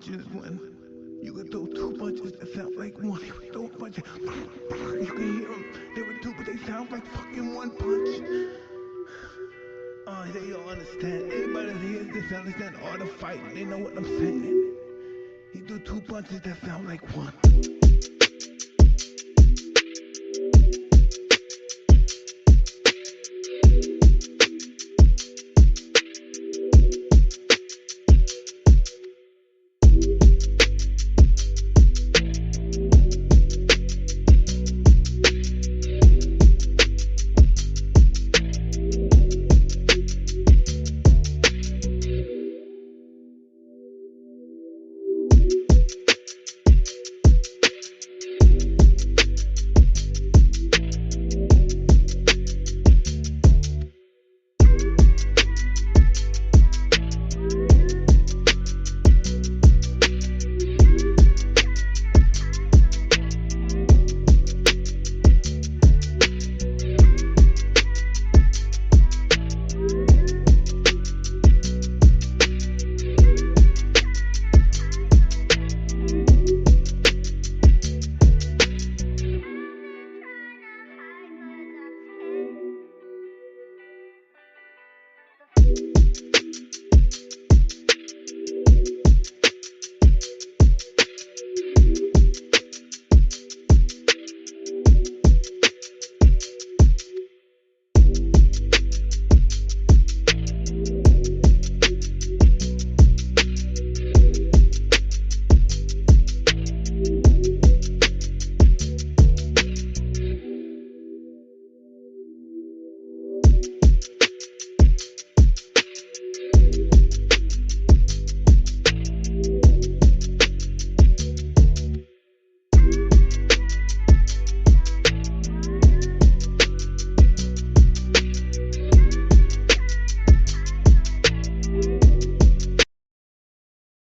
punches when you could throw two punches that sound like one. You could throw punches, you can hear them. They were two, but they sound like fucking one punch. They don't understand. Anybody that hears this understand all the fighting. They know what I'm saying. He do two punches that sound like one.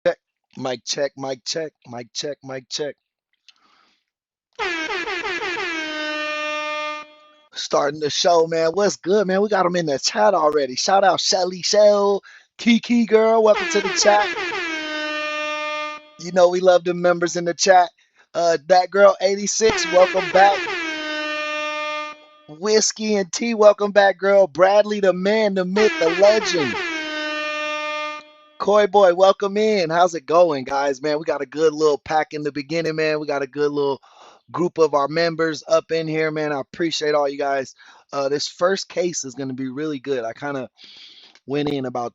Check, mic check, mic check, mic check, mic check. Starting the show, man. What's good, man? We got them in the chat already. Shout out Shelly Shell, Kiki girl. Welcome to the chat. You know we love the members in the chat. That girl 86, welcome back. Whiskey and Tea, welcome back, girl. Bradley, the man, the myth, the legend. Coy boy, welcome in. How's it going, guys? Man, we got a good little pack in the beginning, man. We got a good little group of our members up in here, man. I appreciate all you guys. This first case is going to be really good. I kind of went in about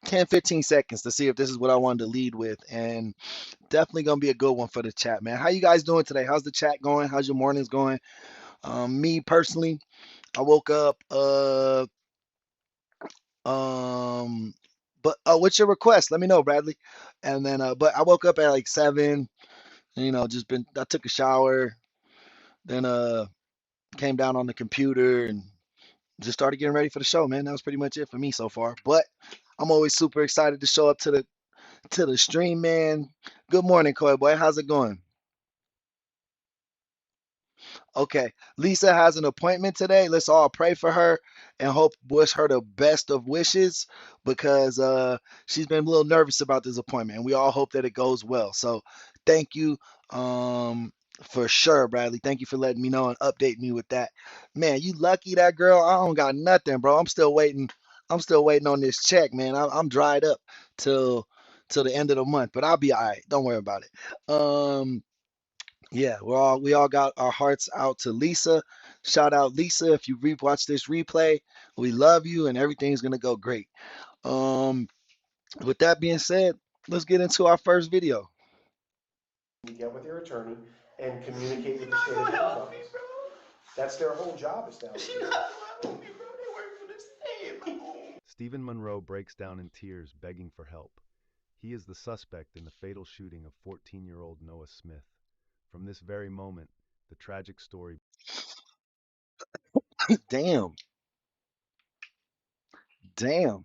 10, 15 seconds to see if this is what I wanted to lead with, and definitely going to be a good one for the chat, man. How you guys doing today? How's the chat going? How's your mornings going? Me personally, I woke up, um, but what's your request? Let me know, Bradley. And then, but I woke up at like 7. I took a shower, then came down on the computer and just started getting ready for the show, man. That was pretty much it for me so far. But I'm always super excited to show up to the stream, man. Good morning, Coy boy. How's it going? Okay. Lisa has an appointment today. Let's all pray for her and hope wish her the best of wishes because she's been a little nervous about this appointment. And we all hope that it goes well. So thank you for sure, Bradley. Thank you for letting me know and update me with that. Man, you lucky that girl. I don't got nothing, bro. I'm still waiting. I'm still waiting on this check, man. I'm dried up till till the end of the month, but I'll be all right. Don't worry about it. Yeah, we all got our hearts out to Lisa. Shout out Lisa if you rewatch this replay. We love you and everything's gonna go great. Um, with that being said, let's get into our first video. You get with your attorney and communicate with the state attorney's office. That's their whole job is to help you. Stephen Monroe breaks down in tears, begging for help. He is the suspect in the fatal shooting of 14-year-old Noah Smith. From this very moment, the tragic story. Damn, damn,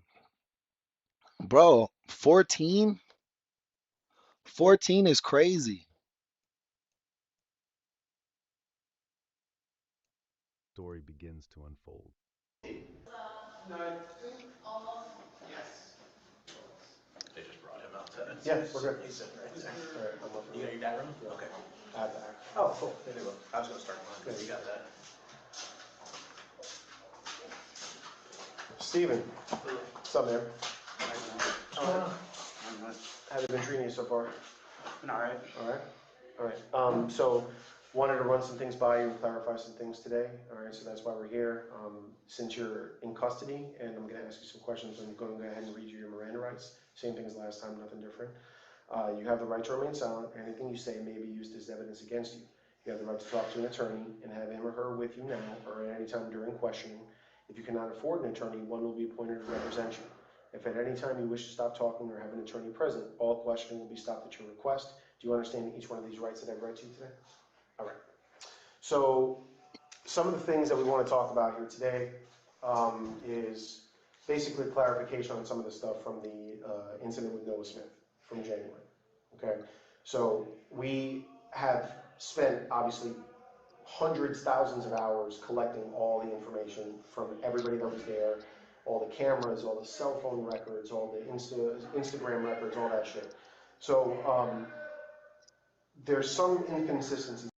bro, 14? 14 is crazy. Begins to unfold. Yeah, we're good. He's sitting right there. All right, I'm up. You got your dad room? Okay. I have that. Oh, cool. There you go. I was gonna start mine. You got that. Steven, what's up, man? How have you been treating you so far? Been all right. All right. So wanted to run some things by you and clarify some things today. All right, so that's why we're here. Since you're in custody, and I'm going to ask you some questions, I'm going to go ahead and read you your Miranda rights. Same thing as last time, nothing different. You have the right to remain silent. Anything you say may be used as evidence against you. You have the right to talk to an attorney and have him or her with you now or at any time during questioning. If you cannot afford an attorney, one will be appointed to represent you. If at any time you wish to stop talking or have an attorney present, all questioning will be stopped at your request. Do you understand each one of these rights that I've read to you today? All right. So some of the things that we want to talk about here today is basically clarification on some of the stuff from the incident with Noah Smith from January. Okay. So we have spent obviously hundreds, thousands of hours collecting all the information from everybody that was there, all the cameras, all the cell phone records, all the Instagram records, all that shit. So there's some inconsistencies.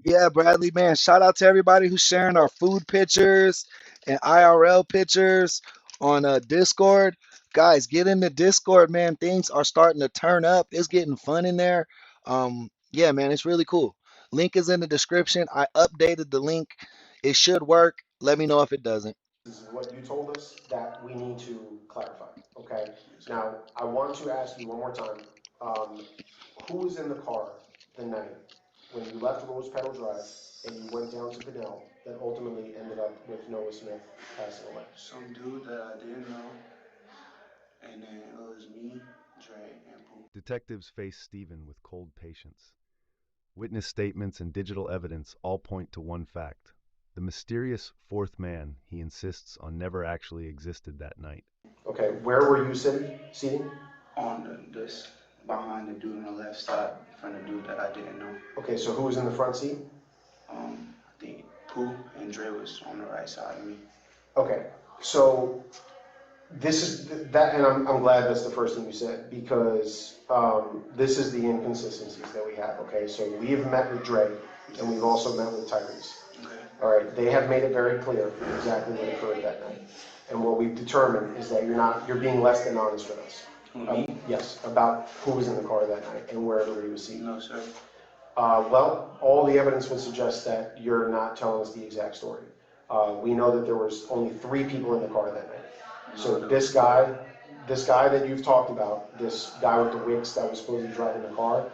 Yeah, Bradley, man, shout out to everybody who's sharing our food pictures and IRL pictures on Discord. Guys, get in the Discord, man. Things are starting to turn up. It's getting fun in there. Yeah, man, it's really cool. Link is in the description. I updated the link. It should work. Let me know if it doesn't. This is what you told us that we need to clarify, okay? Now, I want to ask you one more time, who was in the car the night when you left Rose Petal Drive and you went down to Pinell that ultimately ended up with Noah Smith passing away? Some dude that I didn't know, and then it was me, Dre, and Pooh. Detectives face Stephen with cold patience. Witness statements and digital evidence all point to one fact. The mysterious fourth man he insists on never actually existed that night. Okay, where were you seating? On this, behind the dude on the left side, from the dude that I didn't know. Okay, so who was in the front seat? I think Pooh and Dre was on the right side of me. Okay, so this is that, and I'm glad that's the first thing you said, because this is the inconsistencies that we have. Okay, so we have met with Dre, and we've also met with Tyrese. Okay. All right, they have made it very clear exactly what occurred that night, and what we've determined is that you're being less than honest with us. Me? Yes, about who was in the car that night and where everybody was seated. No, sir. Well, all the evidence would suggest that you're not telling us the exact story. We know that there was only 3 people in the car that night. So this guy that you've talked about, this guy with the wigs that was supposedly driving the car,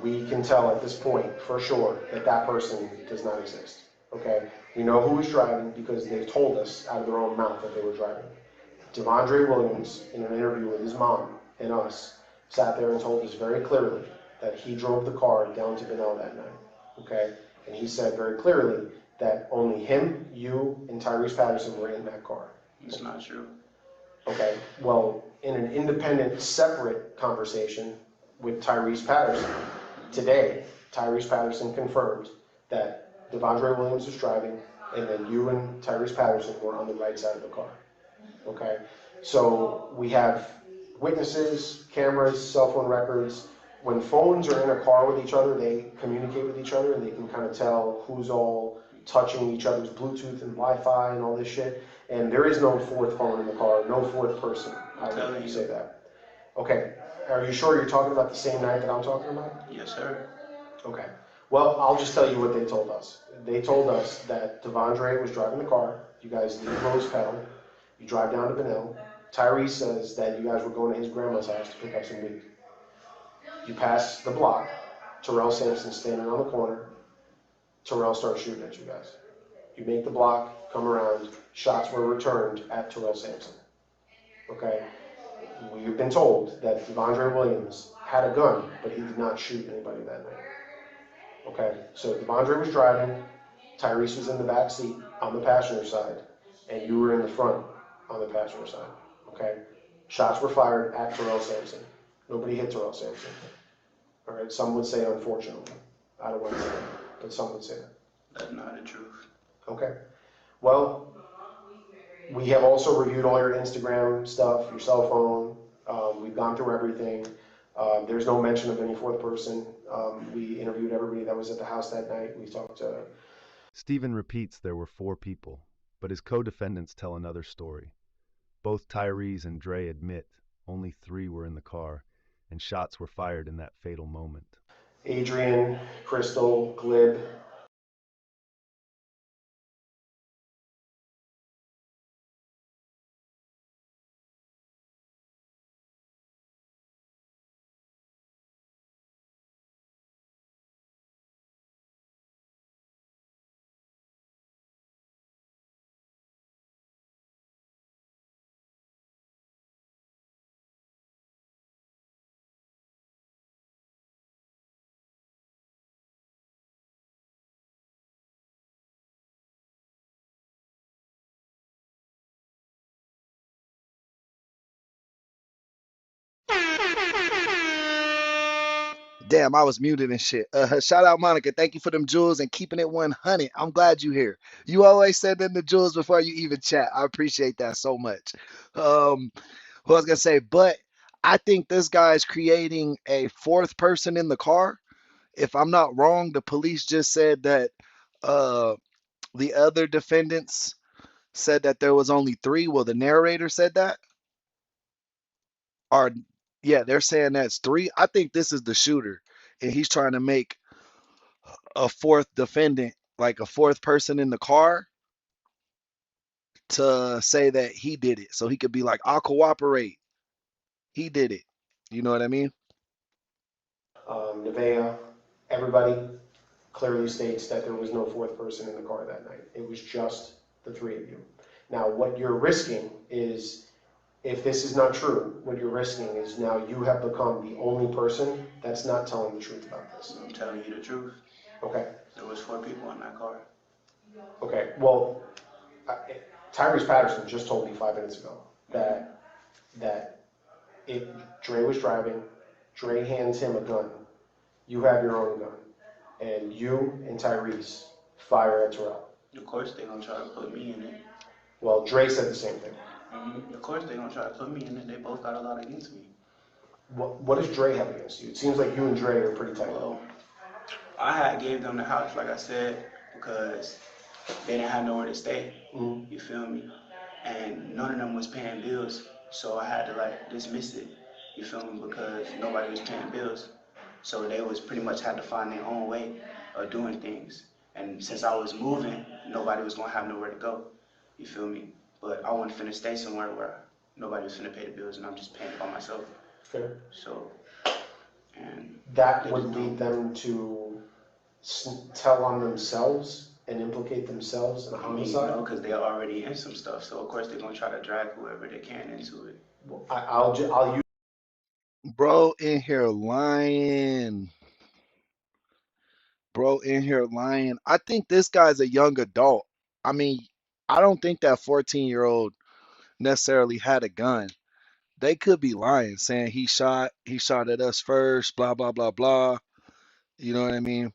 we can tell at this point for sure that that person does not exist. Okay, we know who was driving because they've told us out of their own mouth that they were driving. Devondre Williams, in an interview with his mom and us, sat there and told us very clearly that he drove the car down to Benel that night. Okay, and he said very clearly that only him, you, and Tyrese Patterson were in that car. It's not true. Okay, well, in an independent, separate conversation with Tyrese Patterson today, Tyrese Patterson confirmed that Devondre Williams was driving, and then you and Tyrese Patterson were on the right side of the car. Okay, so we have witnesses, cameras, cell phone records. When phones are in a car with each other, they communicate with each other, and they can kind of tell who's all touching each other's Bluetooth and Wi-Fi and all this shit. And there is no fourth phone in the car, no fourth person. How would you say that? Okay, are you sure you're talking about the same night that I'm talking about? Yes, sir. Okay. Well, I'll just tell you what they told us. They told us that Devondre was driving the car. You guys leave Rose Petal. You drive down to Benel. Tyrese says that you guys were going to his grandma's house to pick up some weed. You pass the block. Terrell Sampson standing on the corner. Terrell starts shooting at you guys. You make the block, come around. Shots were returned at Terrell Sampson. Okay? We've been told that Devondre Williams had a gun, but he did not shoot anybody that night. Okay? So Devondre was driving. Tyrese was in the back seat on the passenger side, and you were in the front on the passenger side. Okay? Shots were fired at Terrell Sampson. Nobody hit Terrell Sampson. All right? Some would say unfortunately. I don't want to say that, but some would say that. That's not the truth. Okay. Well, we have also reviewed all your Instagram stuff, your cell phone. We've gone through everything. There's no mention of any fourth person. We interviewed everybody that was at the house that night. We talked to... Stephen repeats there were 4 people, but his co-defendants tell another story. Both Tyrese and Dre admit only 3 were in the car, and shots were fired in that fatal moment. Adrian, Crystal, Glib. Damn, I was muted and shit. Shout out Monica. Thank you for them jewels and keeping it 100. I'm glad you here. You always send in the jewels before you even chat. I appreciate that so much. What I was gonna say, but I think this guy is creating a 4th person in the car. If I'm not wrong, the police just said that uh, the other defendants said that there was only 3. Well, the narrator said that. Or yeah, they're saying that's 3. I think this is the shooter, and he's trying to make a 4th defendant, like a 4th person in the car, to say that he did it. So he could be like, I'll cooperate. He did it. You know what I mean? Nevaeh, everybody clearly states that there was no fourth person in the car that night. It was just the 3 of you. Now, what you're risking is, if this is not true, what you're risking is now you have become the only person that's not telling the truth about this. I'm telling you the truth. Okay. There was 4 people in that car. Okay. Well, Tyrese Patterson just told me 5 minutes ago that if Dre was driving, Dre hands him a gun, you have your own gun, and you and Tyrese fire at Terrell. Of course they gonna try to put me in it. Well, Dre said the same thing. Of course they gonna try to put me in it. They both got a lot against me. What does Dre have against you? It seems like you and Dre are pretty tight. Well, I had gave them the house, like I said, because they didn't have nowhere to stay. Mm-hmm. You feel me? And none of them was paying bills, so I had to like dismiss it. You feel me? Because nobody was paying bills, so they was pretty much had to find their own way of doing things. And since I was moving, nobody was gonna have nowhere to go. You feel me? But I wasn't finna stay somewhere where nobody was finna pay the bills and I'm just paying by myself. Fair. So, and that would lead them to tell on themselves and implicate themselves in a homicide? No, because they're already in some stuff, so of course they're gonna try to drag whoever they can into it. Well, I'll use... Bro in here lying. Bro in here lying. I think this guy's a young adult. I mean, I don't think that 14-year-old necessarily had a gun. They could be lying, saying he shot at us first, blah, blah, blah, blah. You know what I mean?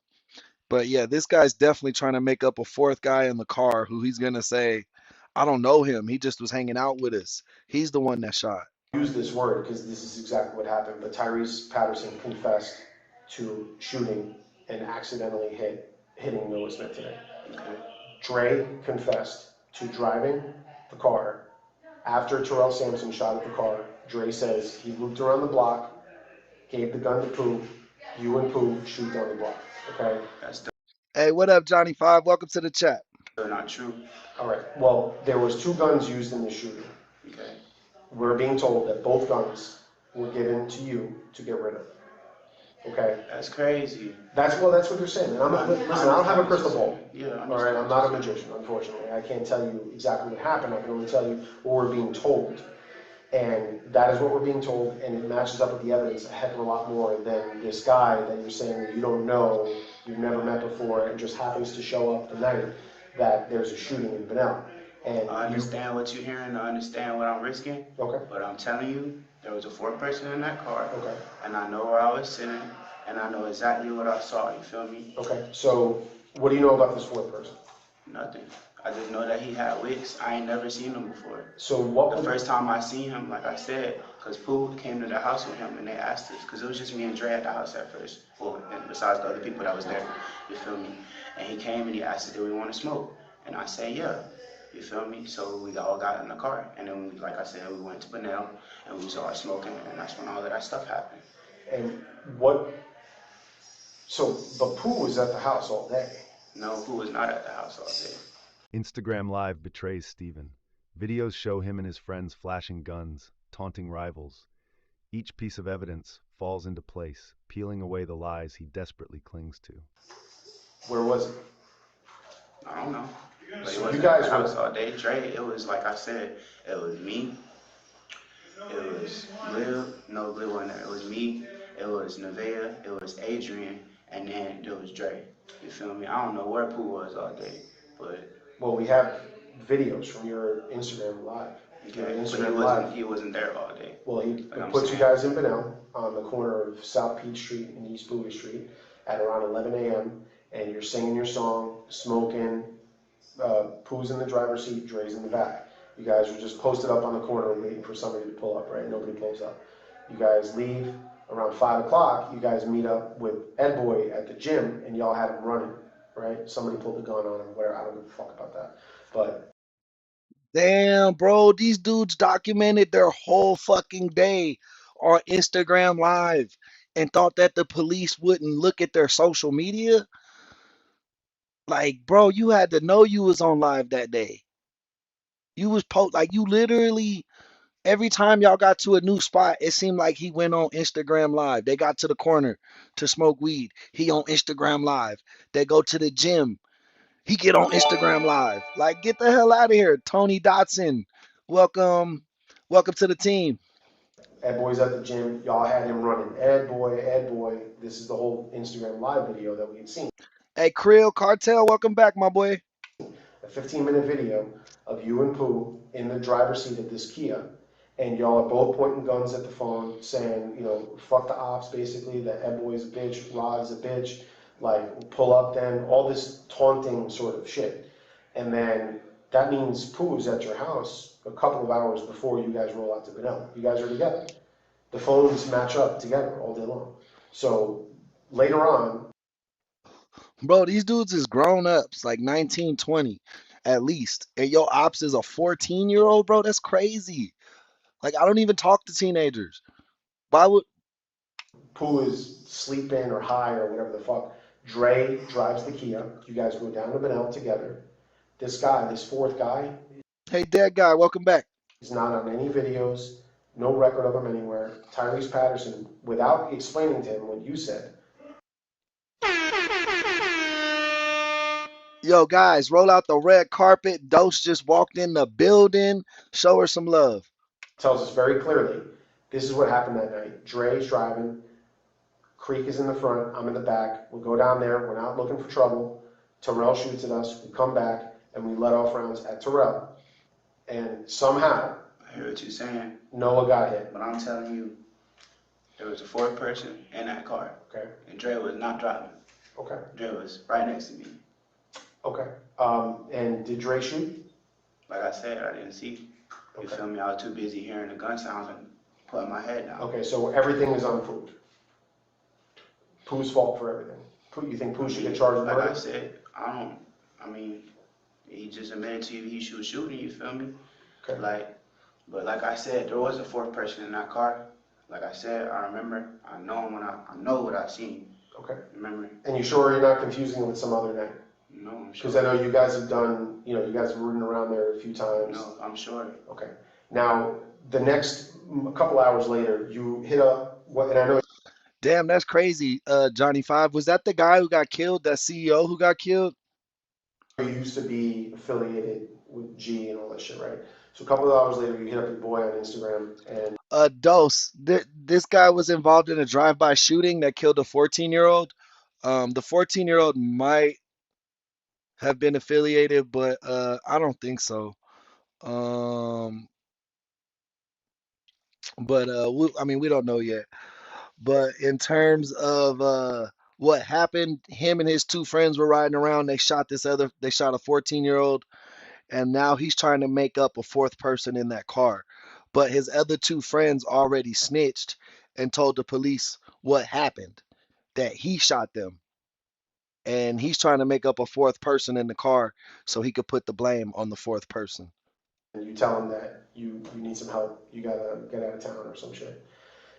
But yeah, this guy's definitely trying to make up a 4th guy in the car who he's gonna say, I don't know him. He just was hanging out with us. He's the one that shot. Use this word because this is exactly what happened, but Tyrese Patterson confessed to shooting and accidentally hitting Noah Smith today. Okay. Dre confessed to driving the car after Terrell Sampson shot at the car. Dre says he looped around the block, gave the gun to Pooh, you and Pooh shoot down the block. Okay? That's still Hey, what up, Johnny Five? Welcome to the chat. not true. All right. Well, there was 2 guns used in the shooting. Okay. We're being told that both guns were given to you to get rid of. Okay? That's crazy. That's what they're saying. And listen, I don't have a crystal ball. Yeah, All right, I'm not a magician, unfortunately. I can't tell you exactly what happened. I can only tell you what we're being told. And that is what we're being told, and it matches up with the evidence a heck of a lot more than this guy that you're saying that you don't know, you've never met before, and just happens to show up the night that there's a shooting in Benel. And I understand what you're hearing, I understand what I'm risking. Okay. But I'm telling you, there was a 4th person in that car. Okay. And I know where I was sitting, and I know exactly what I saw, you feel me? Okay, so what do you know about this 4th person? Nothing. I just know that he had wicks. I ain't never seen him before. So what The would, first time I seen him, like I said, because Pooh came to the house with him and they asked us, because it was just me and Dre at the house at first. Well, and besides the other people that was there, you feel me? And he came and he asked us, do we want to smoke? And I said, yeah. You feel me? So we all got in the car. And then, like I said, we went to Benel and we started smoking. And that's when all of that stuff happened. and what, so, but Pooh was at the house all day. No, Pooh was not at the house all day. Instagram Live betrays Steven. Videos show him and his friends flashing guns, taunting rivals. Each piece of evidence falls into place, peeling away the lies he desperately clings to. Where was it? I don't know. But So it wasn't you guys at the were- house all day. Dre, it was like I said, it was me. It was Lil wasn't there. It was me. It was Nevaeh. It was Adrian, and then it was Dre. You feel me? I don't know where Pooh was all day, but Well, we have videos from your Instagram live. Your okay. But Instagram live. he wasn't there all day. Well, he Like I'm puts you saying. guys in Benel on the corner of South Peach Street and East Bowie Street at around 11 a.m. and you're singing your song, smoking. Pooh's in the driver's seat, Dre's in the back. You guys are just posted up on the corner waiting for somebody to pull up, right? Nobody pulls up. You guys leave around 5 o'clock. You guys meet up with Ed Boy at the gym, and y'all had him running, right? Somebody pulled a gun on him, whatever. I don't give a fuck about that. But Damn, bro, these dudes documented their whole fucking day on Instagram Live and thought that the police wouldn't look at their social media. Like, bro, you had to know you was on live that day. You was like you literally every time y'all got to a new spot, it seemed like he went on Instagram Live. They got to the corner to smoke weed. He on Instagram Live. They go to the gym. He get on Instagram Live. Like, get the hell out of here. Tony Dotson. Welcome. Welcome to the team. Ed Boy's at the gym. Y'all had him running. Ed Boy, Ed Boy. This is the whole Instagram live video that we had seen. Hey, Krill Cartel, welcome back, my boy. A 15-minute video of you and Pooh in the driver's seat of this Kia, and y'all are both pointing guns at the phone, saying, you know, fuck the ops, basically, that Ed Boy's a bitch, Rod's a bitch, like, pull up then, all this taunting sort of shit. And then that means Pooh's at your house a couple of hours before you guys roll out to Benel. You guys are together. The phones match up together all day long. So later on, Bro, these dudes is grown ups, like 19, 20 at least. And your ops is a 14-year-old, bro. That's crazy. Like, I don't even talk to teenagers. Why would Pooh is sleeping or high or whatever the fuck. Dre drives the Kia. You guys go down to Benel together. This guy, this fourth guy, Hey, dead guy, welcome back. is not on any videos, no record of him anywhere. Tyrese Patterson, without explaining to him what you said, Yo, guys, roll out the red carpet. Dose just walked in the building. Show her some love. tells us very clearly, this is what happened that night. Dre's driving, Creek is in the front, I'm in the back. We go down there, we're not looking for trouble. Terrell shoots at us, we come back, and we let off rounds at Terrell. And somehow, I hear what you're saying, Noah got hit. but I'm telling you, there was a fourth person in that car, Okay, and Dre was not driving. okay, Dre was right next to me. okay. And did Dre shoot? Like I said, I didn't see. You Okay. feel me? I was too busy hearing the gun sounds and putting my head down. Okay, so everything is on Pooh. Pooh's fault for everything. Pooh, you think Pooh should get charged with Like I murder? said, I mean, he just admitted to you he was shooting, you feel me? Okay. But like I said, there was a fourth person in that car. Like I said, I remember, I know what I seen. Okay. Remember? And you sure you're not confusing it with some other night? No, I'm Because sure. I know you guys have done, you know, you guys have ridden around there a few times. No, I'm sure. Okay. Now, the next couple hours later, you hit up, and I know Damn, that's crazy. Johnny Five. Was that the guy who got killed? That CEO who got killed? you used to be affiliated with G and all that shit, right? So a couple of hours later, you hit up your boy on Instagram, and Dose. This guy was involved in a drive-by shooting that killed a 14-year-old. The 14-year-old might have been affiliated, but I don't think so. Um, but I mean, we don't know yet. But in terms of what happened. Him and his two friends were riding around. They shot a 14-year-old, and now he's trying to make up a fourth person in that car. But his other two friends already snitched and told the police what happened, that he shot them. And he's trying to make up a fourth person in the car so he could put the blame on the fourth person. And you tell him that you need some help, you gotta get out of town or some shit.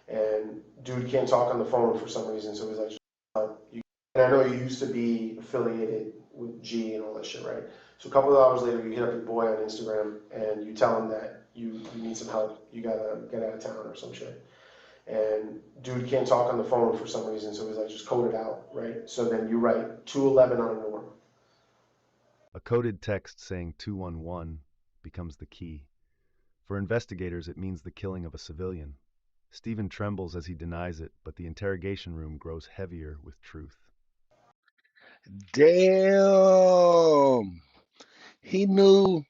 And dude can't talk on the phone for some reason, so he's like, just help. And I know you used to be affiliated with G and all that shit, right? So a couple of hours later, you hit up your boy on Instagram and you tell him that you need some help, you gotta get out of town or some shit. And dude can't talk on the phone for some reason, so he's like, just code it out, right? So then you write 211 on a norm. A coded text saying 211 becomes the key. For investigators, it means the killing of a civilian. Stephen trembles as he denies it, but the interrogation room grows heavier with truth. Damn. He knew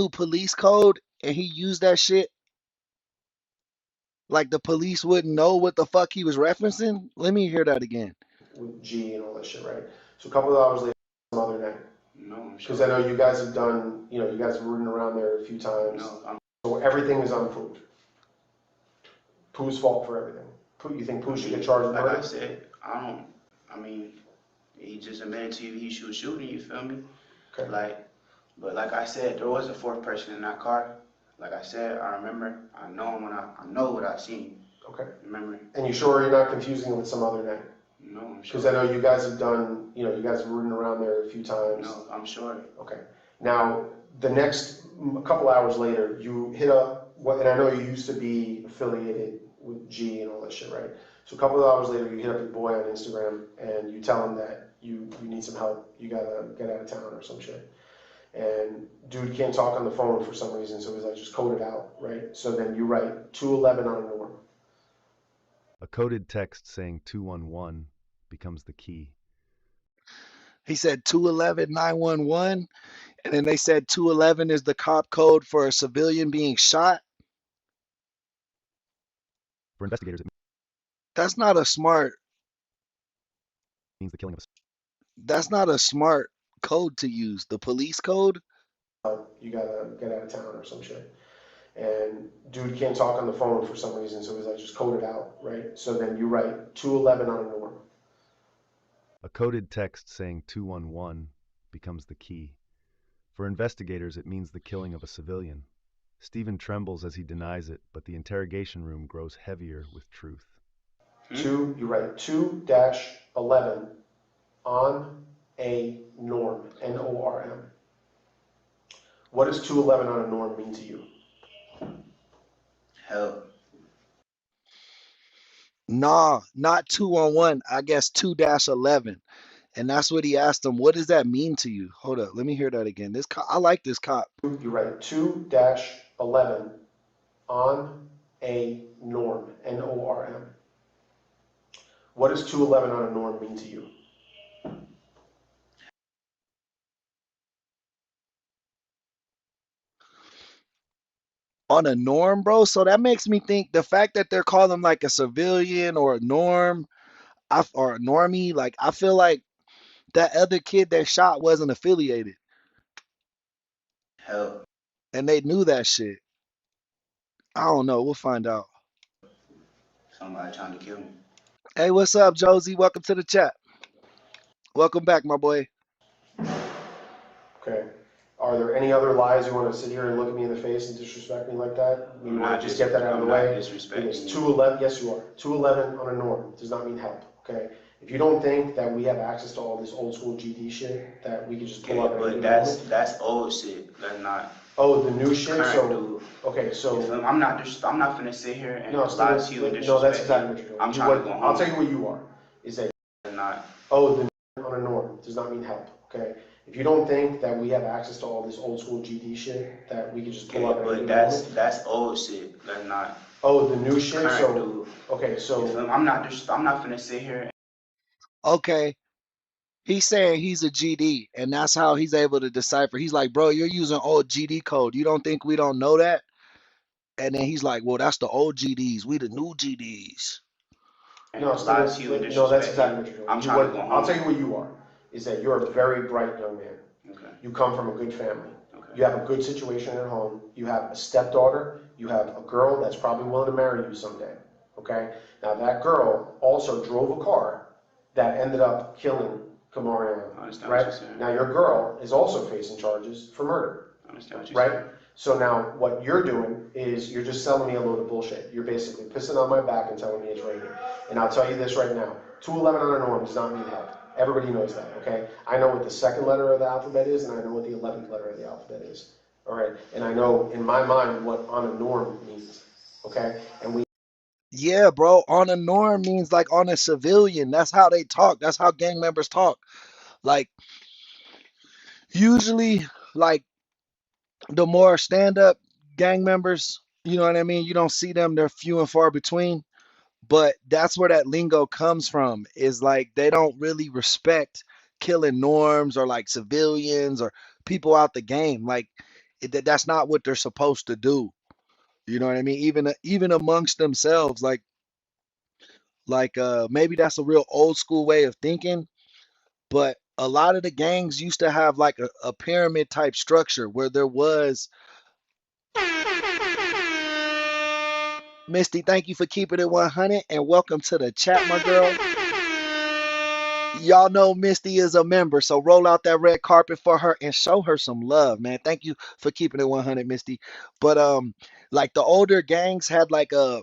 police code and he used that shit like the police wouldn't know what the fuck he was referencing. Let me hear that again. With G and all that shit, right? So a couple of hours later, some other night. No, Because I know you guys have done, you guys have ridden around there a few times. no, So everything is on Pooh. Pooh's fault for everything. Pooh, you think Pooh should get charged with like I murder? said, I mean, he just admitted to you he was shooting, you feel me? Okay. But like I said, there was a fourth person in that car. Like I said, I remember, I know him I know what I seen. Okay. Remember? And you sure you're not confusing it with some other night? No, I'm sure. Because I know you guys have done, you guys have ridden around there a few times. No, I'm sure. Okay. Now, the next, a couple hours later, you hit up, and I know you used to be affiliated with G and all that shit, right? So a couple of hours later, you hit up your boy on Instagram and you tell him that you need some help, you gotta get out of town or some shit. And dude can't talk on the phone for some reason, so he's like, just code it out, right? So then you write 211 on a norm. A coded text saying 211 becomes the key. He said 211 911, and then they said 211 is the cop code for a civilian being shot. For investigators, it That's not a smart. means the killing of a That's not a smart code to use. The police code. You gotta get out of town or some shit. And dude can't talk on the phone for some reason, so he's like, just code it out, right? So then you write 211 on a norm. A coded text saying 211 becomes the key. For investigators, it means the killing of a civilian. Stephen trembles as he denies it, but the interrogation room grows heavier with truth. You write 2-11 on a norm, N-O-R-M. What does 211 on a norm mean to you? Help. Nah, not 211. I guess 2-11. And that's what he asked him. What does that mean to you? Hold up. Let me hear that again. I like this cop. You write 2-11 on a norm, N-O-R-M. What does 211 on a norm mean to you? On a norm, bro. So that makes me think the fact that they're calling him like a civilian or a norm, or a normie, like I feel like that other kid that shot wasn't affiliated, Help. and they knew that shit. I don't know. We'll find out. Somebody trying to kill me. Hey, what's up, Josie? Welcome to the chat. Welcome back, my boy. Okay. Are there any other lies you want to sit here and look at me in the face and disrespect me like that? You want to just get that out of the way? It's 211. Yes, you are. 211 on a norm does not mean help. Okay. If you don't think that we have access to all this old school GD shit that we can just pull up, but that's old shit. That's not. Oh, the new shit. Current, so dude. Okay, so I'm not finna sit here and no, lie to you and disrespect. no, that's exactly what you're doing. I'm trying to go home. I'll tell you what you are. Is that not. Oh, the on a norm does not mean help. Okay. If you don't think that we have access to all this old school GD shit that we can just pull up, but that's old shit. That's not. Oh, the new shit. Current, so dude. Okay, so I'm not finna sit here. Okay. He's saying he's a GD, and that's how he's able to decipher. He's like, bro, you're using old GD code. You don't think we don't know that? And then he's like, well, that's the old GDs. We the new GDs. and No, lies to you and Steven, no, that's disrespect exactly you. what you're doing. I'm trying to go home. I'll tell you what you are, is that you're a very bright young man. Okay. You come from a good family. Okay. You have a good situation at home. You have a stepdaughter. You have a girl that's probably willing to marry you someday. Okay? Now that girl also drove a car that ended up killing Kamarion. I understand what Right? you're saying. Now your girl is also facing charges for murder. I understand what you're Right? saying. So now what you're doing is you're just selling me a load of bullshit. You're basically pissing on my back and telling me it's raining. And I'll tell you this right now. 211 on a norm does not mean help. Everybody knows that, okay? I know what the second letter of the alphabet is, and I know what the 11th letter of the alphabet is. All right? And I know in my mind what on a norm means, okay? And we Yeah, bro. On a norm means like on a civilian. That's how they talk. That's how gang members talk. Like usually, like the more stand-up gang members, you know what I mean? You don't see them, they're few and far between. But that's where that lingo comes from, is like they don't really respect killing norms or like civilians or people out the game. Like that's not what they're supposed to do. You know what I mean? Even amongst themselves, maybe that's a real old school way of thinking, but a lot of the gangs used to have like a pyramid type structure where there was Misty, thank you for keeping it 100 and welcome to the chat, my girl. Y'all know Misty is a member, so roll out that red carpet for her and show her some love, man. Thank you for keeping it 100, Misty. But like the older gangs had like a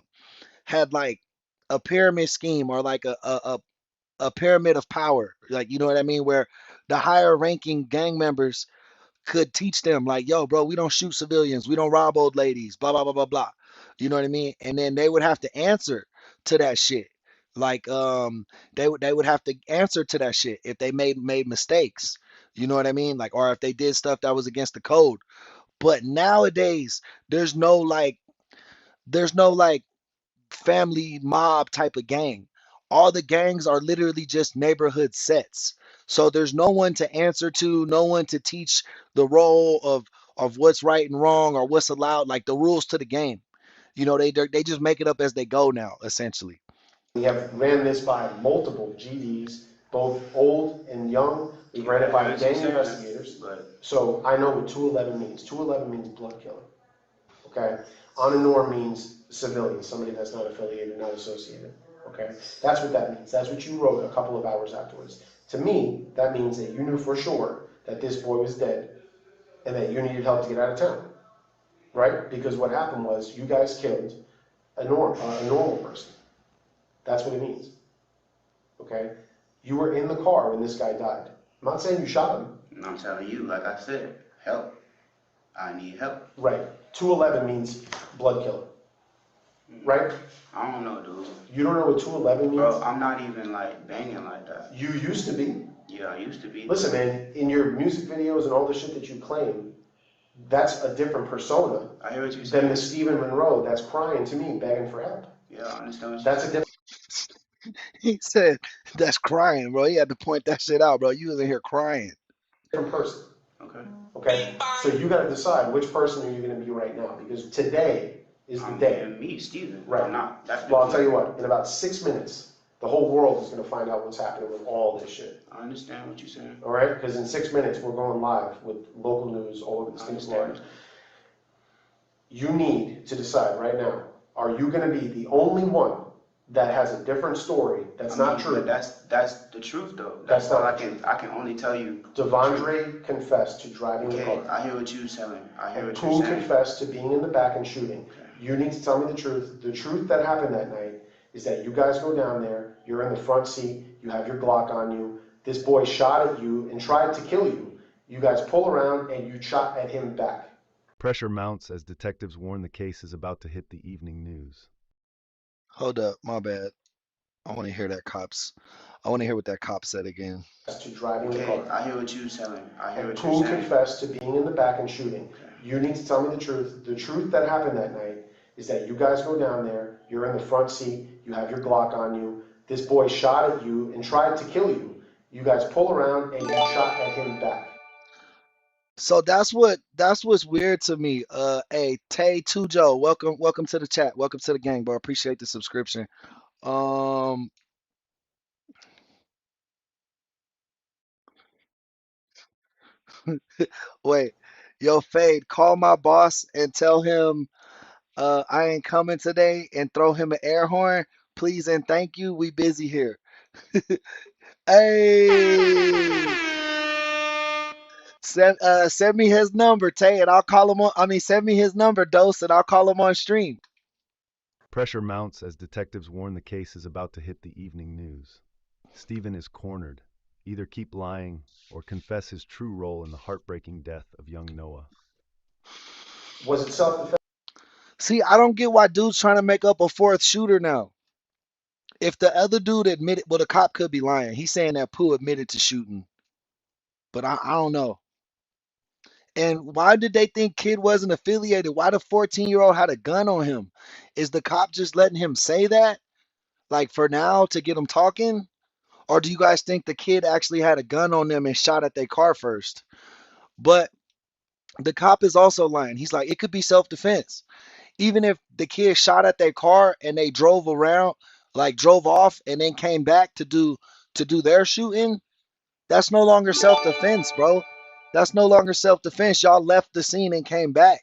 pyramid scheme or like a pyramid of power, like you know what I mean, where the higher ranking gang members could teach them like, yo, bro, we don't shoot civilians, we don't rob old ladies, blah blah blah blah blah. You know what I mean? And then they would have to answer to that shit. Like they would have to answer to that shit if they made mistakes. You know what I mean? Like or if they did stuff that was against the code. But nowadays there's no like there's no like family mob type of gang. All the gangs are literally just neighborhood sets. So there's no one to answer to, no one to teach the role of what's right and wrong or what's allowed, like the rules to the game. You know, they just make it up as they go now, essentially. have ran this by multiple GDs, both old and young. We ran it by gang investigators. But So I know what 211 means. 211 means blood killer. Okay? On a norm means civilian, somebody that's not affiliated, not associated. Okay? That's what that means. That's what you wrote a couple of hours afterwards. To me, that means that you knew for sure that this boy was dead and that you needed help to get out of town. Right? Because what happened was you guys killed a normal person. That's what it means. Okay? You were in the car when this guy died. I'm not saying you shot him. and I'm telling you, like I said, help. I need help. Right. 211 means blood killer. Right? I don't know, dude. You don't know what 211 means? Bro, I'm not even like banging like that. You used to be. Yeah, I used to be. Listen, man, in your music videos and all the shit that you claim, that's a different persona I hear what you're than saying. the Stephen Monroe that's crying to me, begging for help. Yeah, I understand what you're That's a saying. He said that's crying, bro. He had to point that shit out, bro. You was in here crying. different person. Okay. Okay? So you got to decide which person are you going to be right now, because today is the I'm day. being me, Steven. Right. I'm not. That's Well, I'll tell you what, in about 6 minutes, the whole world is going to find out what's happening with all this shit. I understand what you're saying. All right? Because in 6 minutes, we're going live with local news all over the I state of understand. Florida. You need to decide right now, are you going to be the only one that has a different story that's not true? But that's the truth though. That's That's all not- I can only tell you. Devondre confessed to driving the Okay, car. I hear what you're saying. I hear And what you're Poole saying. confessed to being in the back and shooting. Okay. You need to tell me the truth. The truth that happened that night is that you guys go down there, you're in the front seat, you have your Glock on you, this boy shot at you and tried to kill you. You guys pull around and you shot at him back. Pressure mounts as detectives warn the case is about to hit the evening news. Hold up, my bad. I want to hear what that cop said again. To driving the Okay, car. I hear what you're saying. I hear And what Poole you're saying. confessed to being in the back and shooting. You need to tell me the truth. The truth that happened that night is that you guys go down there, you're in the front seat, you have your Glock on you, this boy shot at you and tried to kill you. You guys pull around and you shot at him back. So that's what's weird to me. Hey, Tay Tujo, welcome to the chat. Welcome to the gang, bro. Appreciate the subscription. Um, wait, yo, Fade, call my boss and tell him I ain't coming today and throw him an air horn, please and thank you. We busy here. Hey, send me his number, Tay, and I'll call him on. I mean, send me his number, Dose, and I'll call him on stream. Pressure mounts as detectives warn the case is about to hit the evening news. Stephen is cornered. Either keep lying or confess his true role in the heartbreaking death of young Noah. Was it self-defense? See, I don't get why dude's trying to make up a fourth shooter now. If the other dude admitted, well, the cop could be lying. He's saying that Pooh admitted to shooting, but I don't know. And why did they think Kid wasn't affiliated? Why the 14-year-old had a gun on him? Is the cop just letting him say that, like for now, to get him talking? Or do you guys think the kid actually had a gun on them and shot at their car first? But the cop is also lying. He's like, it could be self-defense. Even if the kid shot at their car and they drove around, like drove off and then came back to do their shooting, that's no longer self-defense, bro. That's no longer self-defense. Y'all left the scene and came back.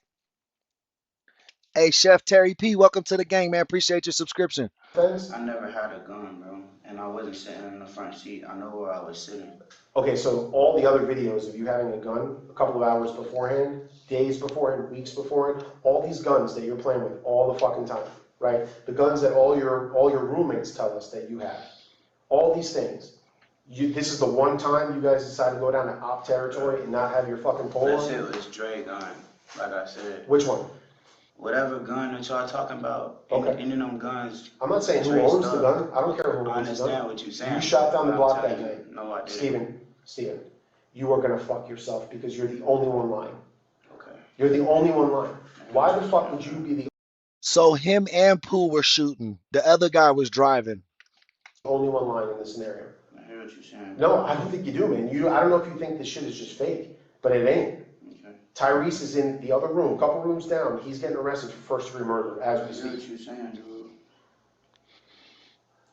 Hey, Chef Terry P, welcome to the gang, man. Appreciate your subscription. I never had a gun, bro, and I wasn't sitting in the front seat. I know where I was sitting. Okay, so all the other videos of you having a gun a couple of hours beforehand, days beforehand, weeks beforehand, all these guns that you're playing with all the fucking time, right? The guns that all your roommates tell us that you have, all these things. This is the one time you guys decide to go down to op territory and not have your fucking pole That on? shit was Dre gun, like I said. Which one? Whatever gun that y'all talking about, Okay. any of them guns. I'm not saying who Dre owns the stuff. gun. I don't care who I owns the gun. understand what you're saying. You shot down the but block I'm that telling night. you, no, I didn't. Steven, you are gonna fuck yourself because you're the only one lying. Okay. You're the only one lying. Why the fuck would you be the So him and Pooh were shooting. The other guy was driving. only one lying in this scenario? I hear what you're saying. No, I don't think you do, man. I don't know if you think this shit is just fake, but it ain't. Okay. Tyrese is in the other room, a couple rooms down. He's getting arrested for first-degree murder I as hear we what speak. you're saying, dude.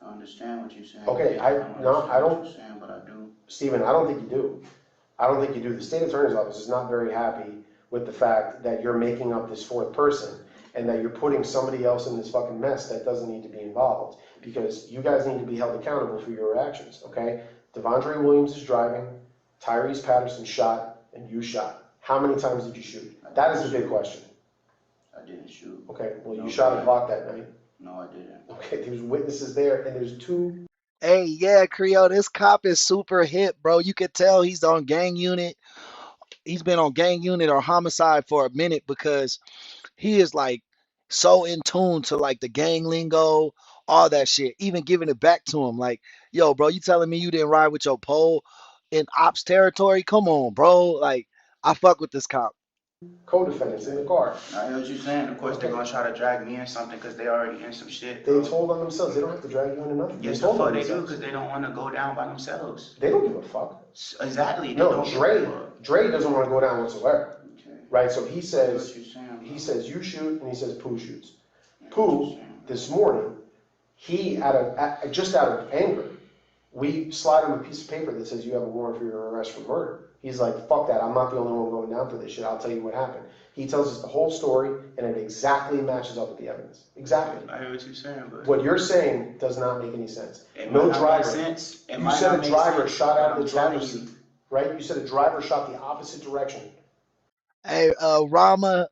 I understand what you're saying. Okay, I I what don't, you're saying, but I do. Steven, I don't think you do. I don't think you do. The state attorney's office is not very happy with the fact that you're making up this fourth person and that you're putting somebody else in this fucking mess that doesn't need to be involved, because you guys need to be held accountable for your actions, okay? Devondre Williams is driving, Tyrese Patterson shot, and you shot. How many times did you shoot? That is the big question. I didn't shoot. Okay, well, you No, shot a man. clock that night. No, I didn't. Okay, there's witnesses there, and there's two. Hey, yeah, Creole, this cop is super hip, bro. You could tell he's on gang unit. He's been on gang unit or homicide for a minute because he is like so in tune to like the gang lingo, all that shit, even giving it back to him. Like, yo, bro, you telling me you didn't ride with your pole in ops territory? Come on, bro. Like, I fuck with this cop. Co-defendants in the car. I hear what you're saying. Of course, they're Okay. gonna try to drag me in something because they already in some shit. They bro. told on themselves. They don't have to drag you into nothing. Yes, They the told fuck on they do themselves. because they don't want to go down by themselves. They don't give a fuck. Exactly. They No, don't give a Dre fuck. doesn't want to go down whatsoever, Okay. right? So he I hear says, what you're saying, bro. he says you shoot, and he says Pooh shoots. I hear what you're Pooh, saying, bro. this morning, he just out of anger, we slide him a piece of paper that says you have a warrant for your arrest for murder. He's like, fuck that, I'm not the only one going down for this shit, I'll tell you what happened. He tells us the whole story, and it exactly matches up with the evidence. Exactly. I hear what you're saying, but What you're saying does not make any sense. it No might not driver. make sense. It You might said not a make driver sense, shot but out of I'm the telling driver's you. seat, right? You said a driver shot the opposite direction. Hey, Rama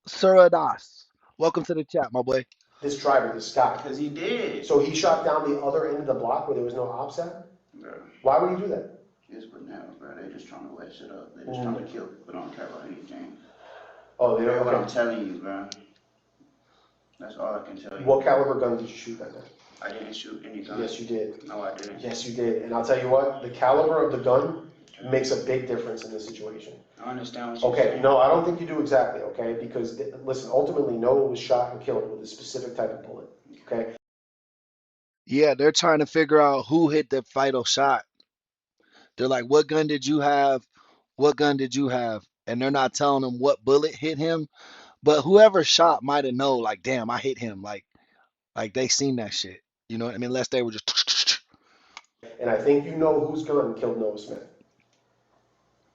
Suradas, welcome to the chat, my boy. This driver, this guy. Because he did. So he shot down the other end of the block where there was no ops at? Bro, Why would he do that? it's bananas, bro. They just trying to wet shit up. They just trying to kill people. They don't care about anything. Oh, they Hear don't. what I'm Okay. telling you, bro. That's all I can tell you. What caliber gun did you shoot that night? I didn't shoot any gun. Yes, you did. No, I didn't. Yes, you did. And I'll tell you what, the caliber of the gun makes a big difference in this situation. I understand what you're Okay, saying. no, I don't think you do exactly, okay? Because, listen, ultimately, Noah was shot and killed with a specific type of bullet, okay? Yeah, they're trying to figure out who hit the fatal shot. They're like, what gun did you have? What gun did you have? And they're not telling them what bullet hit him. But whoever shot might have known, like, damn, I hit him. Like they seen that shit. You know what I mean? Unless they were just. And I think you know whose gun killed Noah Smith.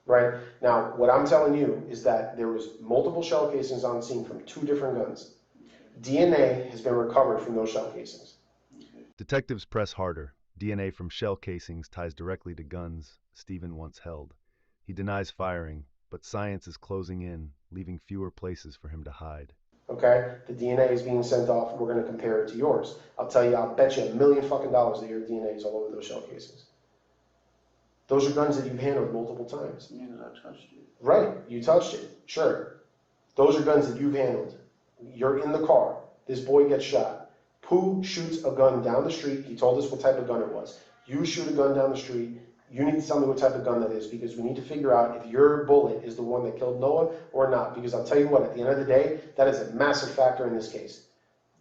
Right? Now, what I'm telling you is that there was multiple shell casings on scene from 2 different guns. DNA has been recovered from those shell casings. Detectives press harder. DNA from shell casings ties directly to guns Stephen once held. He denies firing, but science is closing in, leaving fewer places for him to hide. Okay? The DNA is being sent off, and we're going to compare it to yours. I'll tell you, I'll bet you $1 million fucking dollars that your DNA is all over those shell casings. Those are guns that you've handled multiple times. Yeah, I touched it. Right, you touched it, sure. Those are guns that you've handled. You're in the car. This boy gets shot. Pooh shoots a gun down the street. He told us what type of gun it was. You shoot a gun down the street. You need to tell me what type of gun that is, because we need to figure out if your bullet is the one that killed Noah or not. Because I'll tell you what, at the end of the day, that is a massive factor in this case.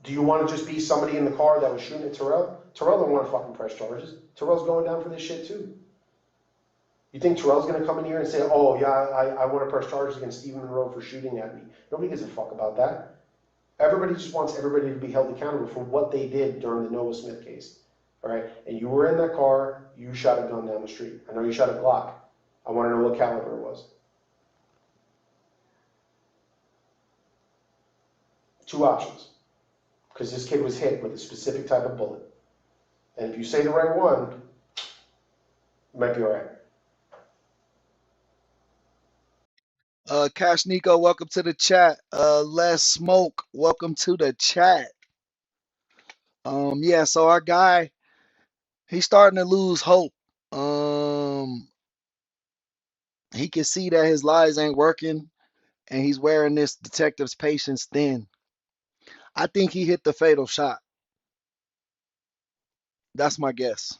Do you want to just be somebody in the car that was shooting at Terrell? Terrell don't want to fucking press charges. Terrell's going down for this shit too. You think Terrell's going to come in here and say, oh, yeah, I want to press charges against Stephen Monroe for shooting at me? Nobody gives a fuck about that. Everybody just wants everybody to be held accountable for what they did during the Noah Smith case. All right? And you were in that car. You shot a gun down the street. I know you shot a Glock. I want to know what caliber it was. 2 options. Because this kid was hit with a specific type of bullet. And if you say the right one, you might be all right. Cash Nico, welcome to the chat. Les Smoke, welcome to the chat. Yeah, so our guy, he's starting to lose hope. He can see that his lies ain't working, and he's wearing this detective's patience thin. I think he hit the fatal shot. That's my guess.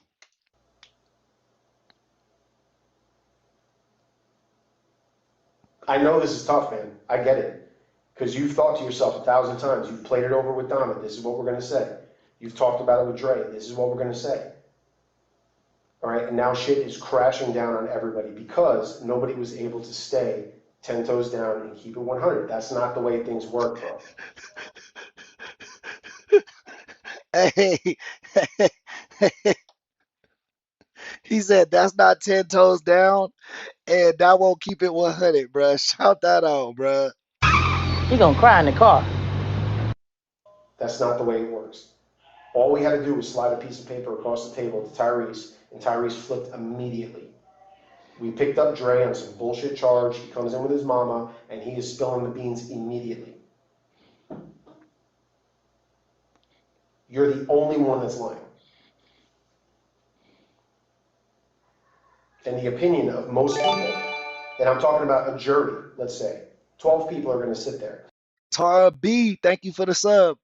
I know this is tough, man. I get it. Because you've thought to yourself 1,000 times. You've played it over with Donna. This is what we're going to say. You've talked about it with Dre. This is what we're going to say. All right? And now shit is crashing down on everybody because nobody was able to stay 10 toes down and keep it 100. That's not the way things work, bro. Hey, he said that's not 10 toes down, and that won't keep it 100, bruh. Shout that out, bruh. He gonna cry in the car. That's not the way it works. All we had to do was slide a piece of paper across the table to Tyrese, and Tyrese flipped immediately. We picked up Dre on some bullshit charge. He comes in with his mama, and he is spilling the beans immediately. You're the only one that's lying. And the opinion of most people, and I'm talking about a jury, let's say, 12 people are going to sit there. Tara B, thank you for the sub.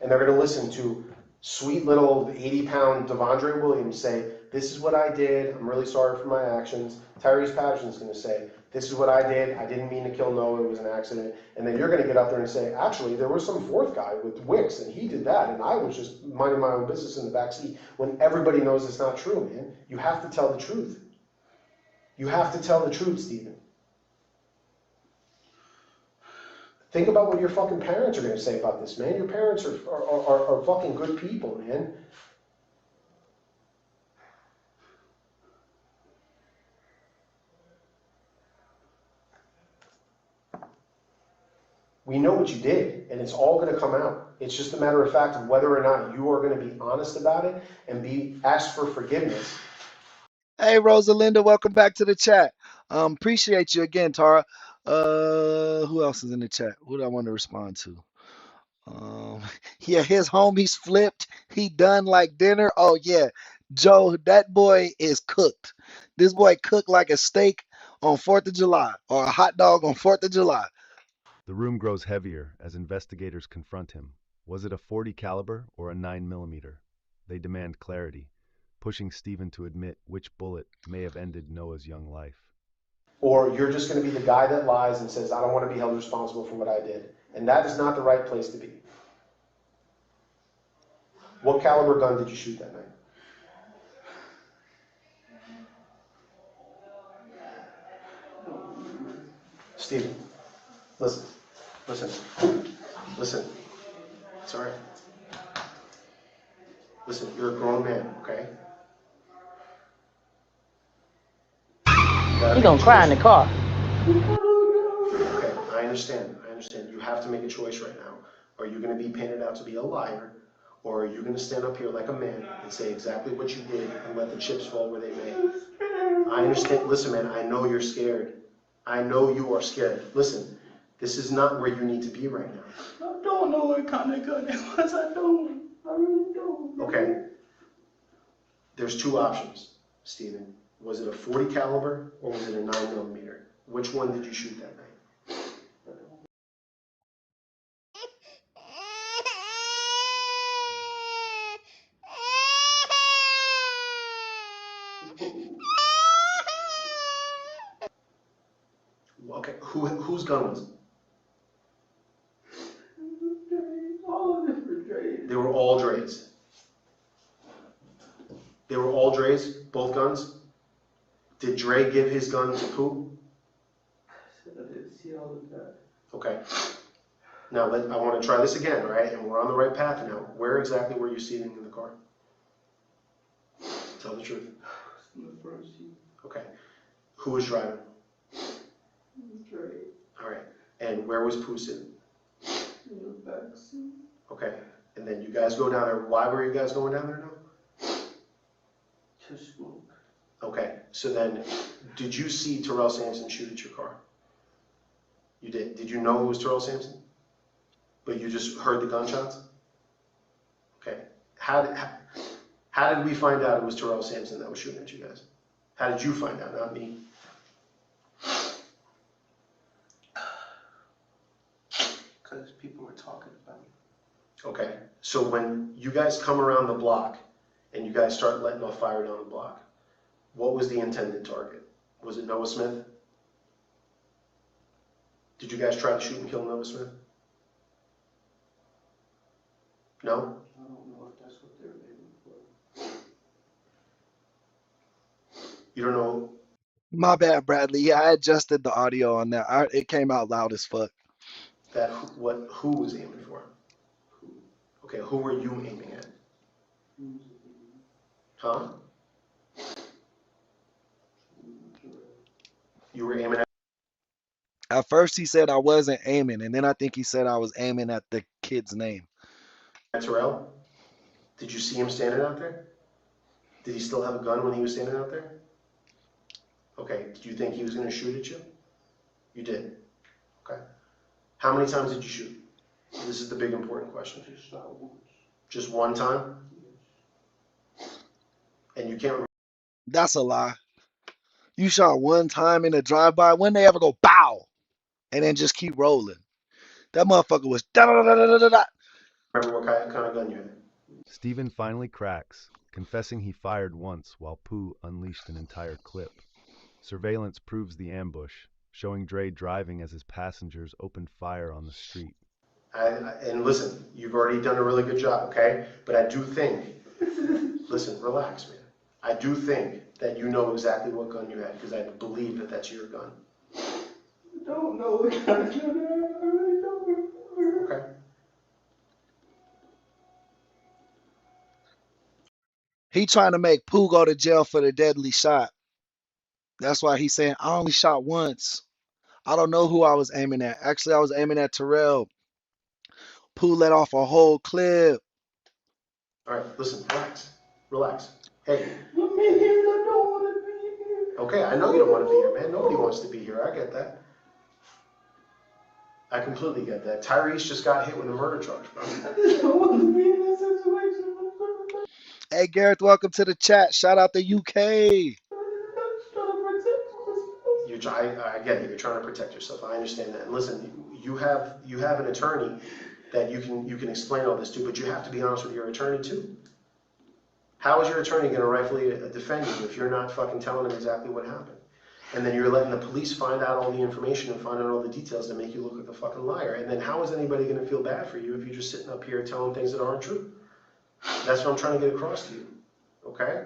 And they're going to listen to sweet little 80-pound Devondre Williams say, this is what I did. I'm really sorry for my actions. Tyrese Patterson's going to say, this is what I did. I didn't mean to kill Noah. It was an accident. And then you're going to get up there and say, actually, there was some 4th guy with Wicks, and he did that, and I was just minding my own business in the backseat, when everybody knows it's not true, man. You have to tell the truth. You have to tell the truth, Stephen. Think about what your fucking parents are going to say about this, man. Your parents are fucking good people, man. We know what you did, and it's all going to come out. It's just a matter of fact of whether or not you are going to be honest about it and ask for forgiveness. Hey, Rosalinda, welcome back to the chat. Appreciate you again, Tara. Who else is in the chat? Who do I want to respond to? Yeah, his homies flipped. He done like dinner. Oh yeah, Joe, that boy is cooked. This boy cooked like a steak on 4th of July or a hot dog on 4th of July. The room grows heavier as investigators confront him. Was it a .40 caliber or a 9mm? They demand clarity, pushing Stephen to admit which bullet may have ended Noah's young life. Or you're just going to be the guy that lies and says, I don't want to be held responsible for what I did. And that is not the right place to be. What caliber gun did you shoot that night? Stephen, listen. It's all right. Listen, you're a grown man, okay? He gonna cry in the car. Okay, I understand. You have to make a choice right now. Are you going to be painted out to be a liar, or are you going to stand up here like a man and say exactly what you did and let the chips fall where they may? I understand. Listen, man, I know you're scared. I know you are scared. Listen, this is not where you need to be right now. I don't know what kind of gun it was. I really don't. Okay. There's two options, Stephen. Was it a 40 caliber or was it a 9mm? Which one did you shoot that night? Okay, whose gun was it? All different Dre's. They were all Dre's. They were all Dre's, both guns? Did Dre give his gun to Pooh? I didn't see all of that. Okay. Now, I want to try this again, all right? And we're on the right path now. Where exactly were you seating in the car? Tell the truth. In the front seat. Okay. Who was driving? Dre. All right. And where was Pooh sitting? In the back seat. Okay. And then you guys go down there. Why were you guys going down there now? To smoke. Okay. So then, did you see Terrell Sampson shoot at your car? You did. Did you know it was Terrell Sampson? But you just heard the gunshots? Okay. How did we find out it was Terrell Sampson that was shooting at you guys? How did you find out, not me? Because people were talking about it. Okay. So when you guys come around the block and you guys start letting off fire down the block, what was the intended target? Was it Noah Smith? Did you guys try to shoot and kill Noah Smith? No? I don't know if that's what they're aiming for. You don't know? My bad, Bradley. Yeah, I adjusted the audio on that. It came out loud as fuck. That who was aiming for? Okay, who were you aiming at? Huh? You were aiming At first, he said I wasn't aiming, and then I think he said I was aiming at the kid's name. at Terrell? Did you see him standing out there? Did he still have a gun when he was standing out there? Okay, did you think he was going to shoot at you? You did. Okay. How many times did you shoot? This is the big important question. Just shot once. Just one time? And you can't remember? That's a lie. You shot one time in a drive-by. When they ever go bow, and then just keep rolling? That motherfucker was da da da da da da da. Remember what kind of gun you had? Stephen finally cracks, confessing he fired once while Pooh unleashed an entire clip. Surveillance proves the ambush, showing Dre driving as his passengers opened fire on the street. And listen, you've already done a really good job, okay? But I do think, listen, relax, man. I do think that you know exactly what gun you had because I believe that that's your gun. I don't know what kind of gun it is. I really don't remember. Okay. He trying to make Pooh go to jail for the deadly shot. That's why he's saying I only shot once. I don't know who I was aiming at. Actually, I was aiming at Terrell. Pooh let off a whole clip. All right, listen, relax. Relax. Hey. Let me here. I don't want to be here. Okay, I know you don't want to be here, man. Nobody wants to be here. I get that. I completely get that. Tyrese just got hit with a murder charge, bro. I just don't want to be in this situation. Hey, Gareth, welcome to the chat. Shout out the UK. I get it. You're trying to protect yourself. I understand that. And listen, you have an attorney that you can explain all this to, but you have to be honest with your attorney too. How is your attorney going to rightfully defend you if you're not fucking telling him exactly what happened? And then you're letting the police find out all the information and find out all the details to make you look like a fucking liar. And then how is anybody going to feel bad for you if you're just sitting up here telling things that aren't true? That's what I'm trying to get across to you. Okay?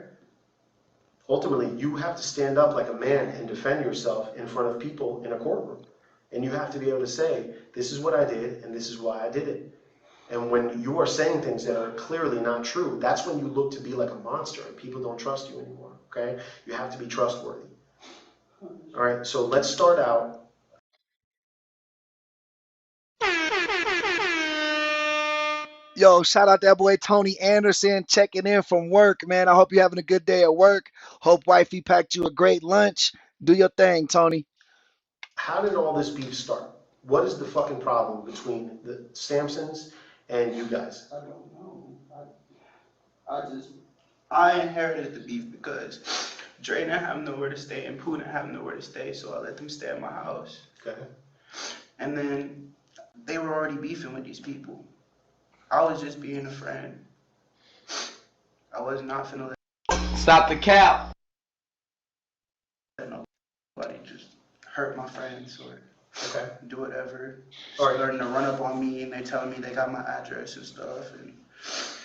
Ultimately, you have to stand up like a man and defend yourself in front of people in a courtroom. And you have to be able to say, this is what I did and this is why I did it. And when you are saying things that are clearly not true, that's when you look to be like a monster and people don't trust you anymore, okay? You have to be trustworthy. All right, so let's start out. Yo, shout out that boy Tony Anderson checking in from work, man. I hope you're having a good day at work. Hope wifey packed you a great lunch. Do your thing, Tony. How did all this beef start? What is the fucking problem between the Sampsons and you guys? I don't know. I inherited the beef because Dre didn't have nowhere to stay and Pooh didn't have nowhere to stay, so I let them stay at my house. Okay. And then they were already beefing with these people. I was just being a friend. I was not finna Stop the cap. let nobody just hurt my friends or Okay. do whatever. All right. Starting to run up on me and they telling me they got my address and stuff. And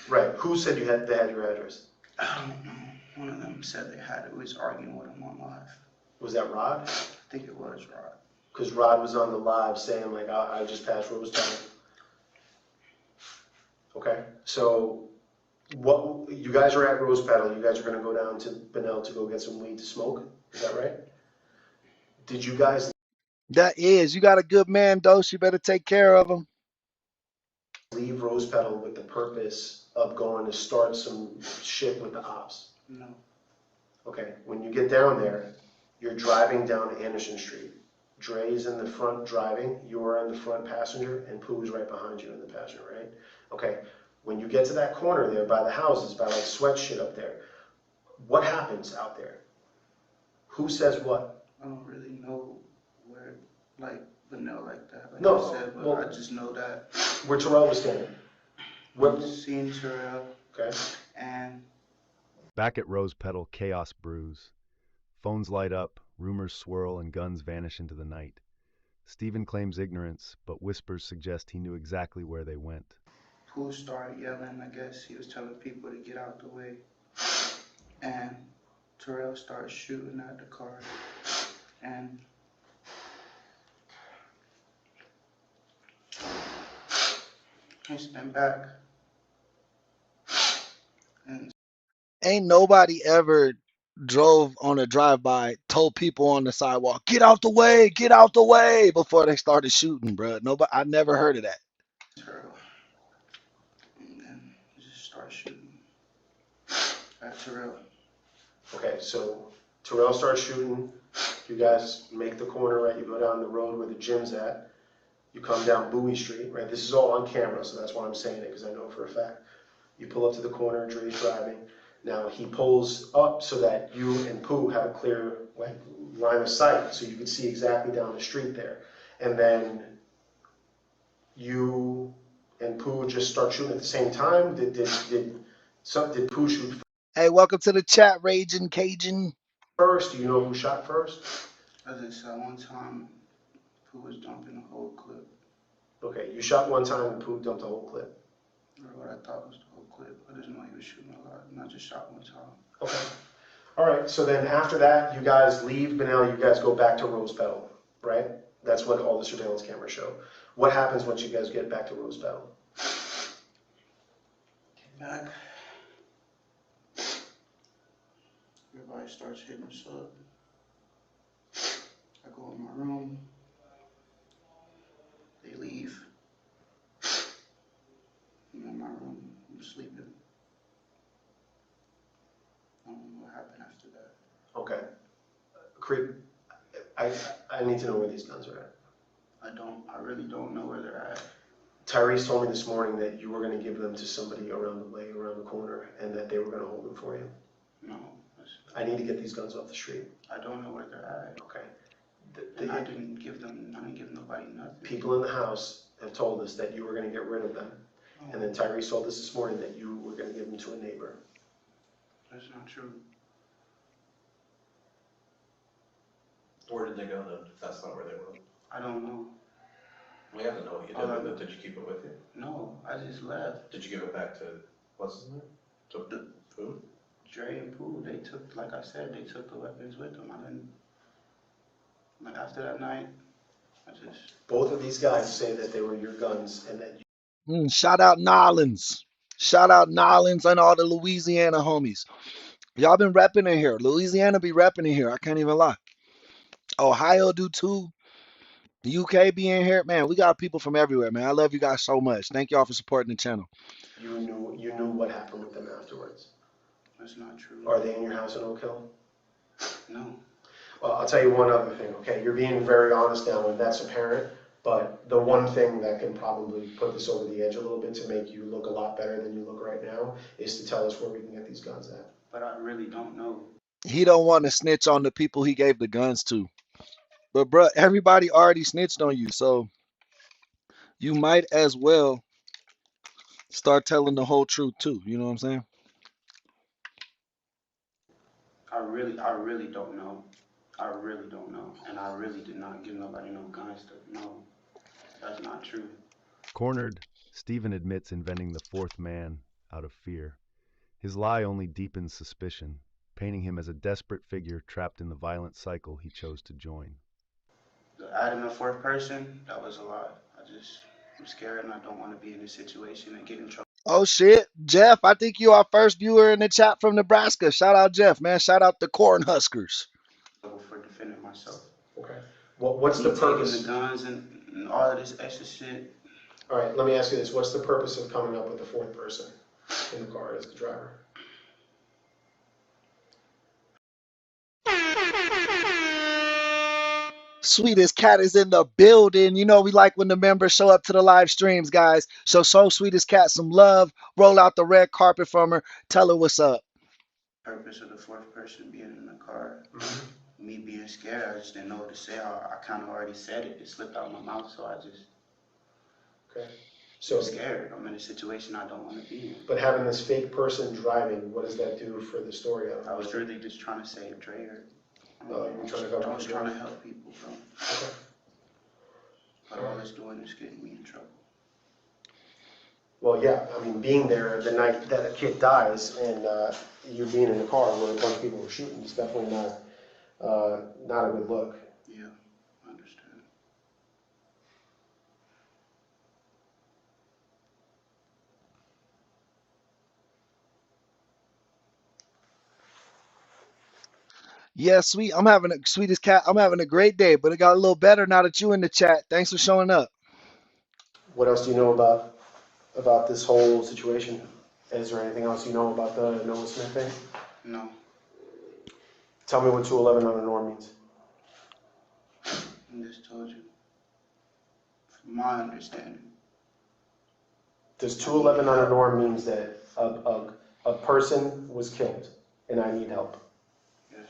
Right. Who said they had your address? I don't know. One of them said they had it. We was arguing with him on live. Was that Rod? I think it was Rod. Because Rod was on the live saying like, I just passed Rose Town. Okay. So what you guys are at Rose Petal. You guys are gonna go down to Benel to go get some weed to smoke. Is that right? Did you guys That is, you got a good man, Dose. You better take care of him. leave Rose Petal with the purpose of going to start some shit with the ops? No. Okay, when you get down there, you're driving down Anderson Street. Dre's in the front driving, you're in the front passenger, and Pooh's right behind you in the passenger, right? Okay, when you get to that corner there by the houses, by like sweat shit up there, what happens out there? Who says what? I don't really know where, like, vanilla like that. Like No, I said, but well- I just know that Where Terrell was standing. Where, I'm seeing Terrell okay, and Back at Rose Petal, chaos brews. Phones light up, rumors swirl, and guns vanish into the night. Stephen claims ignorance, but whispers suggest he knew exactly where they went. Pooh started yelling. I guess he was telling people to get out the way. And Terrell started shooting at the car. And he spun back. And Ain't nobody ever drove on a drive-by, told people on the sidewalk, get out the way, before they started shooting, bro. Nobody, I never heard of that. Terrell. And then he just started shooting at Terrell. okay, so Terrell starts shooting, you guys make the corner, right, you go down the road where the gym's at, you come down Bowie Street, right, this is all on camera, so that's why I'm saying it, because I know for a fact. You pull up to the corner, Dre's driving, now he pulls up so that you and Pooh have a clear line of sight, so you can see exactly down the street there, and then you and Pooh just start shooting at the same time. Did Pooh shoot Hey, welcome to the chat, Raging Cajun. first? Do you know who shot first? As I said, one time, Pooh was dumping a whole clip, Okay, you shot one time and Pooh dumped the whole clip. or what I thought was the whole clip. I just know he was shooting a lot, and I just shot one time. Okay. All right, so then after that, you guys leave Benel, you guys go back to Rose Petal, right? That's what all the surveillance cameras show. What happens once you guys get back to Rose Petal? Get back. Everybody starts hitting us up. I go in my room. They leave. I'm in my room. I'm sleeping. I don't know what happened after that. Okay. Creek, I need to know where these guns are at. I really don't know where they're at. Tyrese told me this morning that you were going to give them to somebody around the way, around the corner, and that they were going to hold them for you. No, I need to get these guns off the street. I don't know where they're at. Okay. And I didn't give nobody nothing. People in the house have told us that you were going to get rid of them. And then Tyrese told us this morning that you were going to give them to a neighbor. That's not true. Where did they go then, if that's not where they went? I don't know. We have to know what you did with it. Did you keep it with you? No, I just left. Did you give it back to, what's his name? To Pooh? Dre and Pooh, they took, like I said, they took the weapons with them. I didn't, like after that night, I just, Both of these guys say that they were your guns and that Shout out Nolans. Shout out Nolans and all the Louisiana homies. Y'all been repping in here. Louisiana be repping in here. I can't even lie. Ohio do too. The UK be in here. Man, we got people from everywhere, man. I love you guys so much. Thank y'all for supporting the channel. You knew what happened with them afterwards. That's not true. Are they in your house in Oak Hill? No. Well, I'll tell you one other thing, okay? You're being very honest now, and that's apparent. But the one thing that can probably put this over the edge a little bit to make you look a lot better than you look right now is to tell us where we can get these guns at. But I really don't know. He don't want to snitch on the people he gave the guns to. But bruh, everybody already snitched on you, so you might as well start telling the whole truth too. You know what I'm saying? I really don't know. I really don't know. And I really did not give nobody no guns to know. That's not true. Cornered, Stephen admits inventing the fourth man out of fear. His lie only deepens suspicion, painting him as a desperate figure trapped in the violent cycle he chose to join. Adding a fourth person, that was a lot. I'm scared and I don't want to be in this situation and get in trouble. Oh shit, Jeff, I think you are our first viewer in the chat from Nebraska. Shout out Jeff, man. Shout out the Cornhuskers. For defending myself. Okay. What's the purpose? Taking the guns and all of this extra shit. All right, let me ask you this. What's the purpose of coming up with the fourth person in the car as the driver? Sweetest Cat is in the building. You know we like when the members show up to the live streams, guys. So show Sweetest Cat some love. Roll out the red carpet from her. Tell her what's up. Purpose of the fourth person being in the car. Me being scared, I just didn't know what to say. I kind of already said it. It slipped out of my mouth, so I just. Okay. So I'm scared. I'm in a situation I don't want to be in. But having this fake person driving, what does that do for the story? I was really just trying to save Dre. You were trying to cover I was for trying Dre? to help people, bro. Okay. But all it's doing is getting me in trouble. Well, yeah, I mean, being there the night that a kid dies and you being in the car where a bunch of people were shooting is definitely not a good look. Yeah, I understand. Yeah, Sweetest Cat. I'm having a great day, but it got a little better now that you in the chat. Thanks for showing up. What else do you know about this whole situation? Is there anything else you know about the Noah Smith thing? No. Tell me what 211 on the norm means. I just told you. From my understanding. Does 211 on a norm means that a person was killed and I need help? Yes.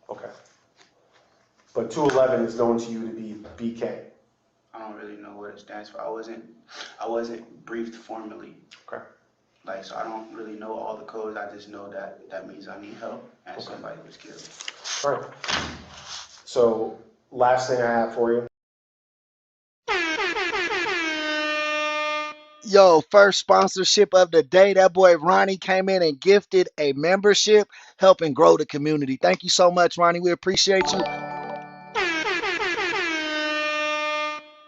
Okay. But 211 is known to you to be BK. I don't really know what it stands for. I wasn't briefed formally. Okay. Like, so I don't really know all the codes. I just know that means I need help and Okay. somebody was killed. All right. So last thing I have for you. Yo, first sponsorship of the day. That boy Ronnie came in and gifted a membership, helping grow the community. Thank you so much, Ronnie. We appreciate you.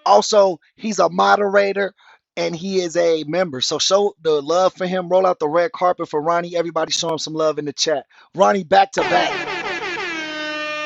Also, he's a moderator and he is a member. So show the love for him. Roll out the red carpet for Ronnie. Everybody show him some love in the chat. Ronnie, back to back.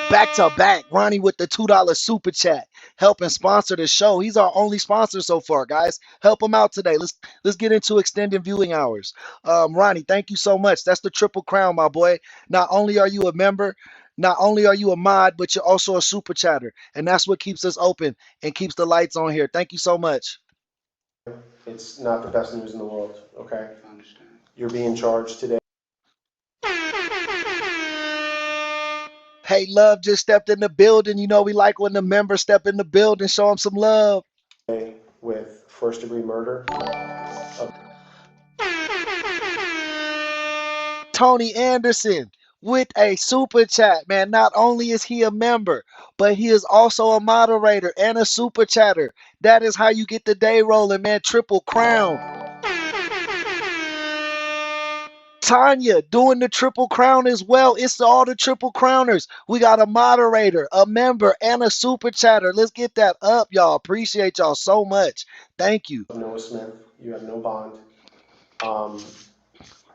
Back to back. Ronnie with the $2 super chat, helping sponsor the show. He's our only sponsor so far, guys. Help him out today. Let's get into extended viewing hours. Ronnie, thank you so much. That's the triple crown, my boy. Not only are you a member, not only are you a mod, but you're also a super chatter. And that's what keeps us open and keeps the lights on here. Thank you so much. It's not the best news in the world, okay? I understand. You're being charged today. Hey, Love just stepped in the building. You know we like when the members step in the building, show them some love. With first-degree murder. Tony Anderson with a super chat, man. Not only is he a member, but he is also a moderator and a super chatter. That is how you get the day rolling, man. Triple crown. Tanya doing the triple crown as well. It's all the triple crowners. We got a moderator, a member, and a super chatter. Let's get that up, y'all. Appreciate y'all so much. Thank you. Noah Smith, you have no bond.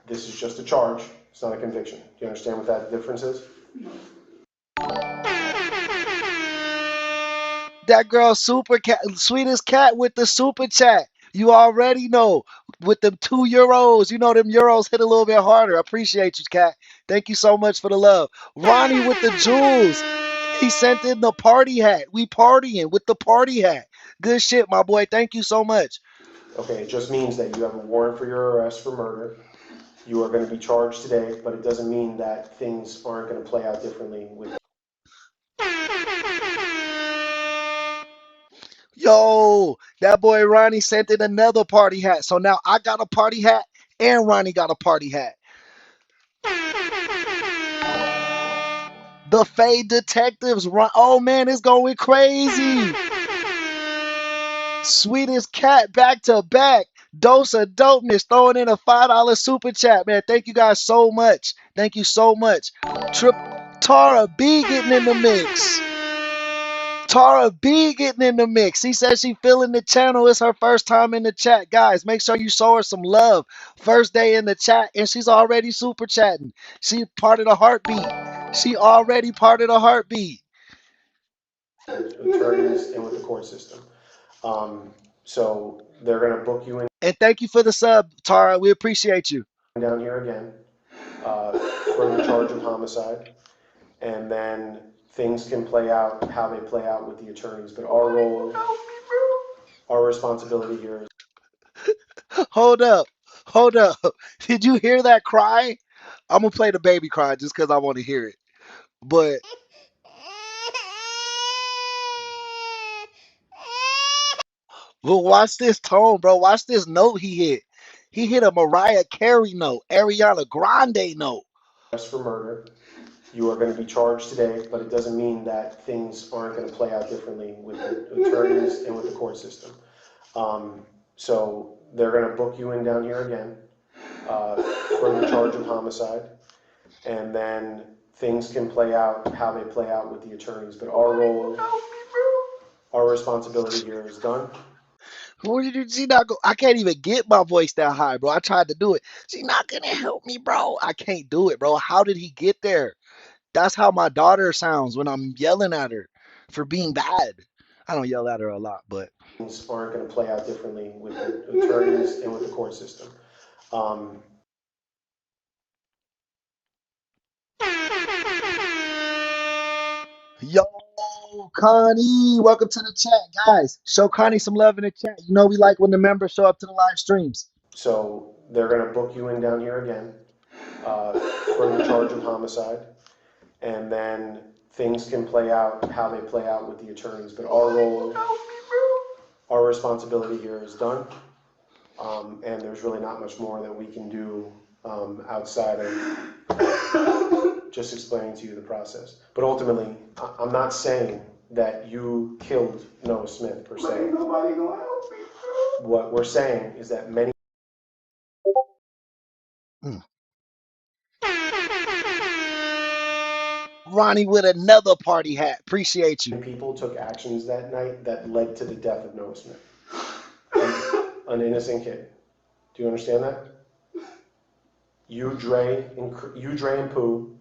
This is just a charge. It's not a conviction. Do you understand what that difference is? That girl super cat, sweetest cat with the super chat. You already know with them €2. You know them euros hit a little bit harder. Appreciate you, cat. Thank you so much for the love. Ronnie with the jewels. He sent in the party hat. We partying with the party hat. Good shit, my boy. Thank you so much. Okay, it just means that you have a warrant for your arrest for murder. You are going to be charged today, but it doesn't mean that things aren't going to play out differently with. Yo, that boy Ronnie sent in another party hat. So now I got a party hat and Ronnie got a party hat. The Fade Detectives run. Oh man, it's going crazy. Sweetest cat back to back. Dose of dopeness throwing in a $5 super chat, man. Thank you guys so much. Thank you so much. Tara B getting in the mix. Tara B getting in the mix. He says she feeling the channel. It's her first time in the chat. Guys, make sure you show her some love. First day in the chat, and she's already super chatting. She part of the heartbeat. She already part of the heartbeat. Attorneys and with the court system. So they're going to book you in. And thank you for the sub, Tara. We appreciate you. Down here again for the charge of homicide. And then things can play out how they play out with the attorneys. But our role, our responsibility here is. Hold up. Hold up. Did you hear that cry? I'm going to play the baby cry just because I want to hear it. But watch this tone, bro. Watch this note he hit. He hit a Mariah Carey note, Ariana Grande note. For murder. You are going to be charged today, but it doesn't mean that things aren't going to play out differently with the attorneys and with the court system. So they're going to book you in down here again for the charge of homicide. And then things can play out how they play out with the attorneys. But our role, our responsibility here is done. What did you see? Not go? I can't even get my voice that high, bro. I tried to do it. She's not gonna help me, bro. I can't do it, bro. How did he get there? That's how my daughter sounds when I'm yelling at her for being bad. I don't yell at her a lot, but things aren't going to play out differently with the attorneys and with the court system. Yo, Connie, welcome to the chat, guys. Show Connie some love in the chat. You know we like when the members show up to the live streams. So they're going to book you in down here again for the charge of homicide, and then things can play out how they play out with the attorneys. But our role, our responsibility here is done, and there's really not much more that we can do outside of just explaining to you the process. But ultimately, I'm not saying that you killed Noah Smith per se. Nobody gonna help me, bro. What we're saying is that many. Ronnie with another party hat. Appreciate you. People took actions that night that led to the death of Noah Smith, an innocent kid. Do you understand that? You, Dre, and Pooh,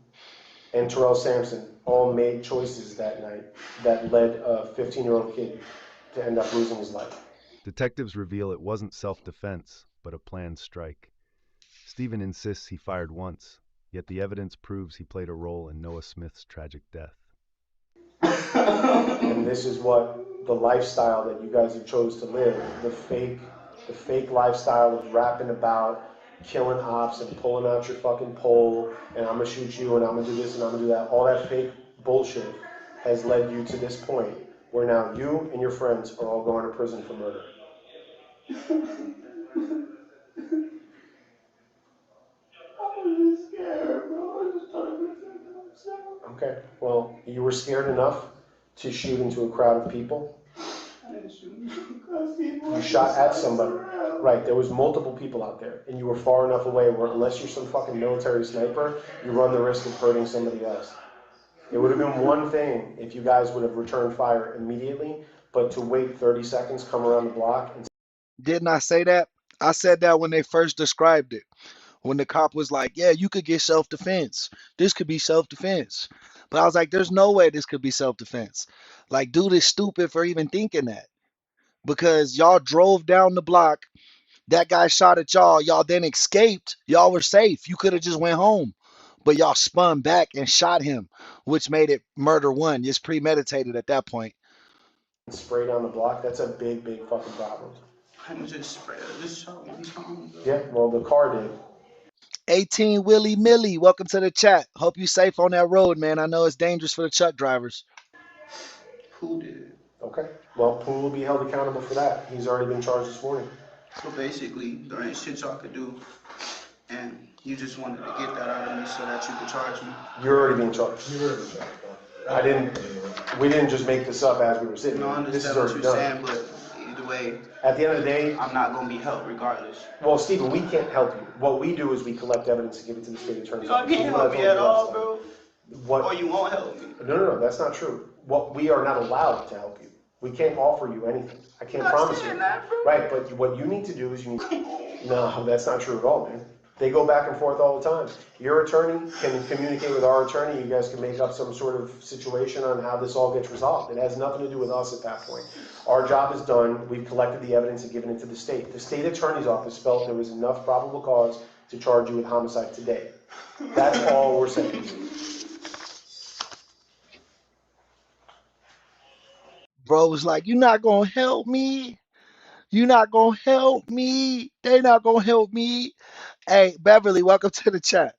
and Terrell Sampson all made choices that night that led a 15-year-old kid to end up losing his life. Detectives reveal it wasn't self-defense, but a planned strike. Stephen insists he fired once, yet the evidence proves he played a role in Noah Smith's tragic death. And this is what the lifestyle that you guys have chose to live, the fake lifestyle of rapping about killing ops and pulling out your fucking pole and I'm gonna shoot you and I'm gonna do this and I'm gonna do that. All that fake bullshit has led you to this point where now you and your friends are all going to prison for murder. Okay, well, you were scared enough to shoot into a crowd of people. I didn't shoot because people. You shot at somebody. Right, there was multiple people out there, and you were far enough away where unless you're some fucking military sniper, you run the risk of hurting somebody else. It would have been one thing if you guys would have returned fire immediately, but to wait 30 seconds, come around the block, and Didn't I say that? I said that when they first described it. When the cop was like, yeah, you could get self-defense. This could be self-defense. But I was like, there's no way this could be self-defense. Like, dude is stupid for even thinking that. Because y'all drove down the block, that guy shot at y'all, y'all then escaped, y'all were safe. You could have just went home. But y'all spun back and shot him, which made it murder one. It's premeditated at that point. spray down the block, that's a big, big fucking problem. I'm just sprayed. I just shot one time. Yeah, well, the car did. 18 Willy Millie, welcome to the chat. Hope you safe on that road, man. I know it's dangerous for the truck drivers. Who did? Okay, well, Poole will be held accountable for that. He's already been charged this morning. So basically, there ain't shit y'all could do, and you just wanted to get that out of me so that you could charge me. You're already being charged. We didn't just make this up as we were sitting No, I here. This is understand what already you're done. saying, but either way, At the end of the day, I'm not gonna be helped regardless. well, Stephen, we can't help you. What we do is we collect evidence and give it to the state attorney's Y'all office. can't This is what help I me told at you last all, time. bro. What? Or you won't help me. No, that's not true. What, we are not allowed to help you. We can't offer you anything. I can't promise you. That, bro. Right, but what you need to do is you need, no, that's not true at all, man. They go back and forth all the time. Your attorney can communicate with our attorney. You guys can make up some sort of situation on how this all gets resolved. It has nothing to do with us at that point. Our job is done. We've collected the evidence and given it to the state. The state attorney's office felt there was enough probable cause to charge you with homicide today. That's all we're saying. Bro was like, you're not going to help me. You're not going to help me. They not going to help me. Hey, Beverly, welcome to the chat.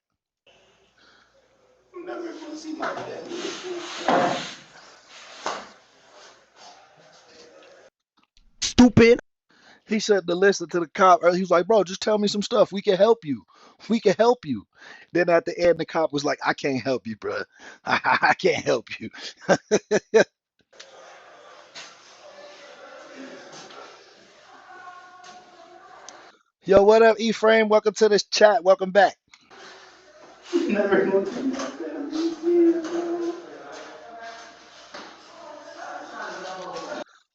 I'm never gonna see my dad. Stupid. He said to listen to the cop. He was like, bro, just tell me some stuff. We can help you. We can help you. Then at the end, the cop was like, I can't help you, bro. I can't help you. Yo, what up, E-Frame? Welcome to this chat. Welcome back. Never gonna see my family.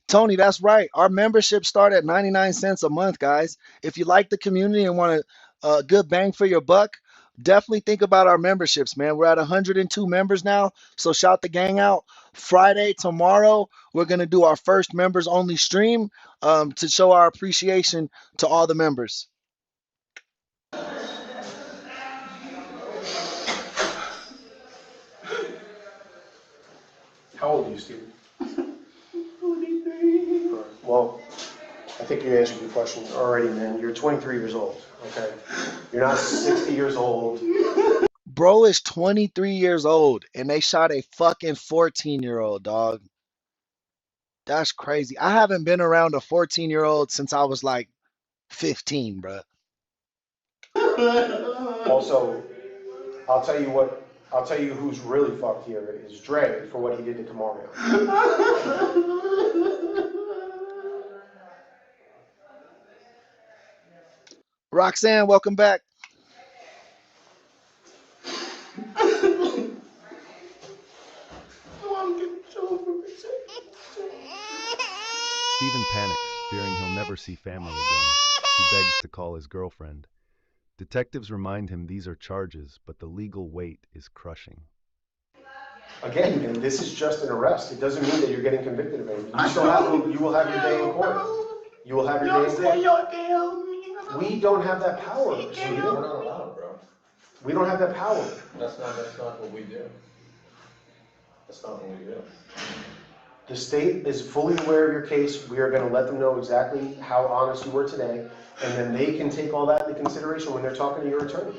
Tony, that's right. Our membership start at 99 cents a month, guys. If you like the community and want a good bang for your buck, definitely think about our memberships, man. We're at 102 members now, so shout the gang out. Friday, tomorrow, we're going to do our first members only stream to show our appreciation to all the members. How old are you, Stephen? 23. Well, I think you answered your question already, man. You're 23 years old, okay? You're not 60 years old. Bro is 23 years old, and they shot a fucking 14-year-old, dog. That's crazy. I haven't been around a 14-year-old since I was like 15, bro. Also, I'll tell you who's really fucked here is Dre for what he did to Kamario. Roxanne, welcome back. Stephen panics, fearing he'll never see family again. He begs to call his girlfriend. Detectives remind him these are charges, but the legal weight is crushing. Again, man, this is just an arrest. It doesn't mean that you're getting convicted of anything. You will have your day in court. You will have your day in court. Y'all can help me. We don't have that power. We're not allowed, bro. We don't have that power. That's not what we do. That's not what we do. The state is fully aware of your case. We are going to let them know exactly how honest you were today, and then they can take all that into consideration when they're talking to your attorney.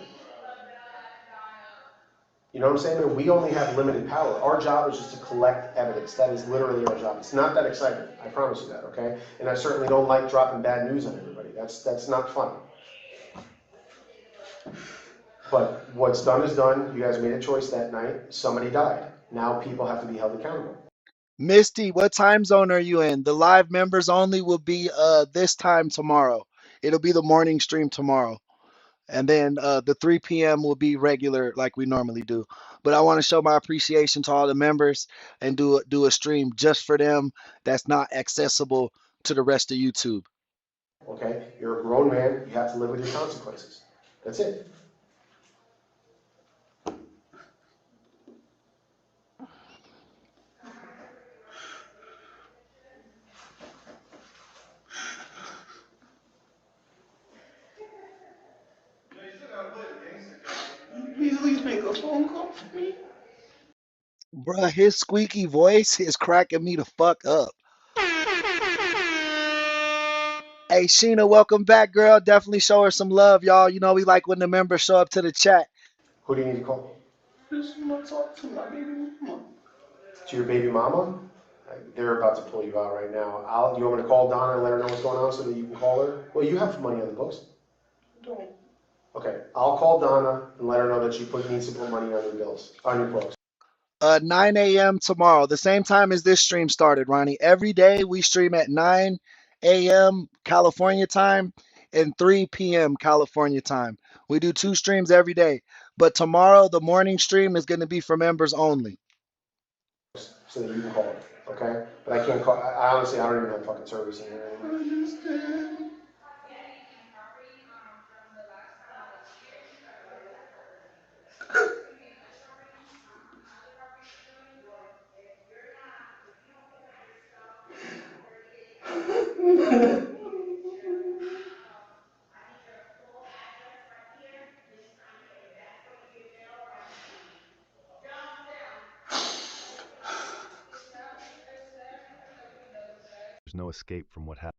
You know what I'm saying? We only have limited power. Our job is just to collect evidence. That is literally our job. It's not that exciting. I promise you that, okay? And I certainly don't like dropping bad news on everybody. That's not fun. But what's done is done. You guys made a choice that night. Somebody died. Now people have to be held accountable. Misty, what time zone are you in? The live members only will be this time tomorrow. It'll be the morning stream tomorrow. And then the 3 p.m. will be regular like we normally do. But I want to show my appreciation to all the members and do a stream just for them that's not accessible to the rest of YouTube. Okay? You're a grown man. You have to live with your consequences. That's it. Please at least make a phone call for me. Bruh, his squeaky voice is cracking me the fuck up. Hey, Sheena, welcome back, girl. Definitely show her some love, y'all. You know, we like when the members show up to the chat. Who do you need to call? Just want to talk to my baby mama. To your baby mama? They're about to pull you out right now. You want me to call Donna and let her know what's going on so that you can call her? Well, you have money on the books. Don't. Okay, I'll call Donna and let her know that she needs to put money on your bills, on your books. 9 a.m. tomorrow, the same time as this stream started, Ronnie. Every day we stream at 9 a.m. California time and 3 p.m. California time. We do 2 streams every day. But tomorrow, the morning stream is going to be for members only. So that you can call her, okay? But I can't call, I honestly, I don't even have fucking service in here I anymore. understand. There's no escape from what happened.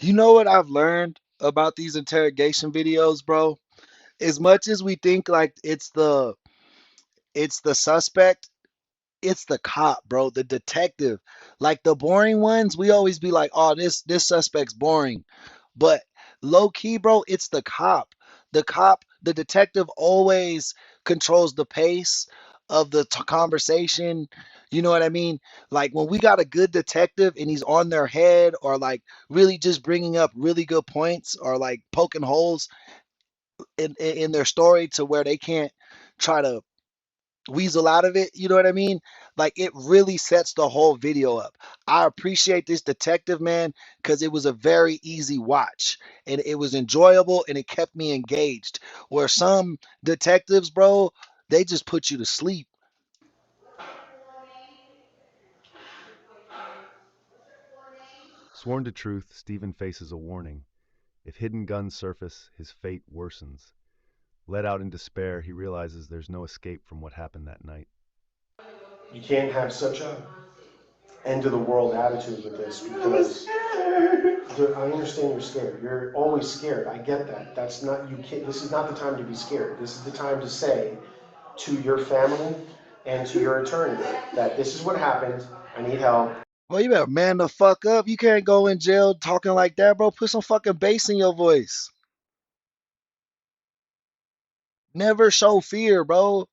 You know what I've learned about these interrogation videos, bro? As much as we think like it's the suspect, it's the cop, bro, the detective. Like the boring ones, we always be like, "Oh, this suspect's boring." But low key, bro, it's the cop. The cop, the detective always controls the pace of the conversation. You know what I mean? Like when we got a good detective and he's on their head or like really just bringing up really good points or like poking holes in their story to where they can't try to weasel out of it, you know what I mean? Like it really sets the whole video up. I appreciate this detective, man, because it was a very easy watch and it was enjoyable and it kept me engaged. Where some detectives, bro, they just put you to sleep. Sworn to truth, Stephen faces a warning. If hidden guns surface, his fate worsens. Let out in despair, he realizes there's no escape from what happened that night. You can't have such a end of the world attitude with this I'm because scared. I understand you're scared. You're always scared. I get that. That's not, you can't, this is not the time to be scared. This is the time to say to your family and to your attorney that this is what happened. I need help. Well, you better man the fuck up. You can't go in jail talking like that, bro. Put some fucking bass in your voice. Never show fear, bro.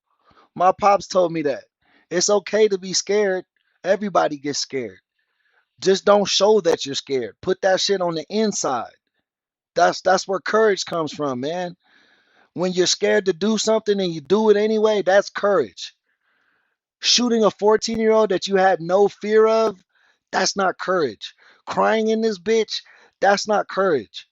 My pops told me that. It's okay to be scared. Everybody gets scared. Just don't show that you're scared. Put that shit on the inside. That's where courage comes from, man. When you're scared to do something and you do it anyway, that's courage. Shooting a 14-year-old that you had no fear of, that's not courage. Crying in this bitch, that's not courage.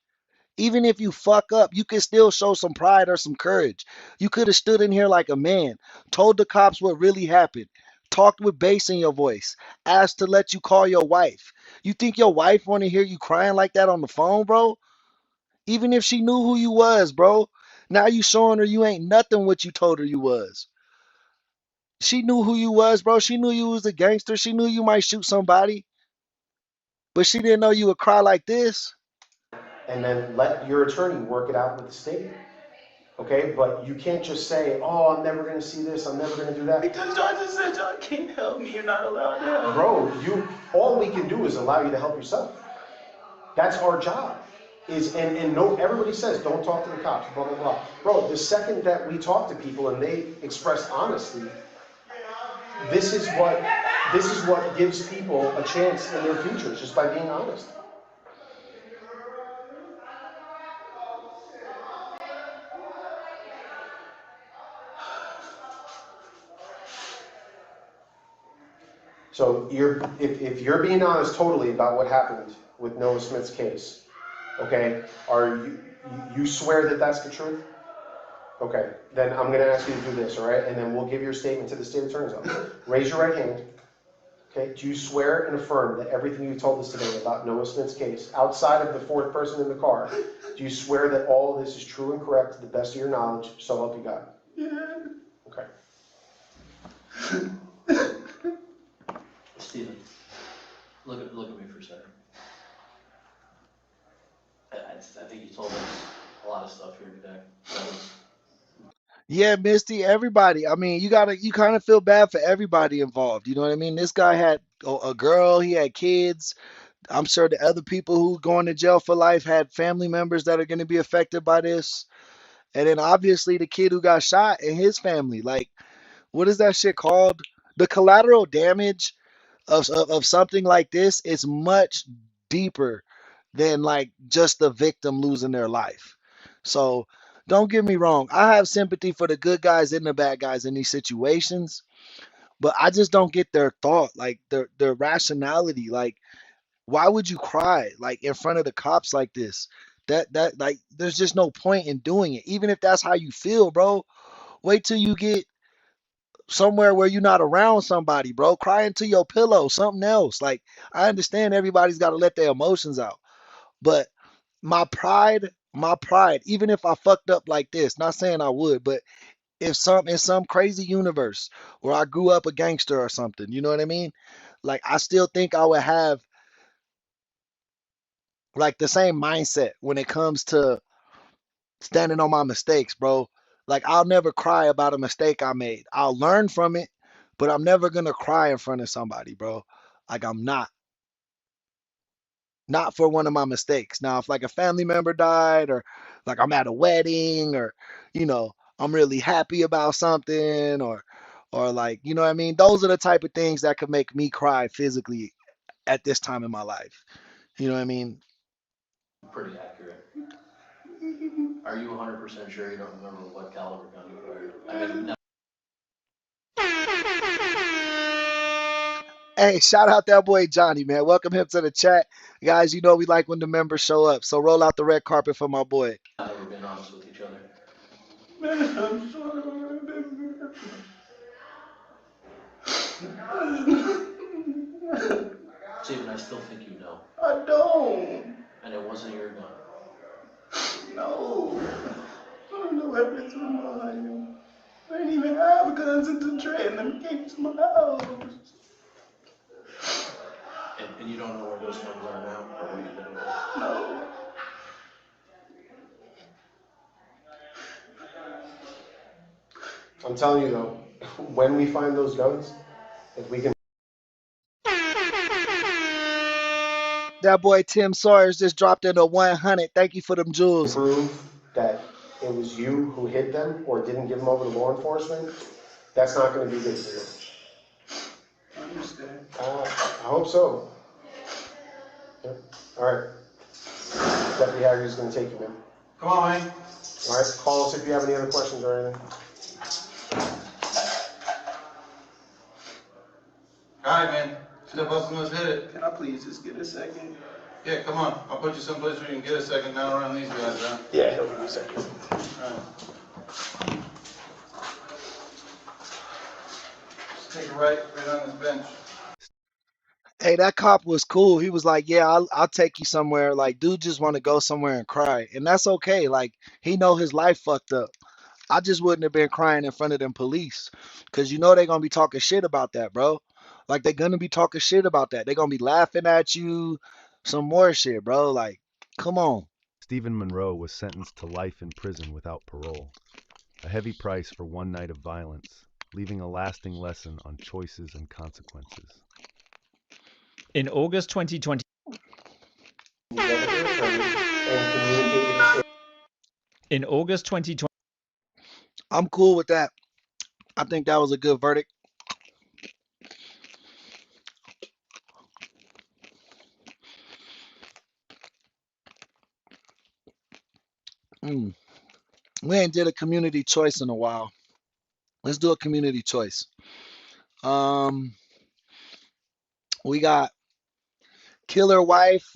Even if you fuck up, you can still show some pride or some courage. You could have stood in here like a man, told the cops what really happened, talked with bass in your voice, asked to let you call your wife. You think your wife want to hear you crying like that on the phone, bro? Even if she knew who you was, bro. Now you showing her you ain't nothing what you told her you was. She knew who you was, bro. She knew you was a gangster. She knew you might shoot somebody, but she didn't know you would cry like this. And then let your attorney work it out with the state. Okay, but you can't just say, "Oh, I'm never going to see this. I'm never going to do that." Because John just said John can't help me. You're not allowed to help me. Bro, all we can do is allow you to help yourself. That's our job. is, and no, everybody says, don't talk to the cops, blah, blah, blah. Bro, the second that we talk to people and they express honesty, this is what gives people a chance in their future, just by being honest. So if you're being honest totally about what happened with Noah Smith's case, okay, you swear that that's the truth? Okay, then I'm going to ask you to do this, all right? And then we'll give your statement to the state attorney's office. Raise your right hand. Okay, do you swear and affirm that everything you told us today about Noah Smith's case, outside of the fourth person in the car, do you swear that all of this is true and correct to the best of your knowledge, so help you God? Yeah. Okay. Steven, look at me for a second. I think you told us a lot of stuff here today. Yeah, Misty, everybody. I mean, you kind of feel bad for everybody involved. You know what I mean? This guy had a girl, he had kids. I'm sure the other people who going to jail for life had family members that are going to be affected by this. And then obviously the kid who got shot and his family. Like, what is that shit called? The collateral damage of something like this is much deeper than like just the victim losing their life. So don't get me wrong. I have sympathy for the good guys and the bad guys in these situations, but I just don't get their thought, like their rationality. Like, why would you cry like in front of the cops like this? That like there's just no point in doing it. Even if that's how you feel, bro. Wait till you get somewhere where you're not around somebody, bro. Cry into your pillow, something else. Like, I understand everybody's got to let their emotions out, but my pride, even if I fucked up like this, not saying I would, but if some in some crazy universe where I grew up a gangster or something, you know what I mean? Like, I still think I would have like the same mindset when it comes to standing on my mistakes, bro. Like, I'll never cry about a mistake I made. I'll learn from it, but I'm never gonna cry in front of somebody, bro. Like, I'm not for one of my mistakes. Now, if like a family member died, or like I'm at a wedding, or you know, I'm really happy about something, or like, you know what I mean? Those are the type of things that could make me cry physically at this time in my life. You know what I mean? Pretty accurate. Are you 100% sure you don't remember what caliber gun you fired? I mean, no. Hey, shout out that boy Johnny, man. Welcome him to the chat. Guys, you know we like when the members show up. So roll out the red carpet for my boy. Not ever been honest with each other. Man, I'm sorry. I remember. Steven, I still think you know. I don't. And it wasn't your gun. No. I don't know weapons in my life. I didn't even have guns until Trey and them came to my house. And you don't know where those guns are now, or what you did with them? No. I'm telling you though, when we find those guns, if we can That boy Tim Sawyers just dropped into 100. Thank you for them jewels. prove that it was you who hid them or didn't give them over to law enforcement, that's not going to be good for you. I understand. I hope so. Yep. All right. Deputy Hagerty's going to take you, man. Come on, man. All right. Call us if you have any other questions or anything. All right, man. Step up and let's hit it. Can I please just get a second? Yeah, come on. I'll put you someplace where you can get a second down around these guys, huh? Yeah, help me a second. All right. Just take a right on this bench. Hey, that cop was cool. He was like, "Yeah, I'll take you somewhere." Like, dude just want to go somewhere and cry, and that's okay. Like, he know his life fucked up. I just wouldn't have been crying in front of them police, cause you know they're gonna be talking shit about that, bro. Like, they're gonna be talking shit about that. They're gonna be laughing at you, some more shit, bro. Like, come on. Stephen Monroe was sentenced to life in prison without parole, a heavy price for one night of violence, leaving a lasting lesson on choices and consequences. In August 2020, And In August 2020, I'm cool with that. I think that was a good verdict. Mm. We ain't did a community choice in a while. Let's do a community choice. Um, we got killer wife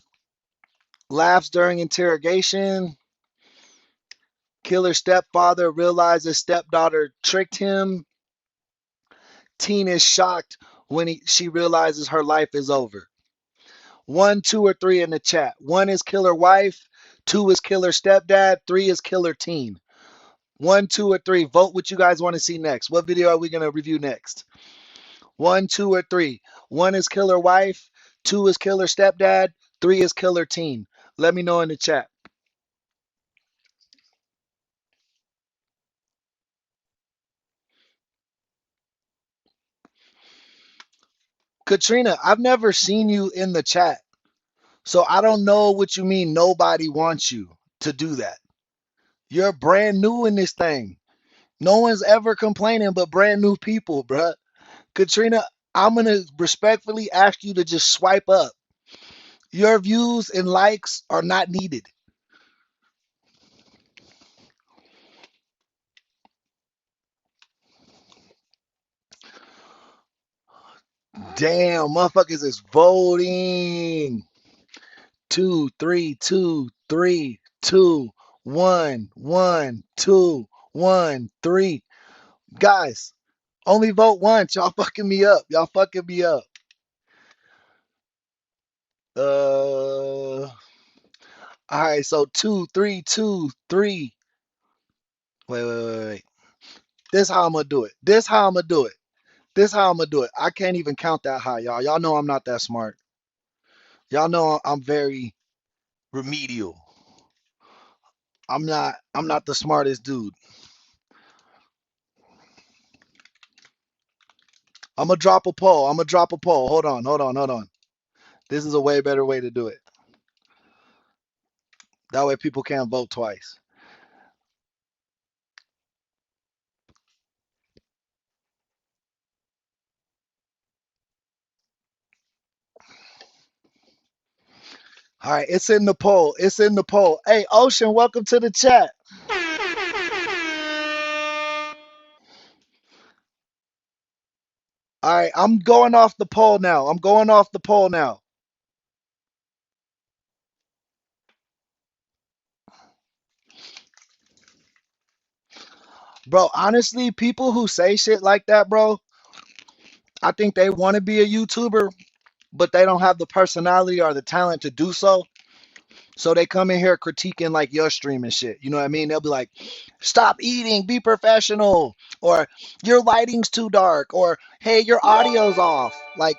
laughs during interrogation. Killer stepfather realizes stepdaughter tricked him. Teen is shocked when she realizes her life is over. 1, 2, or 3 in the chat. 1 is killer wife. 2 is killer stepdad. 3 is killer teen. 1, 2, or 3. Vote what you guys want to see next. What video are we going to review next? 1, 2, or 3. 1 is killer wife. 2 is killer stepdad. 3 is killer teen. Let me know in the chat. Katrina, I've never seen you in the chat. So I don't know what you mean nobody wants you to do that. You're brand new in this thing. No one's ever complaining but brand new people, bruh. Katrina, I'm going to respectfully ask you to just swipe up. Your views and likes are not needed. Damn, motherfuckers is voting. 2, 3, 2, 3, 2, 1, 1, 2, 1, 3. Guys, only vote once. Y'all fucking me up. Y'all fucking me up. All right, so 2, 3, 2, 3. Wait. This how I'm gonna do it. This how I'm gonna do it. This how I'm gonna do it. I can't even count that high, y'all. Y'all know I'm not that smart. Y'all know I'm very remedial. I'm not the smartest dude. I'm gonna drop a poll. I'm gonna drop a poll. Hold on. This is a way better way to do it. That way people can't vote twice. All right, it's in the poll. It's in the poll. Hey, Ocean, welcome to the chat. All right, I'm going off the poll now. I'm going off the poll now. Bro, honestly, people who say shit like that, bro, I think they want to be a YouTuber, but they don't have the personality or the talent to do so. So they come in here critiquing like your stream and shit. You know what I mean? They'll be like, stop eating, be professional, or your lighting's too dark, or hey, your audio's off. Like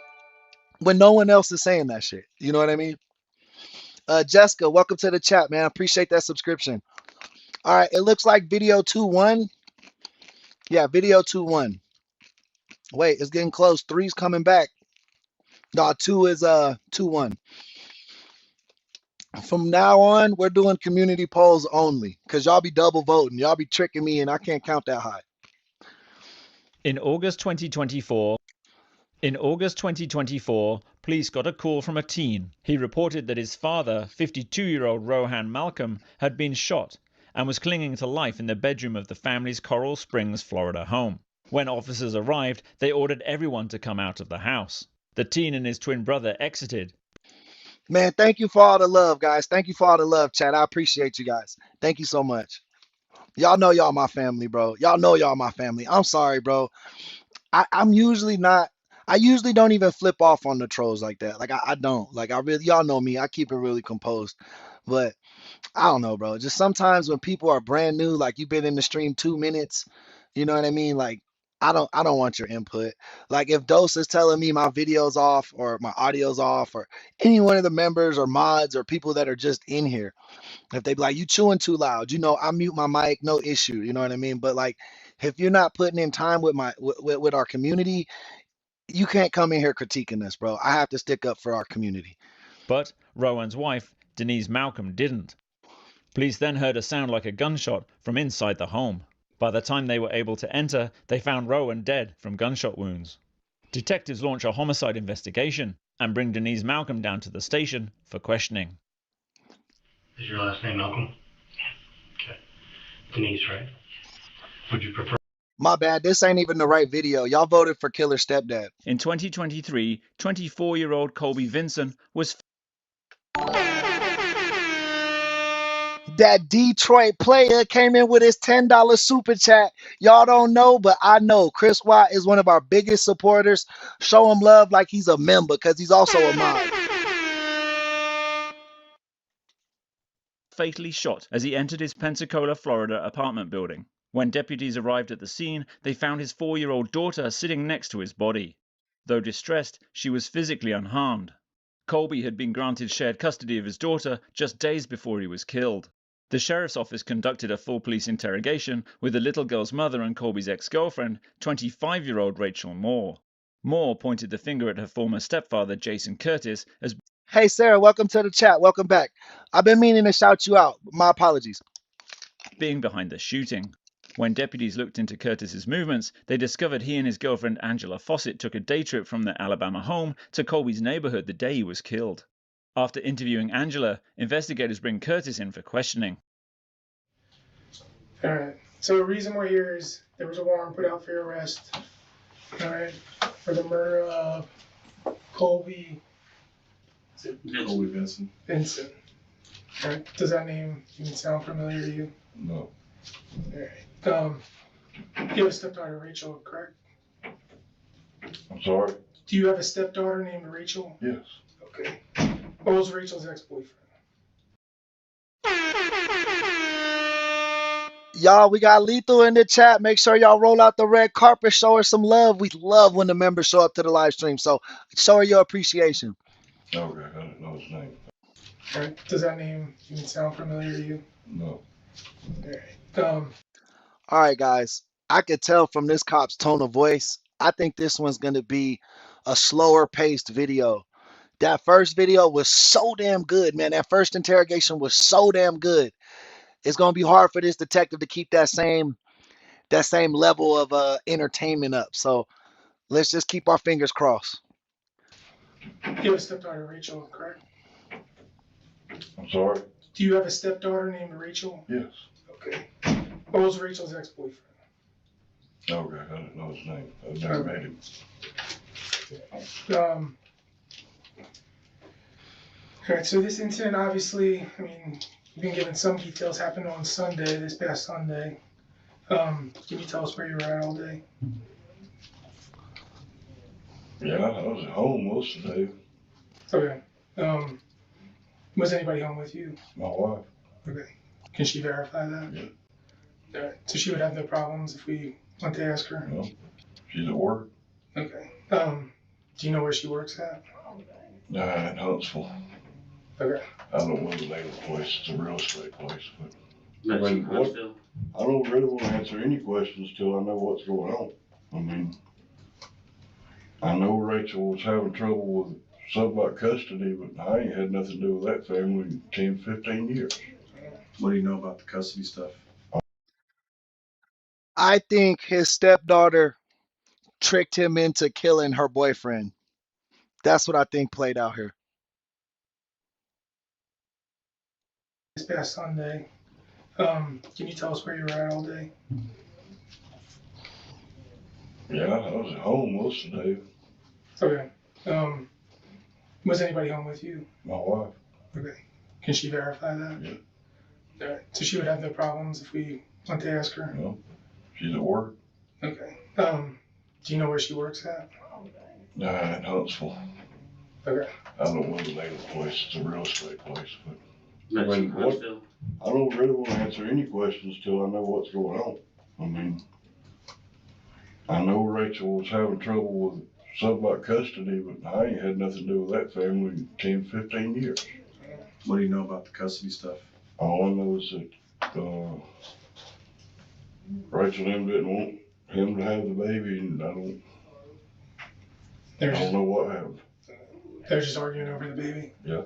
when no one else is saying that shit. You know what I mean? Jessica, welcome to the chat, man. Appreciate that subscription. All right, it looks like video 2-1. Yeah, video 2-1. Wait, it's getting close. 3's coming back. No, 2 is 2-1. From now on, we're doing community polls only because y'all be double voting. Y'all be tricking me and I can't count that high. in August 2024, police got a call from a teen. He reported that his father, 52-year-old Rohan Malcolm, had been shot and was clinging to life in the bedroom of the family's Coral Springs, Florida home. When officers arrived, they ordered everyone to come out of the house. The teen and his twin brother exited. Man, thank you for all the love, guys. Thank you for all the love, chat. I appreciate you guys. Thank you so much. Y'all know y'all my family, bro. Y'all know y'all my family. I'm sorry, bro. I'm usually not. I usually don't even flip off on the trolls like that. Like I don't. Like I really, y'all know me. I keep it really composed. But I don't know, bro. Just sometimes when people are brand new, like you've been in the stream 2 minutes, you know what I mean? Like I don't want your input. Like if Dose is telling me my video's off or my audio's off or any one of the members or mods or people that are just in here, if they be like, you chewing too loud, I mute my mic, no issue. You know what I mean? But like if you're not putting in time with with our community, you can't come in here critiquing us, bro. I have to stick up for our community. But Rowan's wife, Denise Malcolm, didn't. Police then heard a sound like a gunshot from inside the home. By the time they were able to enter, they found Rowan dead from gunshot wounds. Detectives launch a homicide investigation and bring Denise Malcolm down to the station for questioning. Is your last name Malcolm? Okay. Denise, right? Would you prefer? My bad, this ain't even the right video. Y'all voted for Killer Stepdad. In 2023, 24-year-old Colby Vinson was That Detroit player came in with his $10 super chat. Y'all don't know, but I know. Chris Watt is one of our biggest supporters. Show him love like he's a member, because he's also a mod. fatally shot as he entered his Pensacola, Florida apartment building. When deputies arrived at the scene, they found his 4-year-old daughter sitting next to his body. Though distressed, she was physically unharmed. Colby had been granted shared custody of his daughter just days before he was killed. The sheriff's office conducted a full police interrogation with the little girl's mother and Colby's ex-girlfriend, 25-year-old Rachel Moore. Moore pointed the finger at her former stepfather, Jason Curtis, as Hey, Sarah, welcome to the chat. Welcome back. I've been meaning to shout you out. My apologies. being behind the shooting. When deputies looked into Curtis's movements, they discovered he and his girlfriend Angela Fawcett took a day trip from their Alabama home to Colby's neighborhood the day he was killed. After interviewing Angela, investigators bring Curtis in for questioning. All right. So the reason we're here is there was a warrant put out for your arrest. All right. For the murder of Colby. Colby Vinson. Vincent. All right. Does that name even sound familiar to you? No. All right. You have a stepdaughter, Rachel, correct? I'm sorry? Do you have a stepdaughter named Rachel? Yes. Okay. What was Rachel's ex-boyfriend? Y'all, we got Lethal in the chat. Make sure y'all roll out the red carpet. Show her some love. We love when the members show up to the live stream. So show her your appreciation. Okay, I didn't know his name. All right. Does that name even sound familiar to you? No. All right. All right, guys. I could tell from this cop's tone of voice, I think this one's going to be a slower paced video. That first video was so damn good, man. That first interrogation was so damn good. It's going to be hard for this detective to keep that same level of entertainment up. So let's just keep our fingers crossed. You have a stepdaughter, Rachel, correct? I'm sorry? Do you have a stepdaughter named Rachel? Yes. Okay. What was Rachel's ex-boyfriend? Okay, I didn't know his name. I've never met him. All right, so this incident, obviously, I mean, you've been given some details, happened on Sunday, this past Sunday. Can you tell us where you were at all day? Yeah, I was at home most of the day. Okay. Was anybody home with you? My wife. Okay. Can she verify that? Yeah. All right. So she would have no problems if we went to ask her? No. She's at work. Okay. Do you know where she works at? In Huntsville. Okay. I don't know the name of the place. It's a real estate place. But That's in Huntsville. I don't really want to answer any questions till I know what's going on. I mean, I know Rachel was having trouble with something about custody, but I ain't had nothing to do with that family in 10, 15 years. What do you know about the custody stuff? I think his stepdaughter tricked him into killing her boyfriend. That's what I think played out here. This past Sunday. Can you tell us where you were at all day? Yeah, I was at home most of the day. Okay. Was anybody home with you? My wife. Okay. Can she verify that? Yeah. All right. So she would have no problems if we went to ask her? No. She's at work. Okay. Do you know where she works at? In Huntsville. Okay. I don't know the name of the place. It's a real estate place. But That's in Huntsville. I don't really want to answer any questions till I know what's going on. I mean, I know Rachel was having trouble with something about custody, but I ain't had nothing to do with that family in 10, 15 years. What do you know about the custody stuff? All I know is that Rachel and him didn't want him to have the baby, and I don't know what happened. They're just arguing over the baby? Yeah.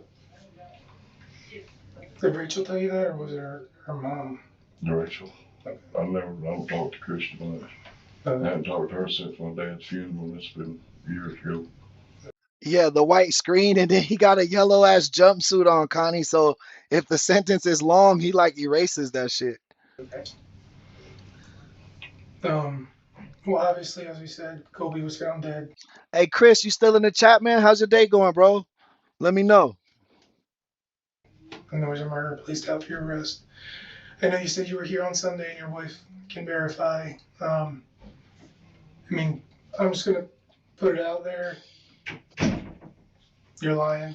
Did Rachel tell you that, or was it her mom? Rachel. I don't talk to Christian much. I haven't talked to her since my dad's funeral. It's been years ago. Yeah, the white screen, and then he got a yellow ass jumpsuit on, Connie. So if the sentence is long, he like erases that shit. Okay. Well, obviously, as we said, Kobe was found dead. Hey, Chris, you still in the chat, man? How's your day going, bro? Let me know. And there was a murder placed out for your arrest. I know you said you were here on Sunday, and your wife can verify. I mean, I'm just gonna put it out there. You're lying.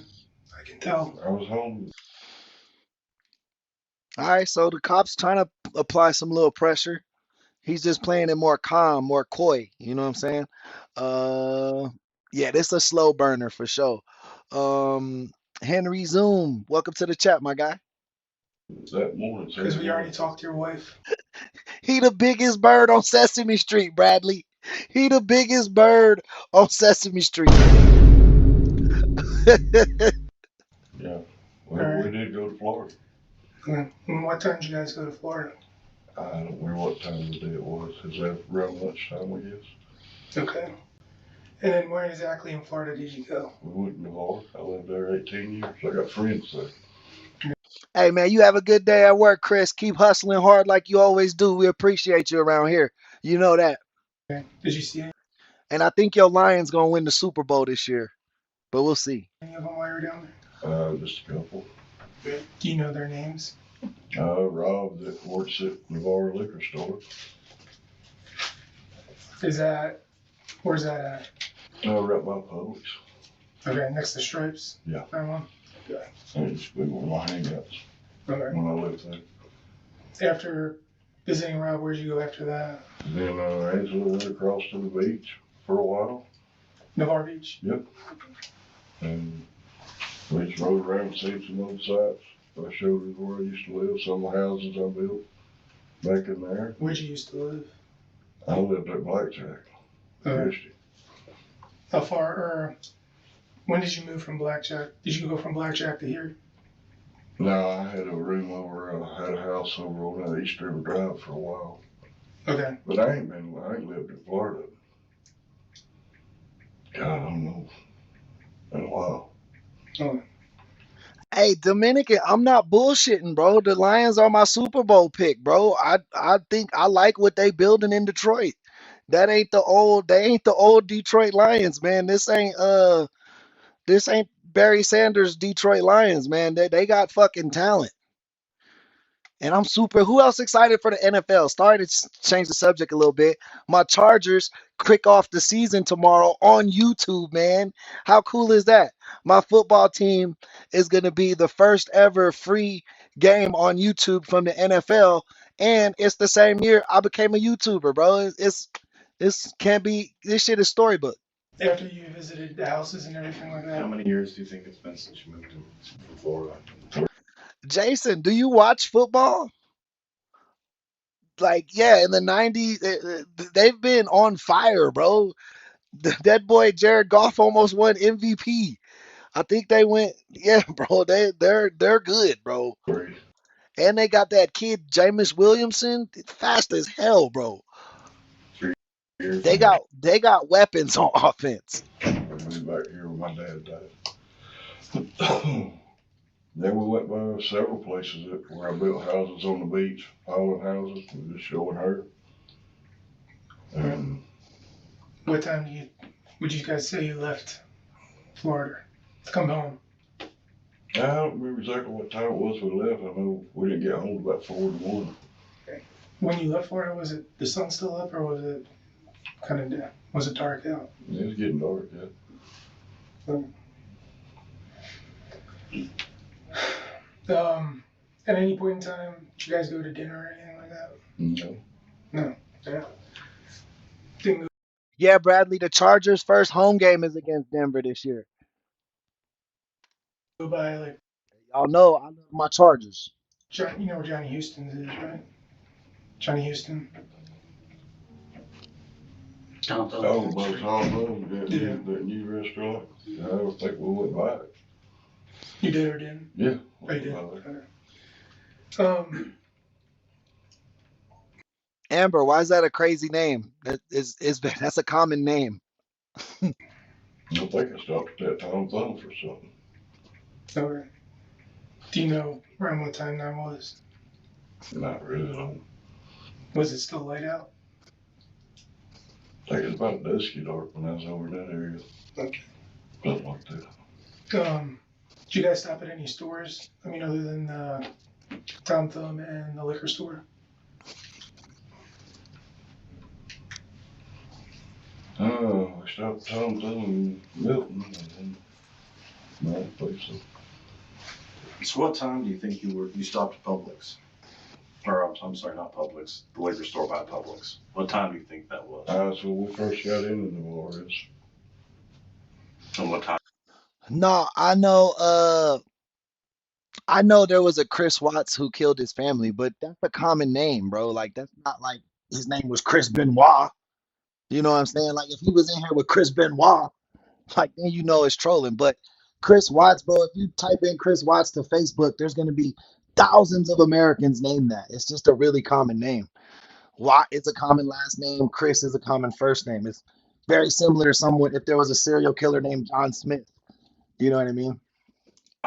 I can tell. I was home. All right, so the cop's trying to apply some little pressure. He's just playing it more calm, more coy. You know what I'm saying? Yeah, this a slow burner for sure. Um, Henry Zoom, welcome to the chat, my guy. That morning. Because we already talked to your wife. He the biggest bird on Sesame Street, Bradley. He the biggest bird on Sesame Street. Yeah. Well, we did go to Florida. And what time did you guys go to Florida? I don't remember what time of the day it was. Is that around lunchtime, I guess? Okay. And then where exactly in Florida did you go? We went to Navarre. I lived there 18 years. I got friends there. Hey, man, you have a good day at work, Chris. Keep hustling hard like you always do. We appreciate you around here. You know that. Okay. Did you see And I think your Lions going to win the Super Bowl this year. But we'll see. any of them while you were down Just a couple. there? Do you know their names? Rob that works at Navarre Liquor Store. Where's that at? Right by Publix. Okay, next to Stripes? Yeah. That one? Okay. It used to be one of my hangouts Okay. when I lived there. After visiting Rob, where'd you go after that? Then Angela went across to the beach for a while. Navarre Beach? Yep. And we just rode around and seen some other sites. I showed her where I used to live, some of the houses I built back in there. Where'd you used to live? I lived at Blackjack. Okay. How far, or when did you move from Blackjack? Did you go from Blackjack to here? No, I had a room over, I had a house over on that East River Drive for a while. Okay. But I ain't lived in Florida. God, I don't know. In a while. Oh. Hey, Dominican, I'm not bullshitting, bro. The Lions are my Super Bowl pick, bro. I think I like what they building in Detroit. They ain't the old Detroit Lions, man. This ain't Barry Sanders Detroit Lions, man. They got fucking talent. And I'm super. Who else excited for the NFL? Sorry to change the subject a little bit. My Chargers kick off the season tomorrow on YouTube, man. How cool is that? My football team is going to be the first ever free game on YouTube from the NFL. And it's the same year I became a YouTuber, bro. This can't be. This shit is storybook. After you visited the houses and everything like that? How many years do you think it's been since you moved from Florida? Jason, do you watch football? Like, yeah, in the 90s, they've been on fire, bro. That boy Jared Goff almost won MVP. I think they went, yeah, bro. They're good, bro. And they got that kid Jameis Williamson, fast as hell, bro. They got weapons on offense. I moved back here when my dad died. Then we went by several places where I built houses on the beach, island houses, and just showing her. And what time would you guys say you left Florida to come home? I don't remember exactly what time it was we left. I know we didn't get home about 4 in the morning. Okay. When you left Florida, was it the sun still up, or was it was it dark out? It was getting dark, yeah. At any point in time, did you guys go to dinner or anything like that? No. No. Yeah. Didn't go. Yeah, Bradley, the Chargers' first home game is against Denver this year. Go by like. Y'all know I love my Chargers. You know where Johnny Houston's is, right? Johnny Houston. Oh, by the top of that new restaurant. I don't think we went by it. You did or didn't? Yeah. Oh, you did? Okay. Um, Amber, why is that a crazy name? That's a common name. I think I stopped at that Tom Thumb for something. or do you know around what time that was? Not really long. Was it still light out? I think it was about dusky dark when I was over in that area. Okay. Something like that. Did you guys stop at any stores? I mean, other than Tom Thumb and the liquor store? Oh, we stopped at Tom Thumb in Milton and then my place. So what time do you think you stopped at Publix? Or I'm sorry, not Publix, the liquor store by Publix. What time do you think that was? That's when we first got into the bars. And what time? No, I know there was a Chris Watts who killed his family, but that's a common name, bro. Like that's not like his name was Chris Benoit. You know what I'm saying? Like if he was in here with Chris Benoit, like then you know it's trolling. But Chris Watts, bro, if you type in Chris Watts to Facebook, there's gonna be thousands of Americans named that. It's just a really common name. Watt is a common last name. Chris is a common first name. It's very similar to someone if there was a serial killer named John Smith. You know what I mean?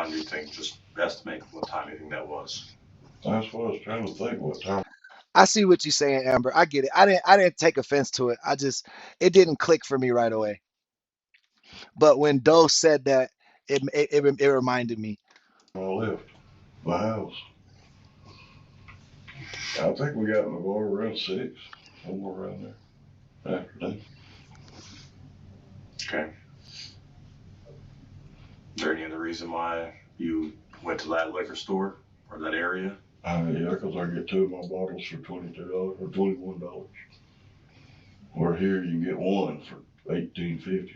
Do you think, just estimate what time you think that was? That's what I was trying to think. What time? I see what you're saying, Amber. I get it. I didn't take offense to it. It didn't click for me right away. But when Doe said that, it reminded me. I left my house. I think we got in the bar around 6, somewhere around there. Afternoon. Okay. Is there any other reason why you went to that liquor store or that area? Yeah, because I get 2 of my bottles for $22 or $21. Where here you can get one for $18.50.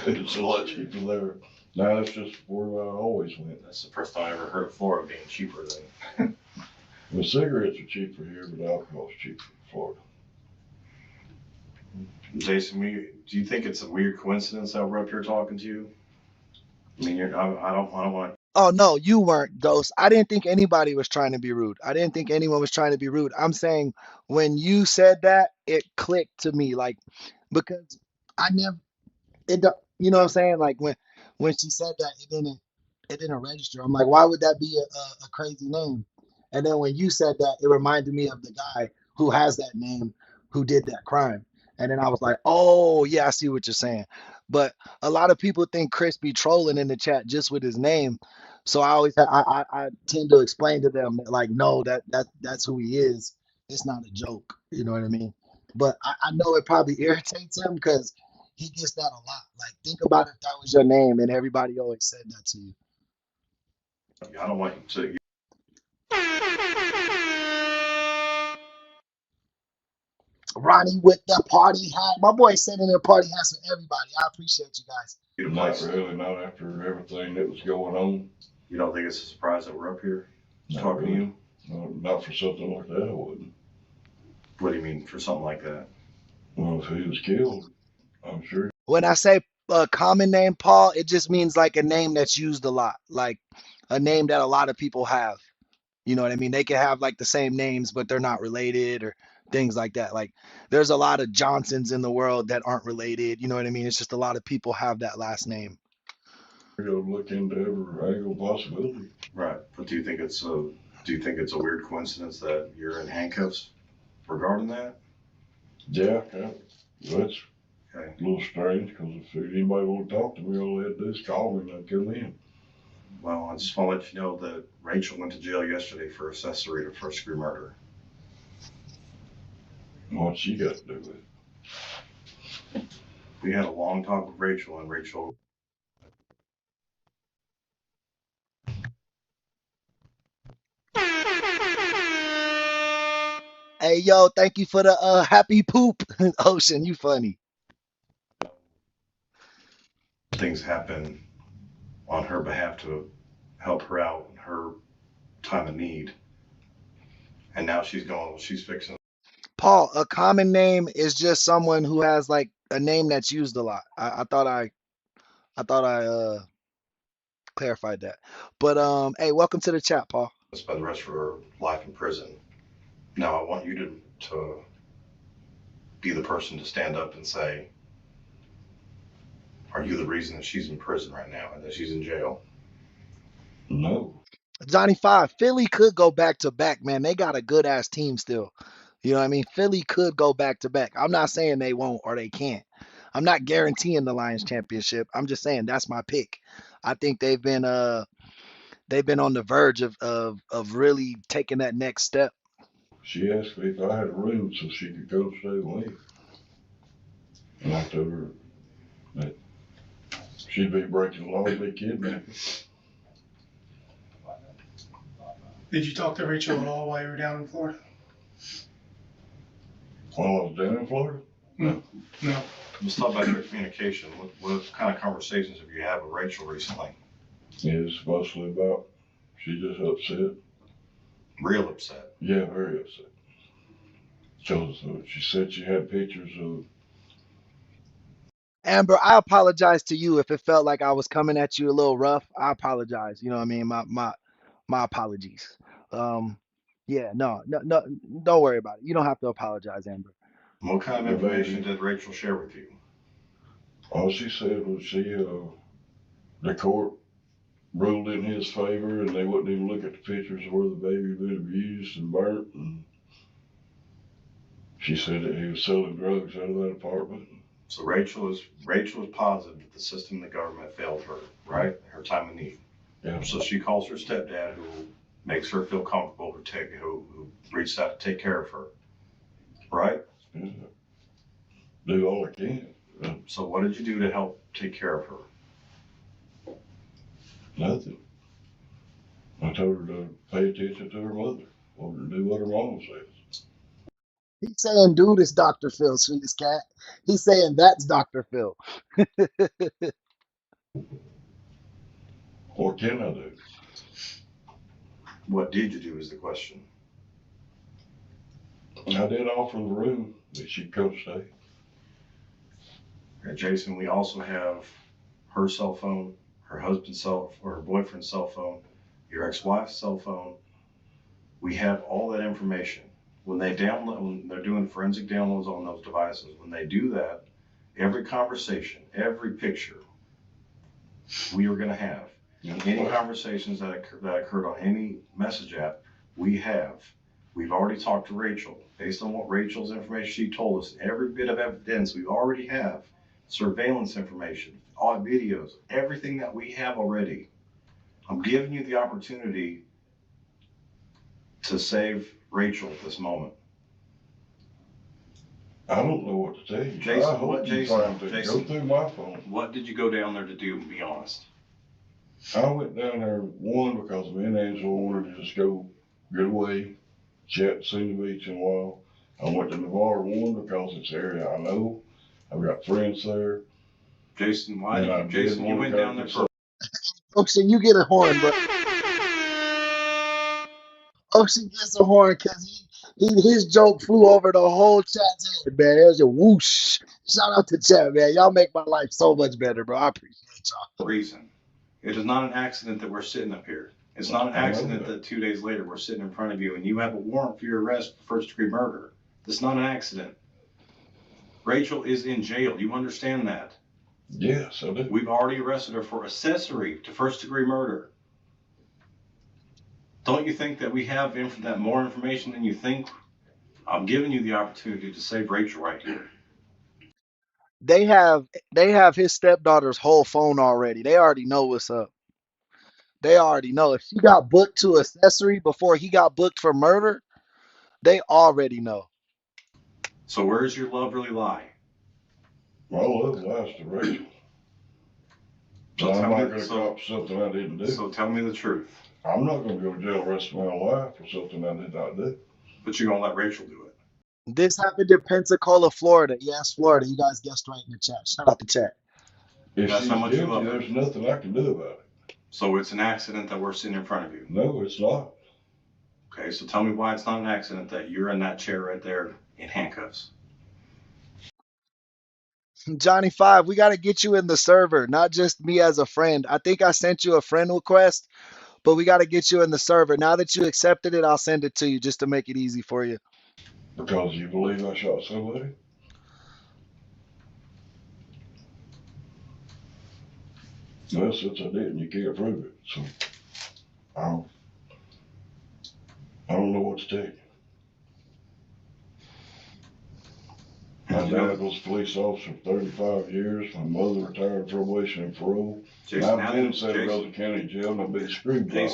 It's a lot cheaper there. Now that's just where I always went. That's the first time I ever heard of Florida being cheaper than. The cigarettes are cheaper here, but alcohol's cheaper in Florida. Jason, do you think it's a weird coincidence that we're up here talking to you? I mean, I don't want. Oh no, you weren't, Ghost. I didn't think anybody was trying to be rude. I didn't think anyone was trying to be rude. I'm saying when you said that, it clicked to me, like because I never you know what I'm saying? Like when she said that, it didn't register. I'm like, why would that be a crazy name? And then when you said that, it reminded me of the guy who has that name who did that crime. And then I was like, oh yeah, I see what you're saying. But a lot of people think Chris be trolling in the chat just with his name. So I tend to explain to them that like, no, that's who he is. It's not a joke. You know what I mean? But I know it probably irritates him because he gets that a lot. Like, think about if that was your name and everybody always said that to you. I don't want you to. Ronnie with the party hat. My boy sending their party hats for everybody. I appreciate you guys. Not really, not after everything that was going on. You don't think it's a surprise that we're up here Not talking really. to you? No, not for something like that, I wouldn't. What do you mean for something like that? Well, if he was killed, I'm sure. When I say a common name, Paul, it just means like a name that's used a lot, like a name that a lot of people have. You know what I mean? They can have like the same names, but they're not related or things like that. Like there's a lot of Johnsons in the world that aren't related. You know what I mean? It's just a lot of people have that last name. We're gonna look into every angle possibility. Right, but do you think it's a weird coincidence that you're in handcuffs regarding that? Yeah, that's Okay. a little strange because if anybody want to talk to me, all they had to do is call me and I'd come in. Well, I just want to let you know that Rachel went to jail yesterday for accessory to first degree murder. What's she got to do with it? We had a long talk with Rachel, and Rachel. Hey, yo, thank you for the happy poop, Ocean. You funny. Things happen on her behalf to help her out in her time of need. And now she's fixing. Paul, a common name is just someone who has like a name that's used a lot. I thought I clarified that. But hey, welcome to the chat, Paul. spend the rest of her life in prison. Now, I want you to be the person to stand up and say, are you the reason that she's in prison right now and that she's in jail? No. Johnny Five, Philly could go back to back, man. They got a good ass team still. You know what I mean? Philly could go back to back. I'm not saying they won't or they can't. I'm not guaranteeing the Lions championship. I'm just saying that's my pick. I think they've been on the verge of really taking that next step. She asked me if I had a room so she could go stay with me. And I told her that she'd be breaking the law to be kidnapped. Did you talk to Rachel at all while you were down in Florida? While I was down in Florida? No. Let's talk about your communication. What kind of conversations have you had with Rachel recently? It's mostly about she's just upset. Real upset? Yeah, very upset. So she said she had pictures of. Amber, I apologize to you if it felt like I was coming at you a little rough. I apologize. You know what I mean? My apologies. Um, yeah, no, don't worry about it. You don't have to apologize, Amber. What kind of information did Rachel share with you? All she said was the court ruled in his favor and they wouldn't even look at the pictures of where the baby had been abused and burnt. And she said that he was selling drugs out of that apartment. So Rachel is positive that the system and the government failed her, right? Her time of need. Yeah. So she calls her stepdad, who makes her feel comfortable, who reached out to take care of her, right? Yeah. Do all I can. So what did you do to help take care of her? Nothing. I told her to pay attention to her mother, or to do what her mama says. He's saying, dude, it's Dr. Phil, sweetest cat. He's saying that's Dr. Phil. What can I do? What did you do is the question. I did offer the room that she'd come stay. Okay, Jason, we also have her cell phone, her husband's cell, or her boyfriend's cell phone, your ex-wife's cell phone. We have all that information. When they're doing forensic downloads on those devices, when they do that, every conversation, every picture we are going to have, any conversations that occurred on any message app, we've already talked to Rachel. Based on what Rachel's information she told us, every bit of evidence we already have, surveillance information, all videos, everything that we have already. I'm giving you the opportunity to save Rachel at this moment. I don't know what to tell you. Jason, go through my phone. What did you go down there to do? Be honest. I went down there, one, because me and Angela wanted to just go get away, chat, see the beach in a while. I went to Navarre, one, because it's the area I know. I've got friends there. Jason, you went down there for? Ocean, you get a horn, bro. Ocean gets a horn because his joke flew over the whole chat's head, man. It was a whoosh. Shout out to chat, man. Y'all make my life so much better, bro. I appreciate y'all. Reason. It is not an accident that we're sitting up here. It's not an accident that 2 days later we're sitting in front of you and you have a warrant for your arrest for first-degree murder. It's not an accident. Rachel is in jail. You understand that? Yes, I do. We've already arrested her for accessory to first-degree murder. Don't you think that we have that more information than you think? I'm giving you the opportunity to save Rachel right here. They have his stepdaughter's whole phone already. They already know what's up. They already know. If she got booked to accessory before he got booked for murder, they already know. So where does your love really lie? My love lies to Rachel. So I'm not going to cop something I didn't do. So tell me the truth. I'm not going to go to jail the rest of my life for something I did not do. But you're going to let Rachel do it. This happened in Pensacola, Florida. Yes, Florida. You guys guessed right in the chat. Shout out to chat. If she's guilty, there's nothing I can do about it. So it's an accident that we're sitting in front of you? No, it's not. Okay, so tell me why it's not an accident that you're in that chair right there in handcuffs. Johnny Five, we got to get you in the server, not just me as a friend. I think I sent you a friend request, but we got to get you in the server. Now that you accepted it, I'll send it to you just to make it easy for you. Because you believe I shot somebody? Well, since I didn't, you can't prove it. So I don't know what to tell you. My dad was a police officer for 35 years. My mother retired probation and parole. I've been in Santa County Jail and I've been screwed by.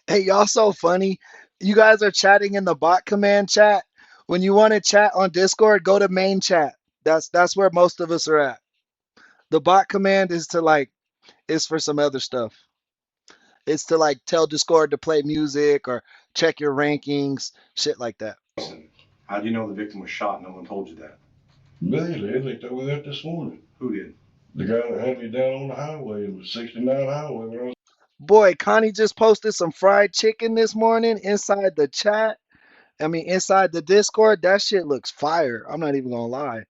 Hey, y'all so funny. You guys are chatting in the bot command chat. When you want to chat on Discord, go to main chat. That's where most of us are at. The bot command is for some other stuff. It's to like tell Discord to play music or check your rankings, shit like that. How do you know the victim was shot? No one told you that. They did. They told me that this morning. Who did? The guy that had me down on the highway, it was 69 highway when I was. Boy, Connie just posted some fried chicken this morning inside the chat. I mean, inside the Discord. That shit looks fire. I'm not even gonna lie.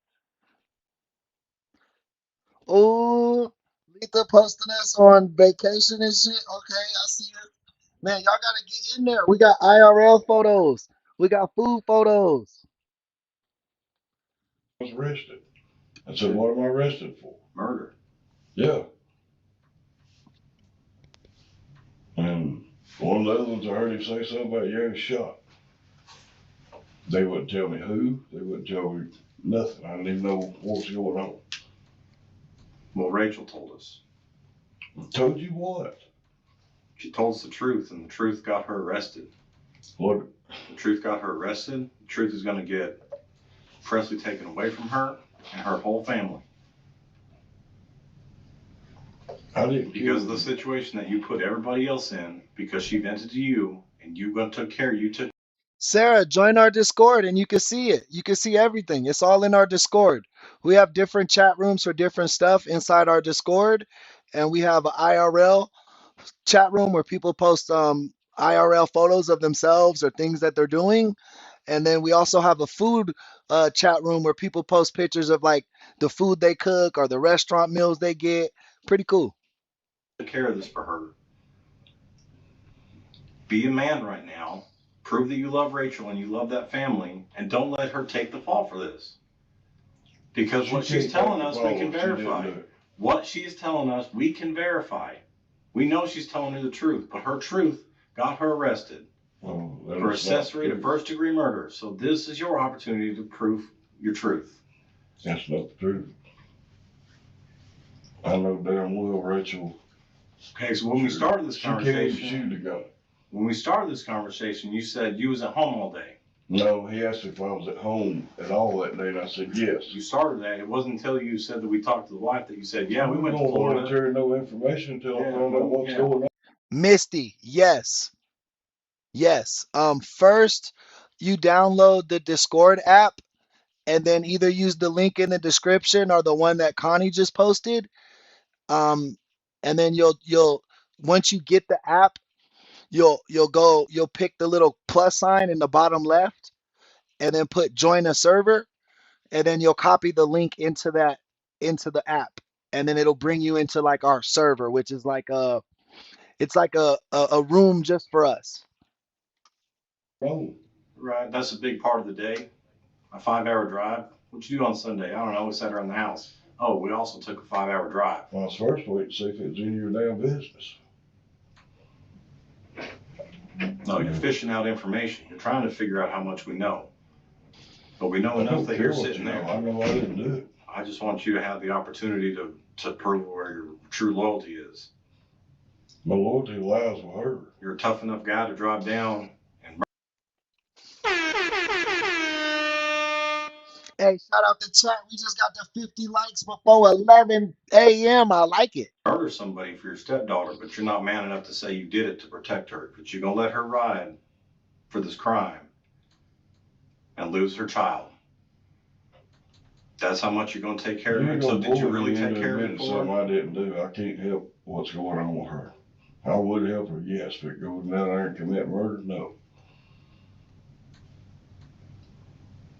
Oh, Letha posting us on vacation and shit. Okay, I see it. Man, y'all gotta get in there. We got IRL photos. We got food photos. I was arrested. I said, what am I arrested for? Murder. Yeah. And one of the other ones, I heard him say something about, yeah, he was shot. They wouldn't tell me who. They wouldn't tell me nothing. I didn't even know what was going on. Well, Rachel told us. Told you what? She told us the truth, and the truth got her arrested. What? The truth got her arrested. The truth is going to get Presley taken away from her and her whole family. I didn't. Because of the situation that you put everybody else in, because she vented to you, and you took care. You took. Sarah, join our Discord and you can see it. You can see everything. It's all in our Discord. We have different chat rooms for different stuff inside our Discord, and we have an IRL chat room where people post IRL photos of themselves or things that they're doing. And then we also have a food chat room where people post pictures of like the food they cook or the restaurant meals they get. Pretty cool. Take care of this for her. Be a man right now. Prove that you love Rachel and you love that family, and don't let her take the fall for this. Because what she's telling us, we can verify. What she's telling us, we can verify. We know she's telling you the truth, but her truth got her arrested for accessory to first-degree murder. So this is your opportunity to prove your truth. That's not the truth. I know damn well Rachel. Okay, so when we started this conversation, she can't shoot a gun. When we started this conversation, you said you was at home all day. No, he asked if I was at home at all that day, and I said yes. You started that. It wasn't until you said that we talked to the wife that you said, yeah, we went to Florida. I don't no information until I found out what's going on. Misty, yes. Yes. First, you download the Discord app and then either use the link in the description or the one that Connie just posted. And then you'll once you get the app, you'll pick the little plus sign in the bottom left and then put join a server, and then you'll copy the link into the app, and then it'll bring you into like our server, which is like it's like a room just for us. Right, that's a big part of the day. A 5-hour drive. What'd you do on Sunday? I don't know. We sat around the house. Oh, we also took a 5-hour drive. Well, I was first waiting to see if it was in your damn business. No, you're fishing out information. You're trying to figure out how much we know. But we know enough that you're sitting there. I know I didn't do it. I just want you to have the opportunity to prove where your true loyalty is. My loyalty lies with her. You're a tough enough guy to drive down and. Hey, shout out to chat. We just got the 50 likes before 11 a.m. I like it. Murder somebody for your stepdaughter, but you're not man enough to say you did it to protect her. But you're going to let her ride for this crime and lose her child. That's how much you're going to take care of her. So did you really take care of her? Something I didn't do. I can't help what's going on with her. I would help her, yes. If it goes down there and commit murder, no.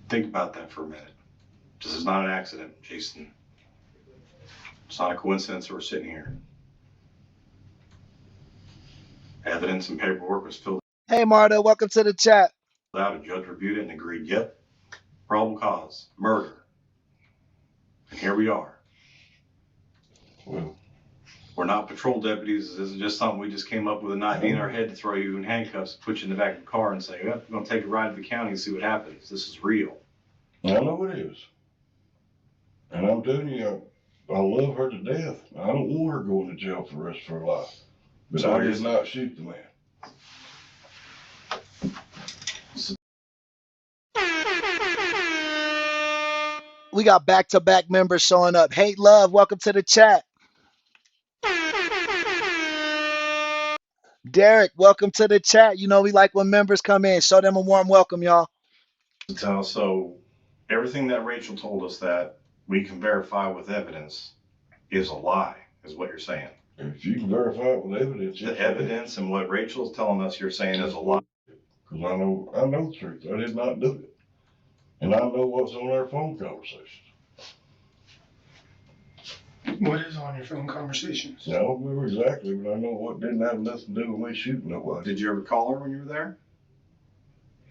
Think about that for a minute. This is not an accident, Jason. It's not a coincidence that we're sitting here. Evidence and paperwork was filled Hey, Marta, welcome to the chat. out. A judge reviewed it and agreed, yep, probable cause, murder. And here we are. Well, we're not patrol deputies. This isn't just something we just came up with an idea in our head to throw you in handcuffs, put you in the back of the car and say, yep, we're going to take a ride to the county and see what happens. This is real. I know it is. And I'm telling you, I love her to death. I don't want her going to jail for the rest of her life. But So I here's- did not shoot the man. We got back-to-back members showing up. Hate Love, welcome to the chat. Derek, welcome to the chat. You know we like when members come in. Show them a warm welcome, y'all. So everything that Rachel told us that we can verify with evidence is a lie, is what you're saying. If you can verify it with evidence. The evidence and what Rachel's telling us you're saying is a lie. Because I know the truth. I did not do it. And I know what's on our phone conversations. What is on your phone conversations? I don't remember exactly, but I know what didn't have nothing to do with me shooting nobody. Did you ever call her when you were there?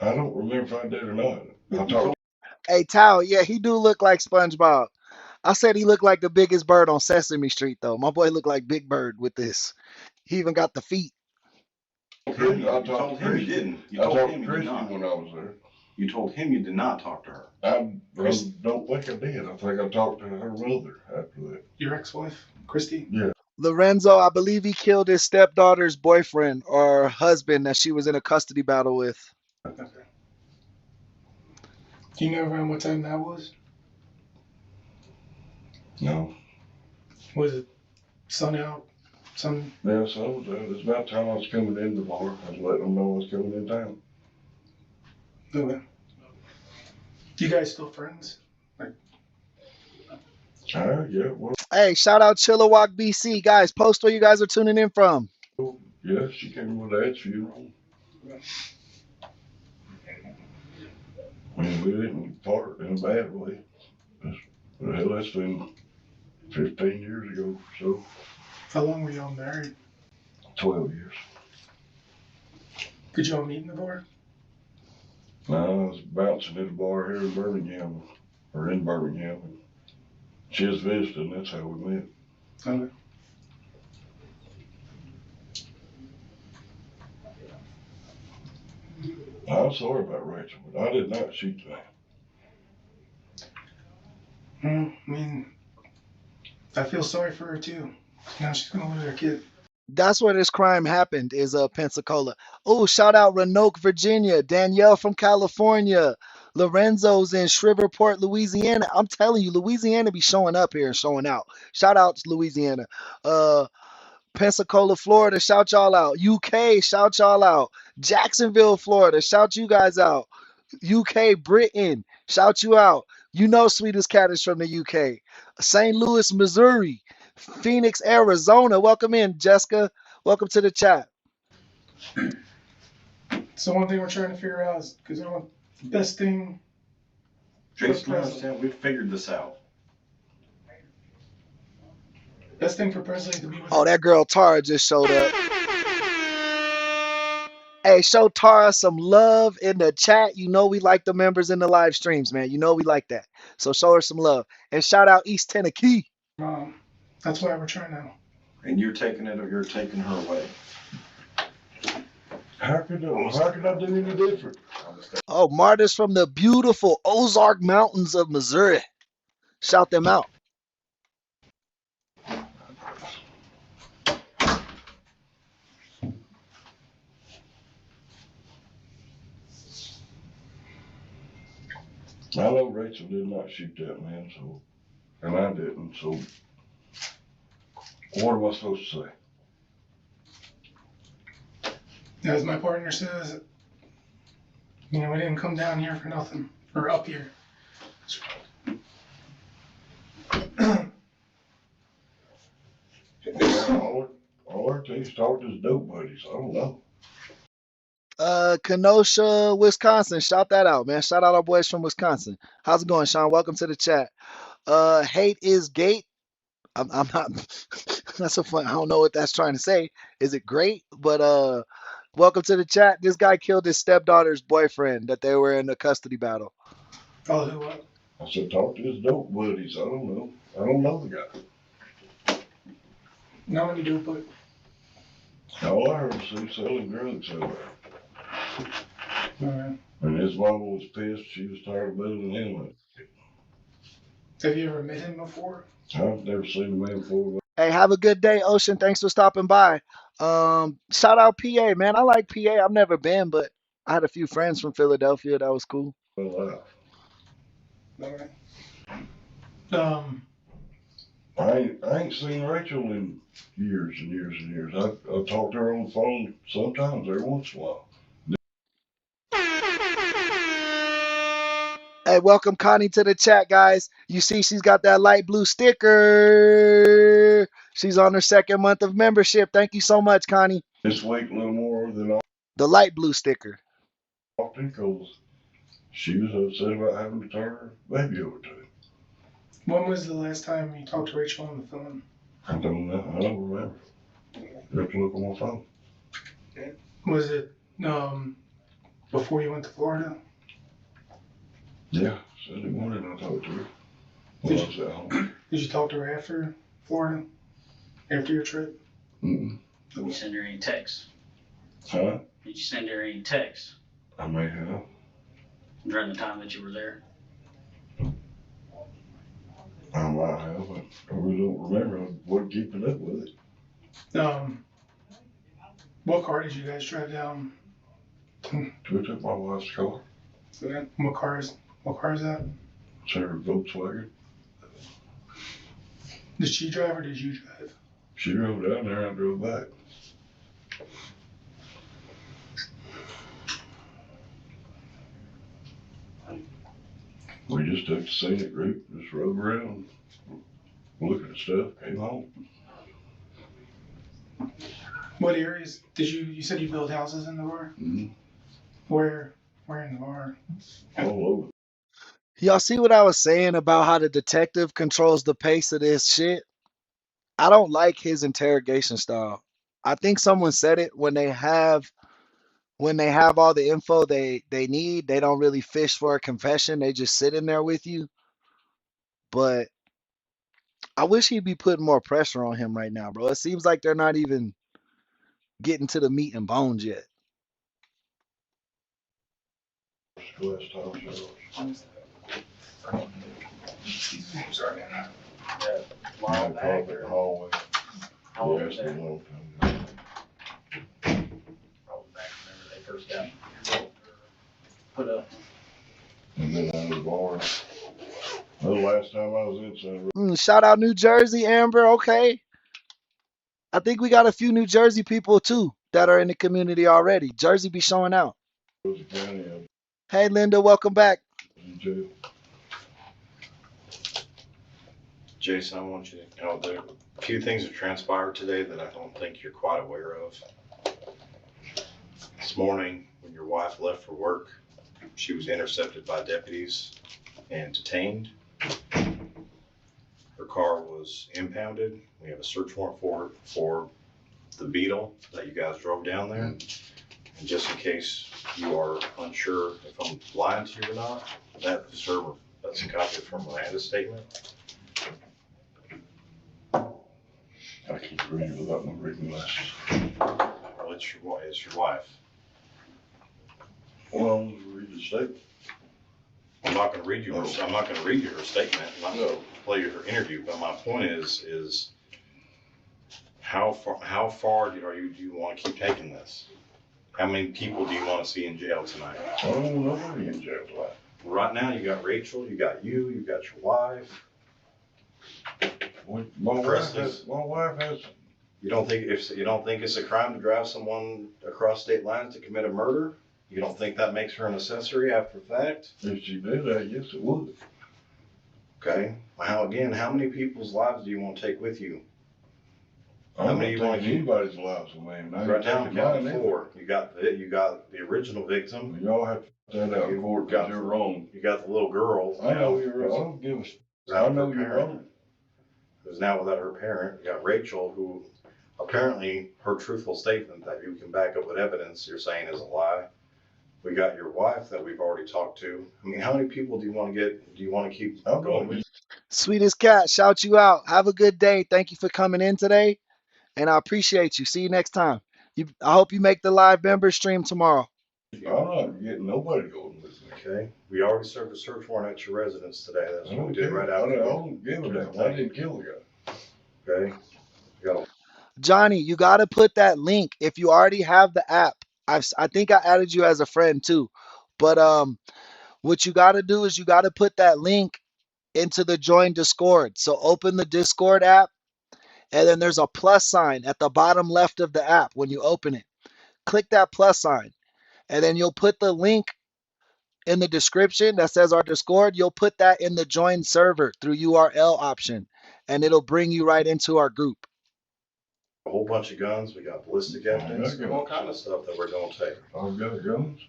I don't remember if I did or not. I talked. Hey, Tao, yeah, he do look like SpongeBob. I said he looked like the biggest bird on Sesame Street, though. My boy looked like Big Bird with this. He even got the feet. You told him you didn't. You I told talked him to you did Christy not. when I was there. You told him you did not talk to her. I don't think I did. I think I talked to her mother after that. Your ex-wife, Christy? Yeah. Lorenzo, I believe he killed his stepdaughter's boyfriend or husband that she was in a custody battle with. Okay. Do you know around what time that was? No. Was it sun out? Yeah, so it's about time I was coming in the bar. I was letting them know I was coming in town. Okay. You guys still friends? Yeah, well. Hey, shout out Chilliwack, BC. Guys, post where you guys are tuning in from. Yeah, she came to my dad's funeral. I mean, we didn't part in a bad way. Hell, that's been 15 years ago, so. How long were y'all married? 12 years. Did y'all meet in the bar? No, I was bouncing at a bar here in Birmingham. She was visiting, that's how we met. Okay. I'm sorry about Rachel, but I did not shoot the man. I mean, I feel sorry for her too. Now she's gonna lose her kid. That's where this crime happened, is Pensacola. Oh, shout out Roanoke, Virginia. Danielle from California. Lorenzo's in Shreveport, Louisiana. I'm telling you, Louisiana be showing up here and showing out. Shout out to Louisiana. Pensacola, Florida, shout y'all out. UK, shout y'all out. Jacksonville, Florida, shout you guys out. UK, Britain, shout you out. You know Sweetest Cat is from the UK. St. Louis, Missouri. Phoenix, Arizona. Welcome in, Jessica. Welcome to the chat. So one thing we're trying to figure out is, because I want the best thing. Jason, I understand. We've figured this out. Best thing for Presley to be with. Oh, that girl Tara just showed up. Hey, show Tara some love in the chat. You know we like the members in the live streams, man. You know we like that. So show her some love. And shout out East Tennessee. That's why we're trying to. And you're taking it or you're taking her away. How could I do any different? Oh, Marta's from the beautiful Ozark Mountains of Missouri. Shout them out. I know Rachel did not shoot that man, so, and I didn't, so what am I supposed to say? As my partner says, we didn't come down here for nothing, or up here. All I tell you is talk to his dope buddies. I don't know. Kenosha, Wisconsin. Shout that out, man. Shout out our boys from Wisconsin. How's it going, Sean? Welcome to the chat. Hate is gate. I'm not. That's a fun. I don't know what that's trying to say. Is it great? But welcome to the chat. This guy killed his stepdaughter's boyfriend that they were in a custody battle. Oh, who what? I said, talk to his dope buddies. I don't know. I don't know the guy. Not many dope, but All I heard was he selling drugs somewhere. alright. And his mama was pissed. She was tired of building him up. Have you ever met him before? I've never seen the man before. Hey, have a good day, Ocean. Thanks for stopping by. Shout out PA, man. I like PA. I've never been, but I had a few friends from Philadelphia. That was cool. Well, Alright. I ain't seen Rachel in years and years and years. I talked to her on the phone sometimes, every once in a while. Hey, welcome Connie to the chat, guys. You see she's got that light blue sticker. She's on her second month of membership. Thank you so much, Connie. This week a little more than The light blue sticker. often because she was upset about having to turn her baby over to him. When was the last time you talked to Rachel on the phone? I don't know. I don't remember. You have to look on my phone. Was it before you went to Florida? Yeah, Sunday morning I talked to her. Did When I was at home. Did you talk to her after Florida? After your trip? Mm-mm. Did you send her any texts? Huh? Did you send her any texts I may have. during the time that you were there? I might have, but I really don't remember. I wasn't keeping up with it. What car did you guys drive down? We took my wife's car. What car is that? It's her Volkswagen. Did she drive or did you drive? She drove down there, I drove back. We just took the scenic route, just rode around, looking at stuff, came home. What areas did you said you built houses in the bar? Mm-hmm. Where in the bar? All over. Y'all see what I was saying about how the detective controls the pace of this shit? I don't like his interrogation style. I think someone said it when they have all the info they need, they don't really fish for a confession. They just sit in there with you. But I wish he'd be putting more pressure on him right now, bro. It seems like they're not even getting to the meat and bones yet. Sorry, man. Hallway. How long Yeah, was it's been that? a long time. Probably back whenever they first got put up. And then under the bar. The last time I was in San Shout out New Jersey, Amber. Okay. I think we got a few New Jersey people too that are in the community already. Jersey be showing out. Rosa County, I was Hey, Linda, welcome back. in jail. Jason, I want you to know there are a few things that transpired today that I don't think you're quite aware of. This morning, when your wife left for work, she was intercepted by deputies and detained. Her car was impounded. We have a search warrant for the Beetle that you guys drove down there. And just in case you are unsure if I'm lying to you or not, that's a copy of her Miranda statement. I can't read without my reading glasses. Well, it's your wife. Well, I'm gonna read the statement. I'm not going to read you her statement. I'm not going to play you her interview. But my point is how far do you want to keep taking this? How many people do you want to see in jail tonight? I don't want nobody in jail tonight. Right now, you got Rachel, you got you got your wife. My wife has. You don't think it's a crime to drive someone across state lines to commit a murder? You don't think that makes her an accessory after the fact? If she did that, yes, it would. Okay. How many people's lives do you want to take with you? How many you want anybody's lives with me? Right down to count of 4. You got the original victim. Y'all have to put that out in court because you're wrong. You got the little girl. I know you're wrong. I don't give a. I know you're wrong. who's now without her parent. You got Rachel, who apparently her truthful statement that you can back up with evidence you're saying is a lie. We got your wife that we've already talked to. I mean, how many people do you want to keep going with? Sweetest cat, shout you out. Have a good day. Thank you for coming in today, and I appreciate you. See you next time. I hope you make the live member stream tomorrow. I'm not getting nobody going with me. Okay. We already served a search warrant at your residence today. That's what we did right after. I don't give a damn. I didn't kill the guy. Okay. You got Johnny, you got to put that link if you already have the app. I think I added you as a friend too. But what you got to do is you got to put that link into the join Discord. So open the Discord app, and then there's a plus sign at the bottom left of the app when you open it. Click that plus sign, and then you'll put the link in the description that says our Discord. You'll put that in the join server through URL option, and it'll bring you right into our group. a whole bunch of guns. We got ballistic evidence. We got all kind of stuff that we're going to take. I've got guns.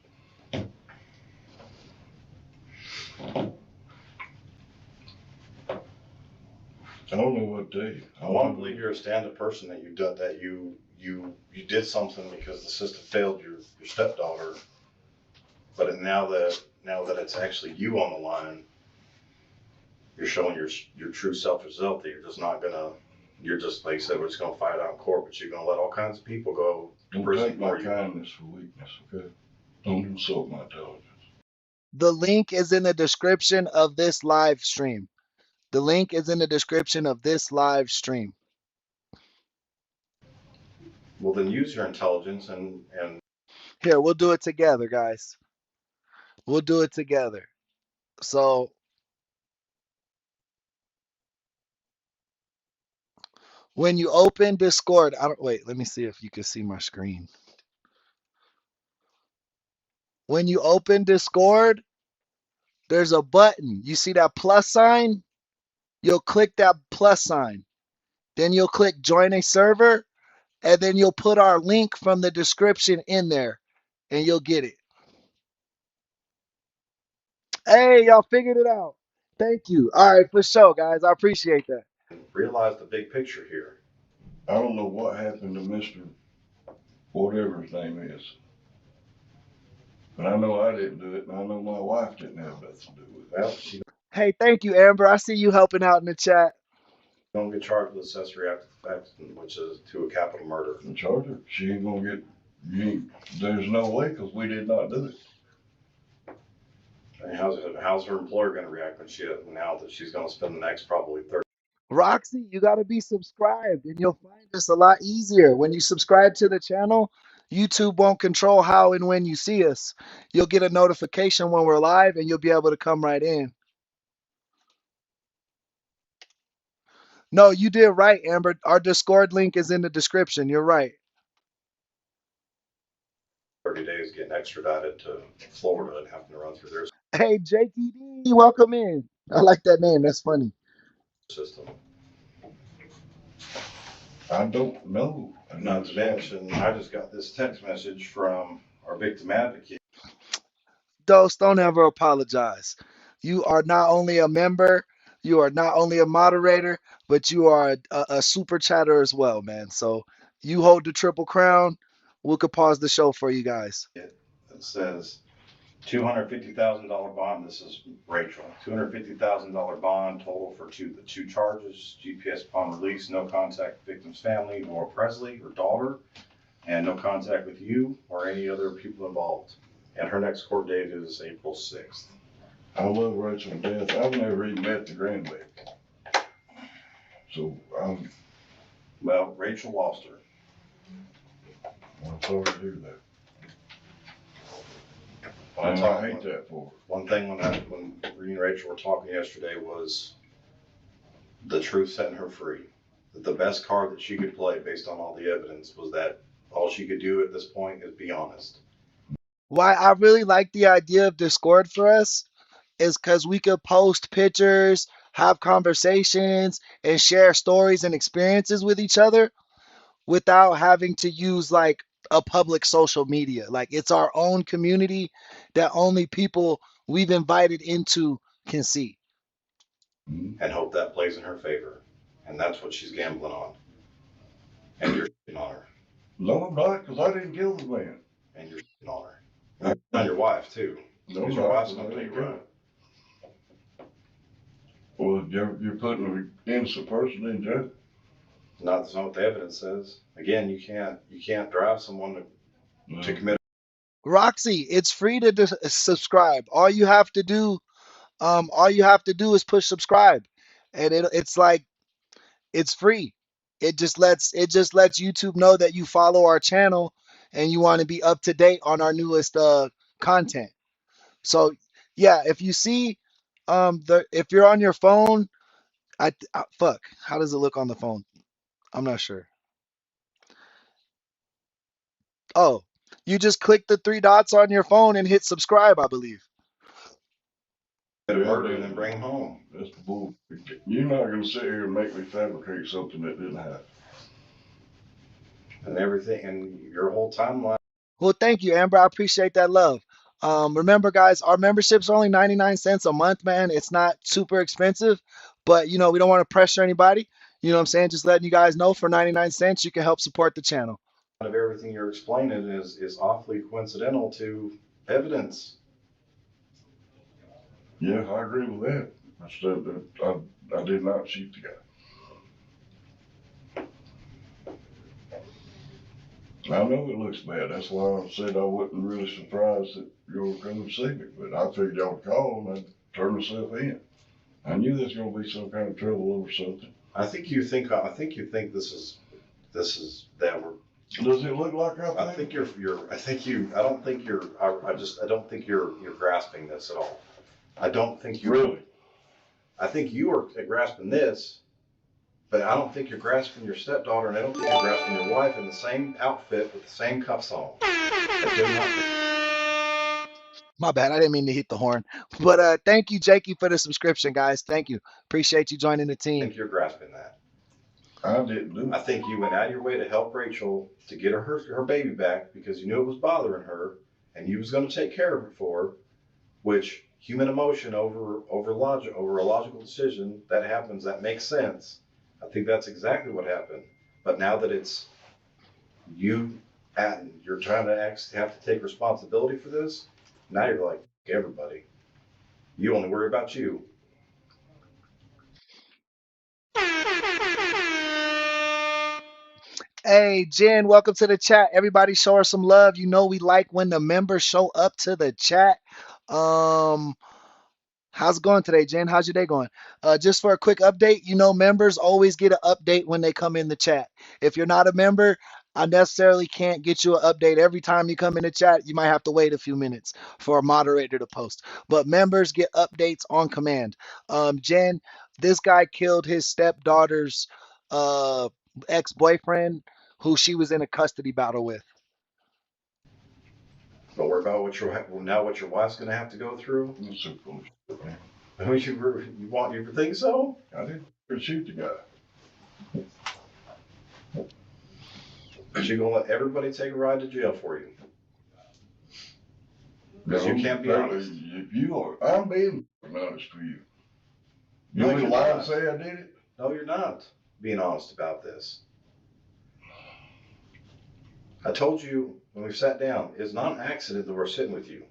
I don't know what to tell you. I want to believe you're a stand-up person, that you did something because the system failed your stepdaughter. But now that it's actually you on the line, you're showing your true self yourself, that you're just not gonna. You're just, like I said, we're just gonna fight out in court, but you're gonna let all kinds of people go to Don't prison take my for you. kindness for weakness, okay? Don't insult my intelligence. The link is in the description of this live stream. The link is in the description of this live stream. Well, then use your intelligence and Here, we'll do it together, guys. We'll do it together. So when you open Discord, wait, let me see if you can see my screen. When you open Discord, there's a button. You see that plus sign? You'll click that plus sign. Then you'll click join a server, and then you'll put our link from the description in there, and you'll get it. Hey, y'all figured it out. Thank you. All right, for sure, guys. I appreciate that. realize the big picture here. I don't know what happened to Mr. whatever his name is. But I know I didn't do it, and I know my wife didn't have nothing to do with it. Well, she's Hey, thank you, Amber. I see you helping out in the chat. gonna get charged with accessory after the fact, which is to a capital murder. And charge her. She ain't gonna get, there's no way, because we did not do it. And how's her employer gonna react now that she's gonna spend the next probably 30? Roxy, you got to be subscribed, and you'll find this a lot easier. When you subscribe to the channel, YouTube won't control how and when you see us. You'll get a notification when we're live, and you'll be able to come right in. No, you did right, Amber. Our Discord link is in the description. You're right. 30 days getting extradited to Florida and having to run through their Hey, JTD, welcome in. I like that name. That's funny. system. I don't know. Not to mention, I just got this text message from our victim advocate. Dose, don't ever apologize. You are not only a member, you are not only a moderator, but you are a super chatter as well, man. So you hold the triple crown. We could pause the show for you guys. It says $250,000 bond. This is Rachel. $250,000 bond total for the two charges. GPS upon release, no contact with victim's family or Presley, her daughter, and no contact with you or any other people involved. And her next court date is April 6th. I love Rachel to death. I've never even met the grandbaby. So Well, Rachel lost her. I'm sorry to hear that. When And I hate that for her. One thing when me and Rachel were talking yesterday was the truth setting her free. That the best card that she could play based on all the evidence was that all she could do at this point is be honest. Why I really like the idea of Discord for us is because we could post pictures, have conversations, and share stories and experiences with each other without having to use like a public social media. Like it's our own community that only people we've invited into can see. And hope that plays in her favor. and that's what she's gambling on. And you're shitting on her. No, I'm not, because I didn't kill the man. And you're shitting on her. And you're on your wife, too. No, Because your wife's going to take right. Well, you're putting an innocent person in jail. That's not what the evidence says. Again, you can't drive someone to commit. Roxy, it's free to subscribe. All you have to do is push subscribe, and it's like it's free. It just lets YouTube know that you follow our channel and you want to be up to date on our newest content. So yeah, if you see if you're on your phone, fuck, how does it look on the phone? I'm not sure. Oh, you just click the three dots on your phone and hit subscribe, I believe. Murder and then bring him home. That's bull. You're not going to sit here and make me fabricate something that didn't happen. And everything, and your whole timeline. Well, thank you, Amber. I appreciate that love. Remember, guys, our membership's only 99 cents a month, man. It's not super expensive, but we don't want to pressure anybody. You know what I'm saying? Just letting you guys know for 99 cents, you can help support the channel. Of everything you're explaining is awfully coincidental to evidence. Yeah, I agree with that. I said that I did not shoot the guy. I know it looks bad. That's why I said I wasn't really surprised that you were coming to see me. But I figured y'all would call and I'd turn myself in. I knew there's going to be some kind of trouble over something. I think you think this is that we're. Does it look like I don't think you're grasping this at all. I don't think you really. I think you are grasping this, but I don't think you're grasping your stepdaughter, and I don't think you're grasping your wife in the same outfit with the same cuffs on. My bad. I didn't mean to hit the horn. But thank you, Jakey, for the subscription, guys. Thank you. Appreciate you joining the team. I think you're grasping that. I didn't do it. I think you went out of your way to help Rachel to get her baby back because you knew it was bothering her, and you was going to take care of it for her, which human emotion over logic, over a logical decision, that happens, that makes sense. I think that's exactly what happened. But now that it's you and you're trying to have to take responsibility for this, now you're like, everybody, you only worry about you. Hey, Jen, welcome to the chat. Everybody show her some love. You know we like when the members show up to the chat. How's it going today, Jen? How's your day going? Just for a quick update, members always get an update when they come in the chat. If you're not a member, I necessarily can't get you an update every time you come in the chat. You might have to wait a few minutes for a moderator to post. But members get updates on command. Jen, this guy killed his stepdaughter's ex-boyfriend, who she was in a custody battle with. Don't worry about what your wife's going to have to go through. That's so cool. You think so? I didn't shoot the guy. But you're going to let everybody take a ride to jail for you. Because you can't be honest. If you are, I'm being honest with you. You No, want you're to lie not. and say I did it? No, you're not being honest about this. I told you when we sat down, it's not an accident that we're sitting with you.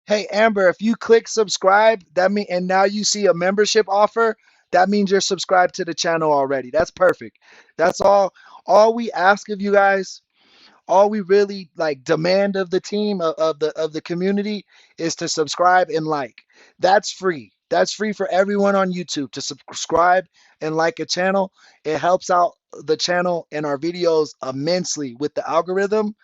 Hey, Amber, if you click subscribe, and now you see a membership offer, that means you're subscribed to the channel already. That's perfect. That's all we ask of you guys. All we really demand of the team, of the community, is to subscribe and like. That's free. That's free for everyone on YouTube to subscribe and like a channel. It helps out the channel and our videos immensely with the algorithm.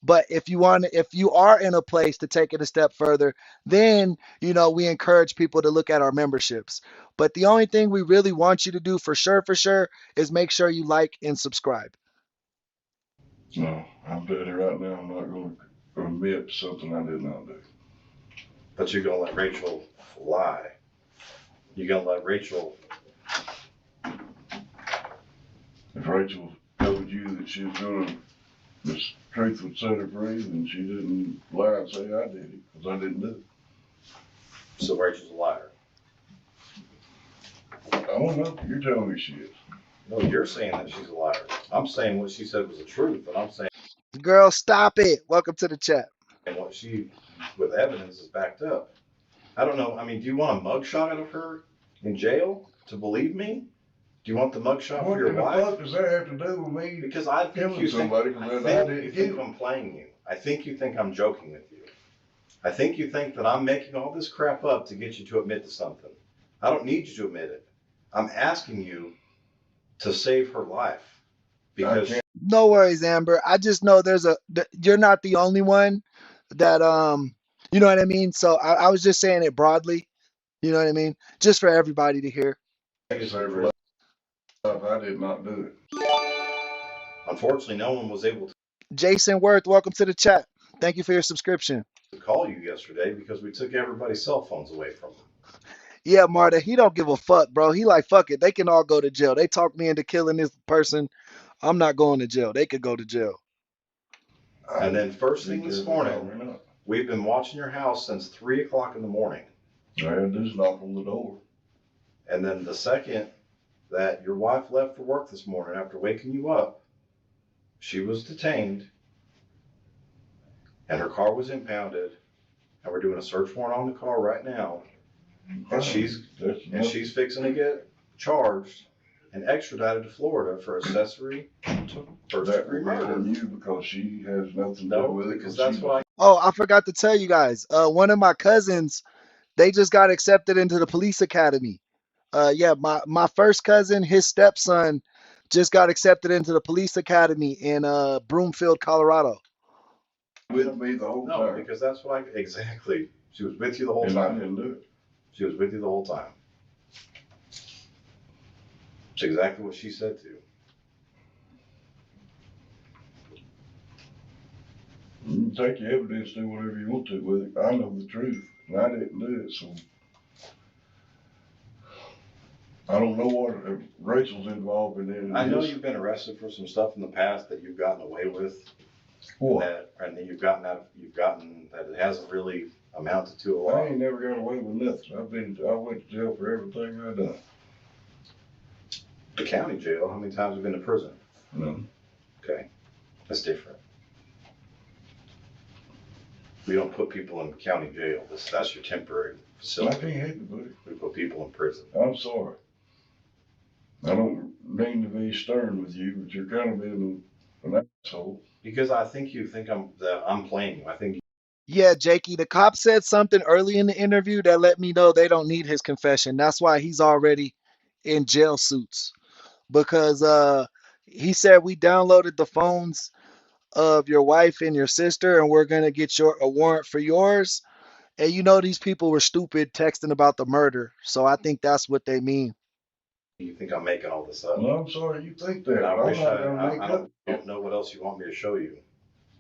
But if you are in a place to take it a step further, then we encourage people to look at our memberships. But the only thing we really want you to do for sure, is make sure you like and subscribe. No, I'm telling you right now, I'm not going to admit to something I did not do. But you're going to let Rachel lie. You're going to let Rachel. If Rachel told you that she was going to, the truth would set her free, then she didn't lie and say I did it, because I didn't do it. So Rachel's a liar. I don't know. You're telling me she is. No, you're saying that she's a liar. I'm saying what she said was the truth, and I'm saying Girl, stop it. Welcome to the chat. what she, with evidence, is backed up. I don't know. I mean, do you want a mugshot of her in jail to believe me? Do you want the mugshot for your wife? What does that have to do with me? Because I think you think I'm playing you. I think you think I'm joking with you. I think you think that I'm making all this crap up to get you to admit to something. I don't need you to admit it. I'm asking you to save her life. Because no worries, Amber. I just know you're not the only one that you know what I mean? So I was just saying it broadly. You know what I mean? Just for everybody to hear. I did not do it. Unfortunately, no one was able to. Jason Worth, welcome to the chat. Thank you for your subscription. Call you yesterday because we took everybody's cell phones away from them. Yeah, Marta, he don't give a fuck, bro. He like, fuck it. They can all go to jail. They talked me into killing this person. I'm not going to jail. They could go to jail. And then first thing this morning, we've been watching your house since 3 o'clock in the morning. I had this knock on the door. And then the second that your wife left for work this morning after waking you up, she was detained and her car was impounded, and we're doing a search warrant on the car right now. And she's fixing to get charged and extradited to Florida for accessory to first-degree murder. You because she has nothing to do with it. Because that's why. Oh, I forgot to tell you guys. One of my cousins, they just got accepted into the police academy. Yeah, my first cousin, his stepson, just got accepted into the police academy in Broomfield, Colorado. With me the whole time. No, because that's what exactly. She was with you the whole time. I didn't do it. She was with you the whole time. It's exactly what she said to you. You can take your evidence, do whatever you want to with it. I know the truth, and I didn't do it, so I don't know what Rachel's involved in it. I know you've been arrested for some stuff in the past that you've gotten away with. What? And then you've gotten that it hasn't really amounted to a lot. I ain't never got away with nothing. I went to jail for everything I done. The county jail, how many times have you been to prison? None. Okay. That's different. We don't put people in county jail. That's your temporary facility. I can't hate it, buddy. We put people in prison. I'm sorry. I don't mean to be stern with you, but you're kind of being an asshole. Because I think you think I'm playing you. I think. Yeah, Jakey, the cop said something early in the interview that let me know they don't need his confession. That's why he's already in jail suits. Because he said we downloaded the phones of your wife and your sister, and we're gonna get a warrant for yours. And you know these people were stupid texting about the murder, so I think that's what they mean. You think I'm making all this up? Well, I'm sorry you think that. I wish I don't know what else you want me to show you.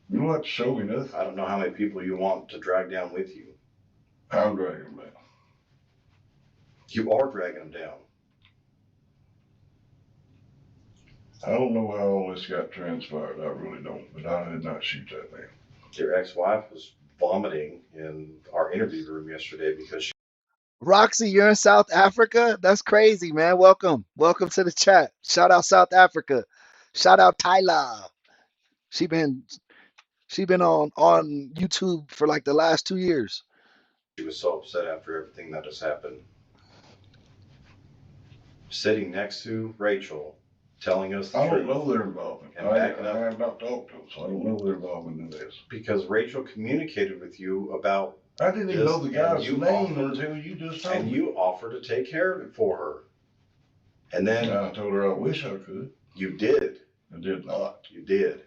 You don't have to show me nothing. I don't know how many people you want to drag down with you. I'm dragging them down. You are dragging them down. I don't know how all this got transpired. I really don't. But I did not shoot that man. Your ex-wife was vomiting in our interview room yesterday because she. Roxy, you're in South Africa? That's crazy, man. Welcome to the chat. Shout out South Africa. Shout out Tyler. She been on YouTube for like the last 2 years. She was so upset after everything that has happened. Sitting next to Rachel, telling us the truth. I don't know their involvement. I have not talked to them, so I don't know their involvement in this. Because Rachel communicated with you about. I didn't even know the guy's name until you just told me. And you offered to take care of it for her. And then. I told her I wish I could. You did. I did not. You did.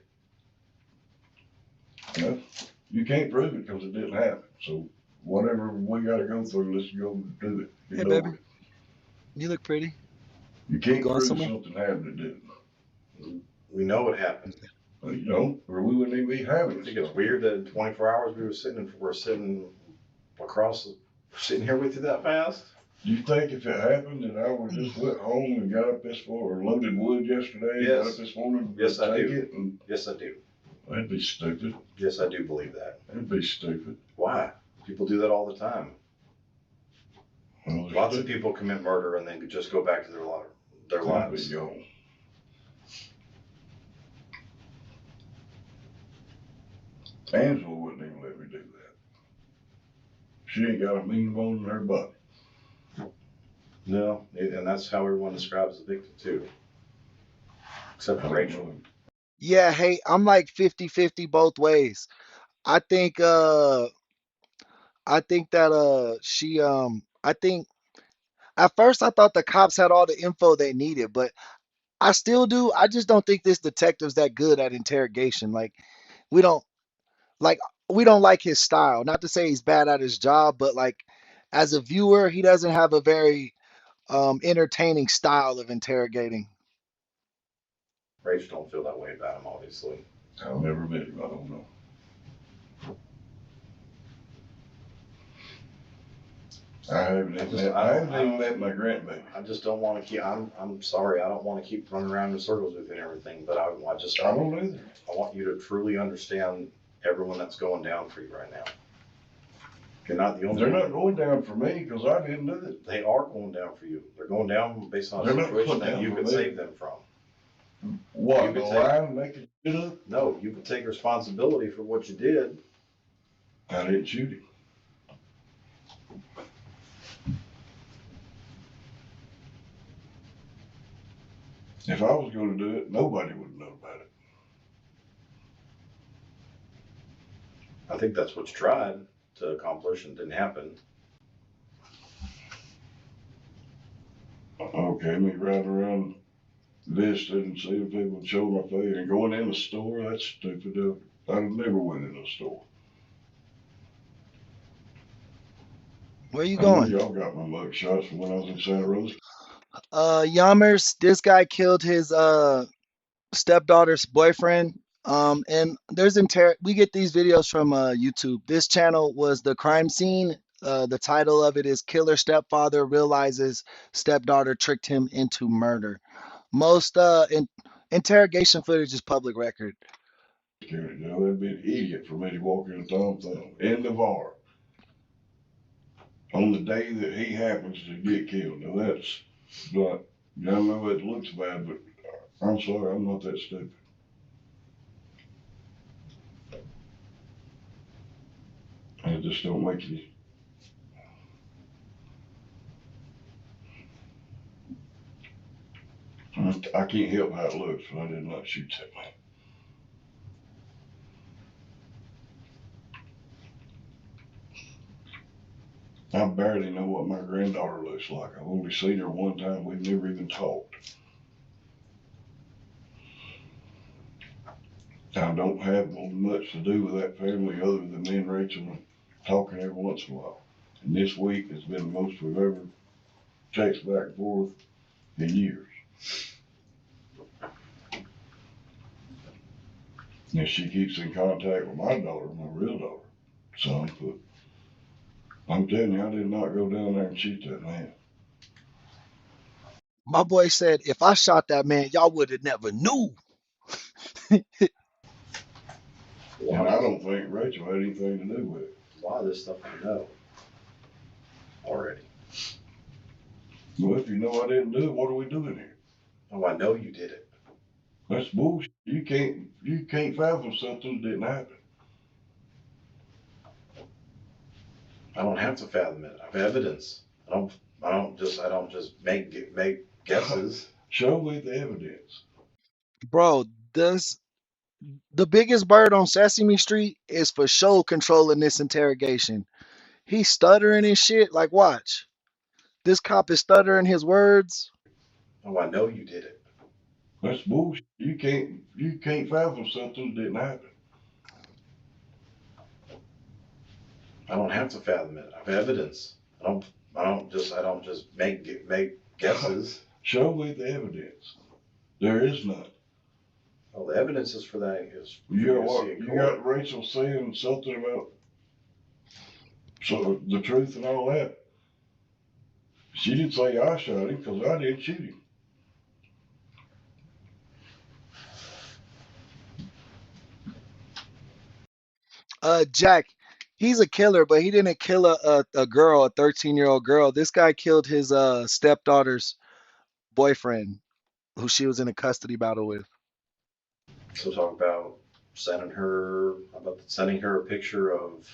Well, you can't prove it because it didn't happen. So whatever we got to go through, let's go do it. Hey, baby. You look pretty. You can't prove something happened that didn't. We know it happened. Well, you know, or we wouldn't even be having it. I think it's weird that in 24 hours we're sitting here with you that fast. Do you think if it happened that I would just went home and got up this morning, or loaded wood yesterday, yes. got up this morning, yes, I do. it? And yes, I do. That'd be stupid. Yes, I do believe that. That'd be stupid. Why? People do that all the time. Well, Lots of people commit murder and then just go back to their lives. Gone. Angela wouldn't even let me do that. She ain't got a mean bone in her body. No, and that's how everyone describes the victim too, except for Rachel. Yeah, hey, I'm like 50-50 both ways. I think that she I think at first I thought the cops had all the info they needed, but I still do. I just don't think this detective's that good at interrogation. We don't like we don't like his style. Not to say he's bad at his job, but like as a viewer, he doesn't have a very entertaining style of interrogating. Rachel don't feel that way about him, obviously. I've never met him. I don't know. I haven't even met my grandbaby. I just don't want to keep. I'm sorry. I don't want to keep running around in circles with you and everything. But I don't either. I want you to truly understand everyone that's going down for you right now. You're not the only. They're not going down for me because I didn't do it. They are going down for you. They're going down based on a situation that you could save them from. What? Go lie and make it shit up? No, you could take responsibility for what you did. I didn't shoot him. If I was going to do it, nobody would know about it. I think that's what you tried to accomplish and didn't happen. Okay, me riding around visiting and seeing people show my face and going in the store, that's stupid. I'd never went in a store. Where you going? Y'all got my mug shots from when I was in Santa Rosa. Yammers, this guy killed his stepdaughter's boyfriend. And we get these videos from YouTube. This channel was the crime scene. The title of it is Killer Stepfather Realizes Stepdaughter Tricked Him into Murder. Most interrogation footage is public record. You know, that'd be an idiot for me to walk in Tom Thumb in the VAR on the day that he happens to get killed. Now that's not, I know it looks bad, but I'm sorry, I'm not that stupid. It just don't make you. I can't help how it looks, but I did not shoot that man. I barely know what my granddaughter looks like. I've only seen her one time. We've never even talked. I don't have much to do with that family other than me and Rachel talking every once in a while. And this week has been the most we've ever texted back and forth in years. And she keeps in contact with my daughter, my real daughter, son, but I'm telling you, I did not go down there and shoot that man. My boy said, if I shot that man, y'all would have never knew. And I don't think Rachel had anything to do with it. A lot of this stuff I know already. Well, if you know I didn't do it, what are we doing here? Oh, I know you did it. That's bullshit. You can't fathom something that didn't happen. I don't have to fathom it. I have evidence. I don't just make guesses. Show me the evidence. Bro, the biggest bird on Sesame Street is for sure controlling this interrogation. He's stuttering and shit. Like, watch. This cop is stuttering his words. Oh, I know you did it. That's bullshit. You can't fathom something that didn't happen. I don't have to fathom it. I have evidence. I don't just make guesses. Show me the evidence. There is none. Well, the evidence is for that is You got Rachel saying something about the truth and all that. She didn't say I shot him because I didn't shoot him. Jack, He's a killer, but he didn't kill a girl, a 13-year-old girl. This guy killed his stepdaughter's boyfriend, who she was in a custody battle with. So talk about sending her a picture of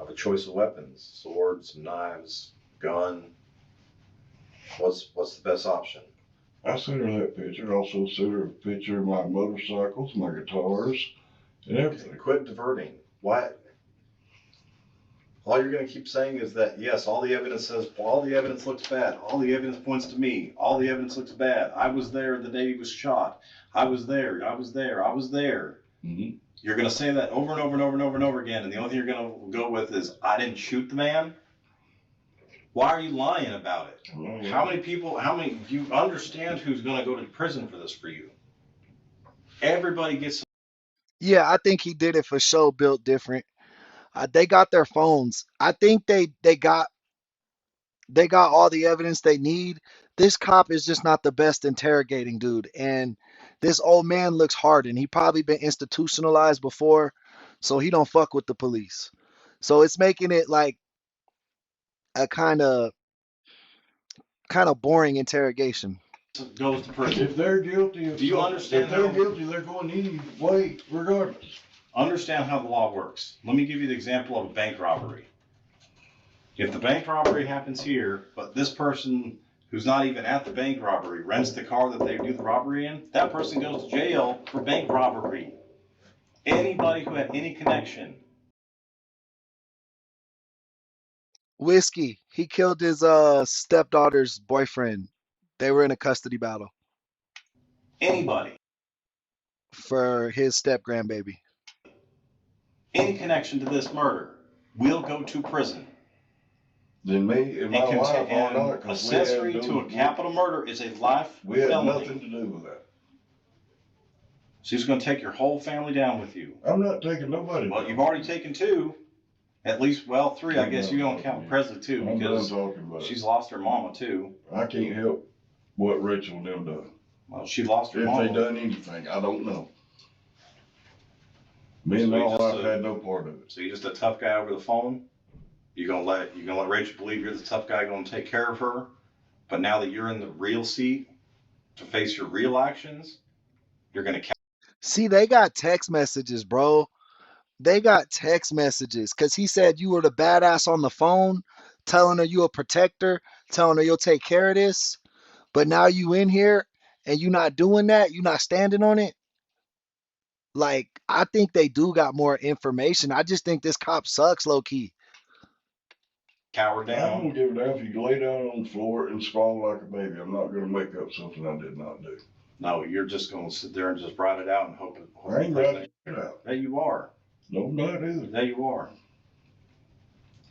a choice of weapons, swords, knives, gun. What's the best option? I sent her that picture. Also sent her a picture of my motorcycles, my guitars, and everything. Quit diverting. Why? All you're going to keep saying is that, yes, all the evidence looks bad. All the evidence points to me. All the evidence looks bad. I was there the day he was shot. I was there. Mm-hmm. You're going to say that over and over and over and over and over again, and the only thing you're going to go with is, I didn't shoot the man? Why are you lying about it? Oh, How many do you understand who's going to go to prison for this for you? Everybody gets. Yeah, I think he did it for show, built different. They got their phones. I think they got all the evidence they need. This cop is just not the best interrogating dude. And this old man looks hardened. He probably been institutionalized before, so he don't fuck with the police. So it's making it like a kind of boring interrogation. Goes to prison. If they're guilty, Do you understand if they're guilty, they're going any way, regardless. Understand how the law works. Let me give you the example of a bank robbery. If the bank robbery happens here, but this person who's not even at the bank robbery rents the car that they do the robbery in, that person goes to jail for bank robbery. Anybody who had any connection. Whiskey, he killed his stepdaughter's boyfriend. They were in a custody battle Anybody. for his step grandbaby. Any connection to this murder will go to prison. Then me and my wife are not. Accessory to a capital murder is a life We had felony. nothing to do with that. She's going to take your whole family down with you. I'm not taking nobody. Well, you've already taken two. At least, well, three, I guess. You don't count Presley, too, I'm because done talking about she's lost her mama, too. I can't help what Rachel and them done. Well, she lost her If mama. they done anything, I don't know. Me and So my you just, wife had no part of it. So you're just a tough guy over the phone? You're gonna let Rachel believe you're the tough guy gonna take care of her? But now that you're in the real seat to face your real actions, you're gonna See, they got text messages, bro. They got text messages because he said you were the badass on the phone, telling her you a protector, telling her you'll take care of this. But now you in here and you not doing that, you not standing on it. Like, I think they do got more information. I just think this cop sucks, low key. cower I down. don't give a damn if you lay down on the floor and squall like a baby. I'm not gonna make up something I did not do. No, you're just gonna sit there and just write it out and hope it. I ain't writing it out. Yeah, you are. No, not either. Yeah, you are.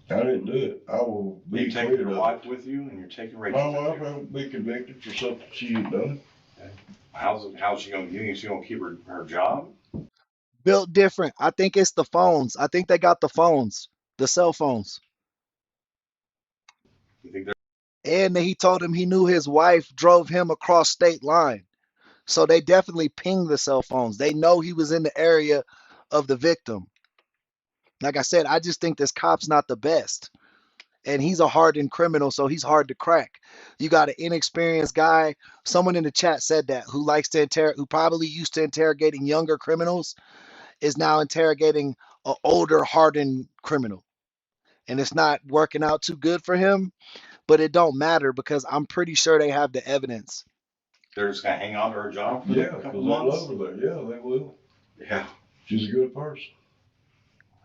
I didn't do it. I will be You're taking cleared your of wife it. with you, and you're taking My Rachel wife with you. won't be convicted for something she ain't done. How's she gonna? You think she's gonna keep her job? Built different. I think it's the phones. I think they got the phones, the cell phones. You think they're And he told him he knew his wife drove him across state line. So they definitely pinged the cell phones. They know he was in the area of the victim. Like I said, I just think this cop's not the best. And he's a hardened criminal, so he's hard to crack. You got an inexperienced guy. Someone in the chat said that who likes to who probably used to interrogating younger criminals is now interrogating an older, hardened criminal. And it's not working out too good for him, but it don't matter because I'm pretty sure they have the evidence. They're just gonna hang on to her job for Yeah, a because couple they months? love her there. Yeah, they will. Yeah, She's a good person.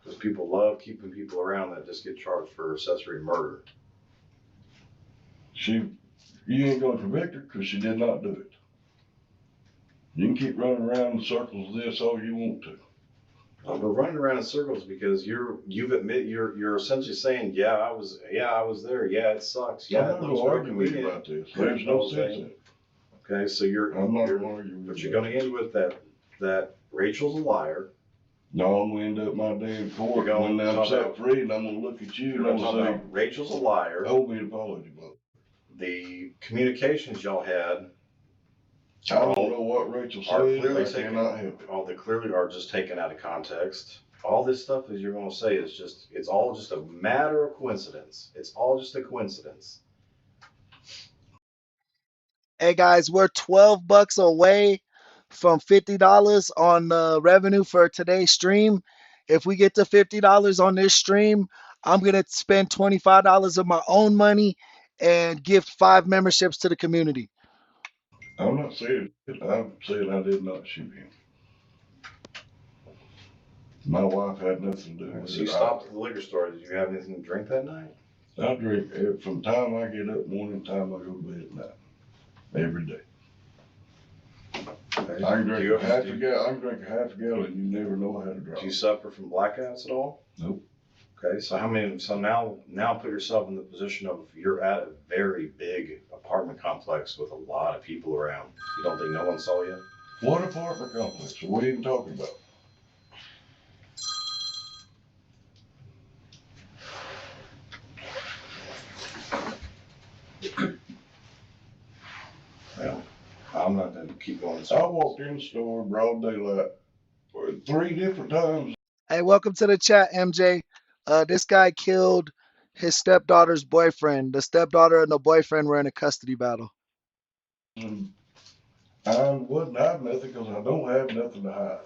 because people love keeping people around that just get charged for accessory murder. You ain't gonna convict her because she did not do it. You can keep running around in circles of this all you want to. But running around in circles because you're essentially saying, yeah, I was there. Yeah, it sucks. Yeah, I'm it not looks gonna real argue with you convenient. about this. There's no sense in it. Okay, so I'm not gonna argue with but you. you're gonna end with that Rachel's a liar. No, I'm gonna end up my day in court You're when gonna I'm set talk free, and I'm gonna look at you You're and gonna I'm talk gonna about Rachel's a liar. say, "Hold me an apology, brother." The communications y'all had I don't know what Rachel are said. clearly I cannot help it. they clearly are just taken out of context. All this stuff that you're going to say is just, it's all just a matter of coincidence. It's all just a coincidence. Hey guys, we're 12 bucks away from $50 on revenue for today's stream. If we get to $50 on this stream, I'm gonna spend $25 of my own money and gift 5 memberships to the community. I'm not saying it. I'm saying I did not shoot him. My wife had nothing to do with it. So you stopped at the liquor store. Did you have anything to drink that night? I drink from the time I get up morning to time I go to bed at night. Every day. Okay. I can drink half a gallon. You never know how to drive. Do you suffer from blackouts at all? Nope. Okay, so now put yourself in the position of you're at a very big apartment complex with a lot of people around. You don't think no one saw you? What apartment complex? What are you even talking about? Well, I'm not going to keep going. I walked in the store broad daylight 3 different times. Hey, welcome to the chat, MJ. This guy killed his stepdaughter's boyfriend. The stepdaughter and the boyfriend were in a custody battle. And I wouldn't hide nothing because I don't have nothing to hide.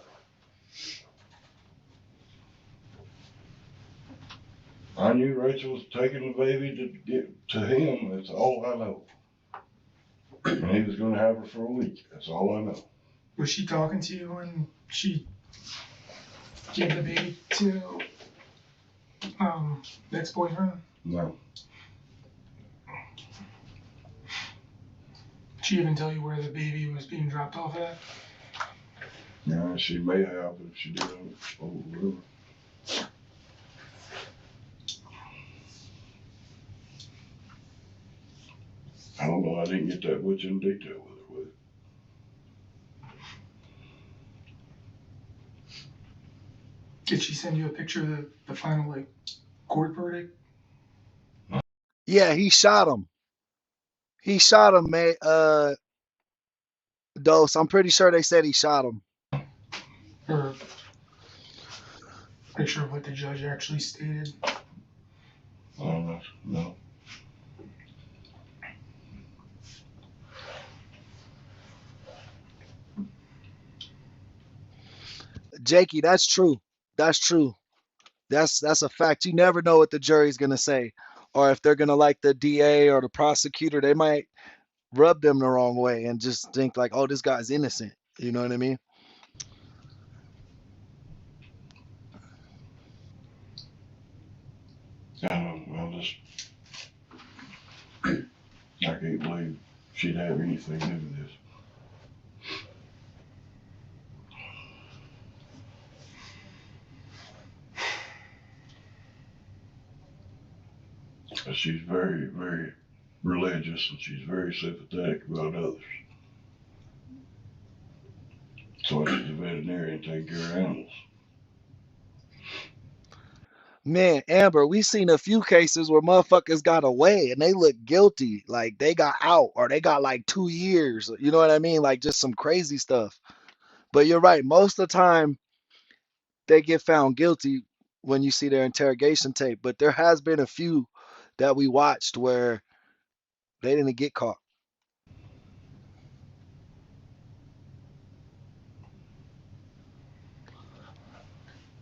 I knew Rachel was taking the baby to get to him. That's all I know. And he was going to have her for a week. That's all I know. Was she talking to you when she gave the baby to the ex-boyfriend? No. Did she even tell you where the baby was being dropped off at? Yeah, she may have, but if she didn't, oh, whatever. I don't know. I didn't get that much in detail with it. Did she send you a picture of the final court verdict? Yeah, he shot him. He shot him, man. Dose. I'm pretty sure they said he shot him. Or picture of what the judge actually stated? No. Jakey, that's true. That's true. That's a fact. You never know what the jury's gonna say, or if they're gonna like the DA or the prosecutor. They might rub them the wrong way and just think like, oh, this guy's innocent. You know what I mean? I can't believe she'd have anything to do with this. She's very, very religious, and she's very sympathetic about others. So she's a veterinarian taking care of animals. Man, Amber, we seen a few cases where motherfuckers got away and they look guilty, like they got out or they got like 2 years. You know what I mean? Like just some crazy stuff. But you're right. Most of the time they get found guilty when you see their interrogation tape. But there has been a few that we watched where they didn't get caught.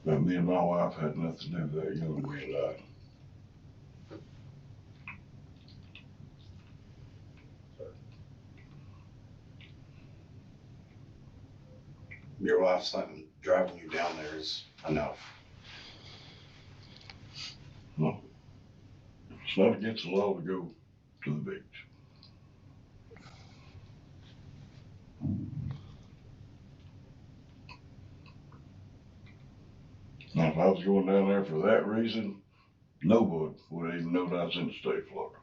But me and my wife had nothing to do with that young man died. Your wife's not driving you down there is enough. No. It's not against the law to go to the beach. Now, if I was going down there for that reason, nobody would even know that I was in the state of Florida.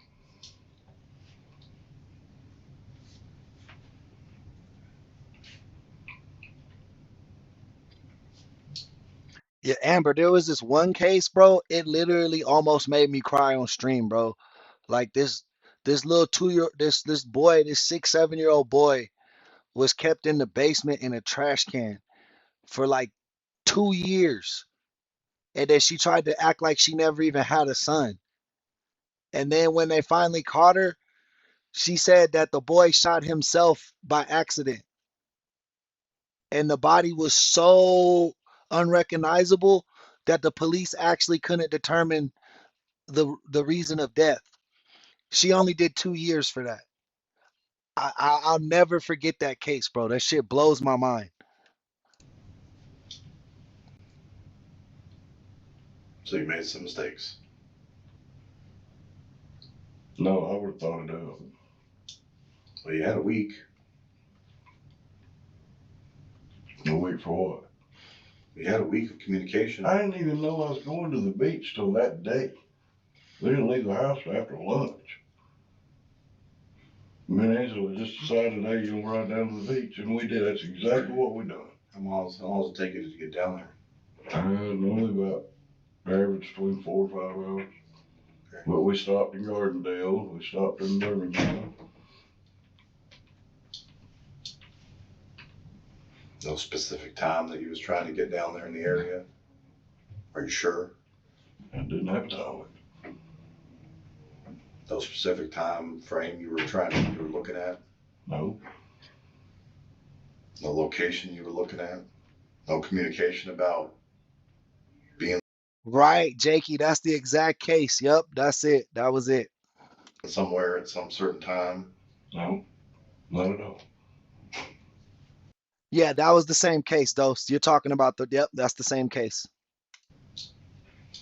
Yeah, Amber, there was this one case, bro. It literally almost made me cry on stream, bro. Like this little 2 year this boy, this 6, 7 year old boy was kept in the basement in a trash can for like 2 years. and then she tried to act like she never even had a son. And then when they finally caught her, she said that the boy shot himself by accident, and the body was so unrecognizable that the police actually couldn't determine the reason of death. She only did 2 years for that. I'll never forget that case, bro. That shit blows my mind. So you made some mistakes. No, I would have thought it out. Well, you had a week. A week for what? You had a week of communication. I didn't even know I was going to the beach till that day. We didn't leave the house after lunch. Me and Angela just decided, hey, you'll ride down to the beach, and we did. That's exactly what we done. How long does it take you to get down there? Normally about average between 4 or 5 hours. Okay. But we stopped in Gardendale, we stopped in Birmingham. No specific time that you was trying to get down there in the area? Are you sure? I didn't have time. No specific time frame you were looking at? No. No location you were looking at? No communication about being Right, Jakey, that's the exact case. Yep, that's it. That was it. somewhere at some certain time? No, not at all. Yeah, that was the same case, Dose. You're talking about yep, that's the same case.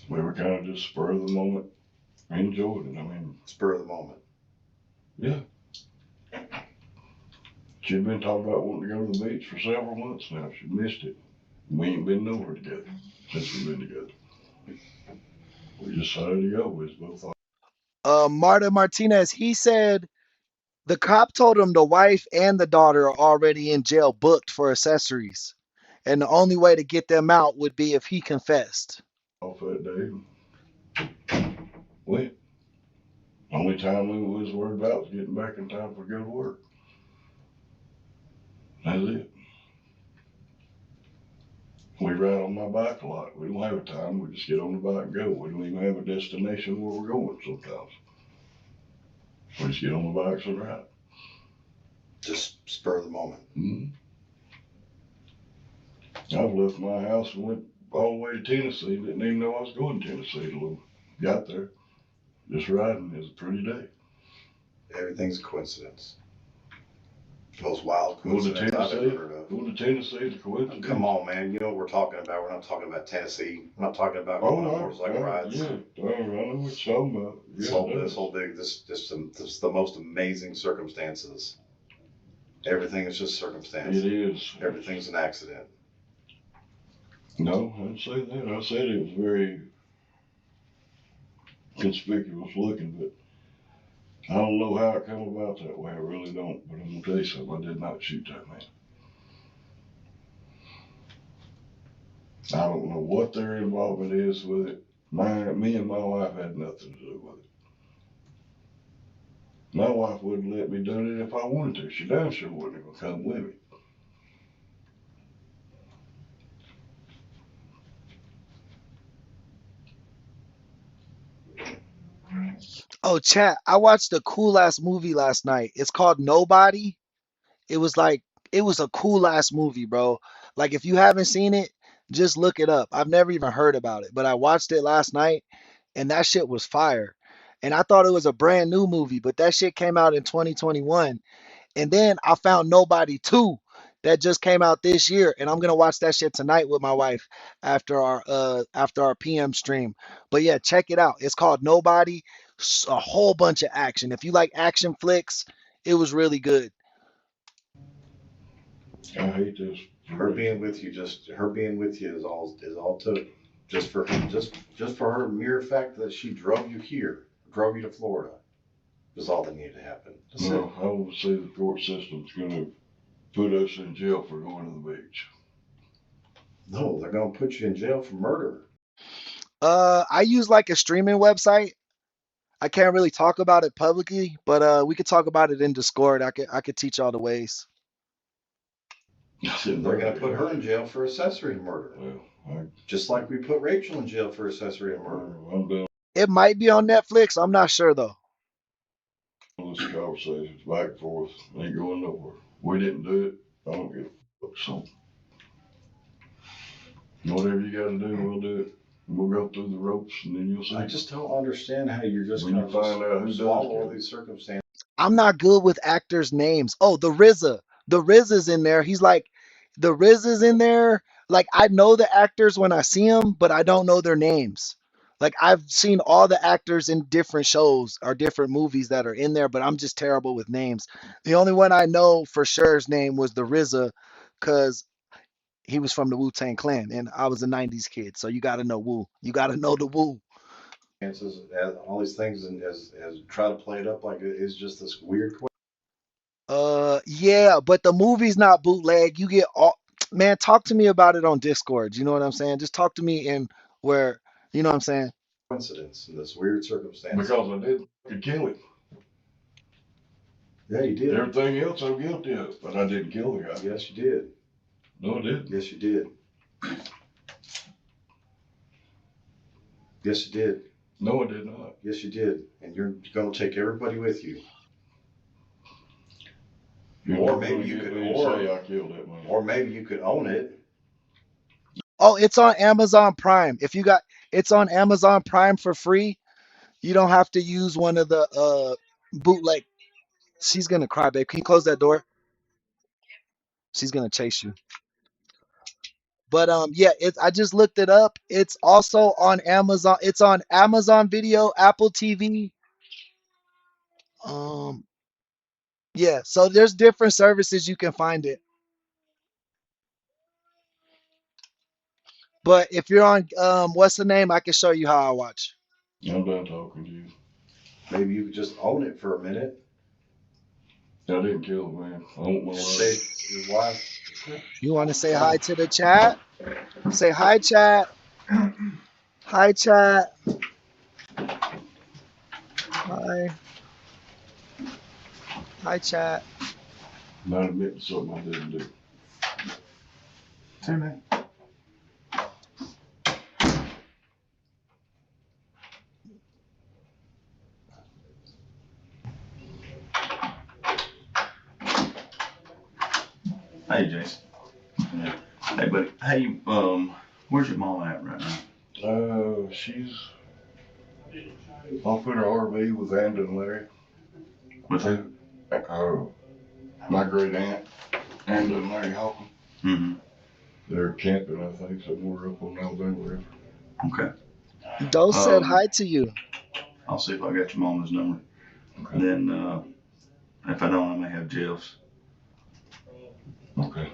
We were kind of just spur of the moment. Enjoyed it. I mean, spur of the moment. Yeah. She'd been talking about wanting to go to the beach for several months now. She missed it. We ain't been nowhere together since we've been together. We decided to go. We was both. Marta Martinez, he said the cop told him the wife and the daughter are already in jail booked for accessories. And the only way to get them out would be if he confessed. Off that day. Went. Only time we was worried about was getting back in time for go to work. That's it. We ride on my bike a lot. We don't have a time. We just get on the bike and go. We don't even have a destination where we're going sometimes. We just get on the bikes and ride. Just spur of the moment. Mm-hmm. I've left my house and went all the way to Tennessee. Didn't even know I was going to Tennessee till we got there. Just riding. It was a pretty day. Everything's a coincidence. The most wild coincidence I've ever heard of. Going to Tennessee is a coincidence. Come on, man. You know what we're talking about. We're not talking about Tennessee. We're not talking about going on motorcycle rides. Yeah, I know what you're talking about. This is the most amazing circumstances. Everything is just circumstance. It is. Everything's an accident. No, I didn't say that. I said it was very conspicuous looking, but I don't know how it came about that way. I really don't. But I'm going to tell you something. I did not shoot that man. I don't know what their involvement is with it. Me and my wife had nothing to do with it. My wife wouldn't let me do it if I wanted to. She damn sure wouldn't have come with me. Oh, chat, I watched a cool ass movie last night. It's called Nobody. It was a cool ass movie, bro. Like if you haven't seen it, just look it up. I've never even heard about it, but I watched it last night and that shit was fire. And I thought it was a brand new movie, but that shit came out in 2021. And then I found Nobody 2 that just came out this year, and I'm gonna watch that shit tonight with my wife after our PM stream. But yeah, check it out. It's called Nobody. A whole bunch of action. If you like action flicks, it was really good. I hate this. Her being with you is all took. Just for her mere fact that she drove you to Florida, is all that needed to happen. That's no, I would say the court system's gonna put us in jail for going to the beach. No, they're gonna put you in jail for murder. I use like a streaming website. I can't really talk about it publicly, but we could talk about it in Discord. I could teach all the ways. They're gonna put her in jail for accessory murder. Well, Just like we put Rachel in jail for accessory to murder. I'm done It might be on Netflix. I'm not sure though. with this conversation. It's back and forth. Ain't going nowhere. We didn't do it. I don't give a fuck. So whatever you got to do, we'll do it. We'll go through the ropes, and then you'll see. I just don't understand how you're just When going you to find out who does swallow all it. these circumstances. I'm not good with actors' names. Oh, the RZA. The RZA's in there. He's like, the RZA's in there. Like, I know the actors when I see them, but I don't know their names. Like, I've seen all the actors in different shows or different movies that are in there, but I'm just terrible with names. The only one I know for sure his name was the RZA because he was from the Wu-Tang Clan, and I was a 90s kid. So you got to know Wu. You got to know the Wu. All these things, and as try to play it up like it's just this weird. Yeah, but the movie's not bootleg. You get all, man, talk to me about it on Discord. You know what I'm saying? Just talk to me in where, you know what I'm saying? Coincidence and this weird circumstance. Because I did kill him. Yeah, you did. Everything else I'm guilty of, but I didn't kill the guy. Yes, you did. No, I didn't. Yes, you did. Yes, you did. No, I did not. Yes, you did. And you're going to take everybody with you. Or maybe you could, say I killed that man. Or maybe you could own it. Oh, it's on Amazon Prime. If you got, it's on Amazon Prime for free. You don't have to use one of the bootleg. She's gonna cry, babe. Can you close that door? She's gonna chase you. But yeah, it's I just looked it up. It's also on Amazon. It's on Amazon Video, Apple TV. Um, yeah, so there's different services you can find it. But if you're on what's the name? I can show you how I watch. I'm done talking to you. Maybe you could just own it for a minute. I didn't kill the man. I want my wife. Say your wife. You want to say hi to the chat? Say hi, chat. Hi, chat. Hi. Hi, chat. Not admitting something I didn't do. Say, man. Hey, Jason. Yeah. Hey, buddy. Hey, where's your mom at right now? She's off in her RV with Andy and Larry. With who? My great aunt, Andy and Larry Hawkins. Mm-hmm. They're camping, I think, somewhere up on Alabama River. Okay. Dose said hi to you. I'll see if I got your mama's number. Okay. And then, if I don't, I may have Jeff's. Okay.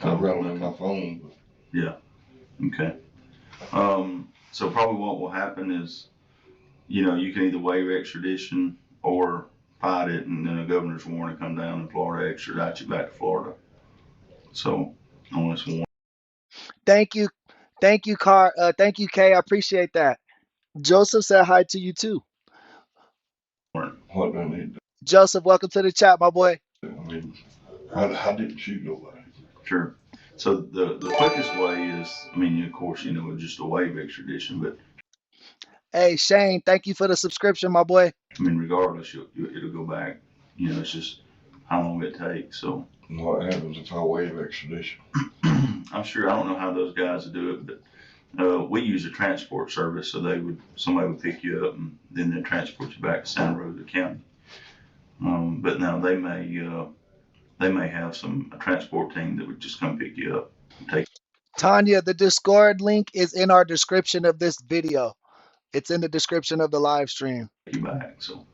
I've got them on my phone. But... Yeah. Okay. So probably what will happen is, you can either waive extradition or fight it, and then a governor's warrant to come down in Florida, extradite you back to Florida. So on this warrant. Thank you. Thank you, thank you, Kay. I appreciate that. Joseph said hi to you too. What do I need? Joseph, welcome to the chat, my boy. I mean, I didn't shoot nobody. Sure. So the quickest way is, of course, just a waive extradition, but Hey, Shane, thank you for the subscription, my boy. Regardless, it'll go back. It's just how long it takes. So what happens if I waive extradition? I'm sure, I don't know how those guys do it, but we use a transport service, so somebody would pick you up and then they'd transport you back to Santa Rosa County. But now they may have a transport team that would just come pick you up and take. Tanya, the Discord link is in our description of this video. It's in the description of the live stream. You back, so.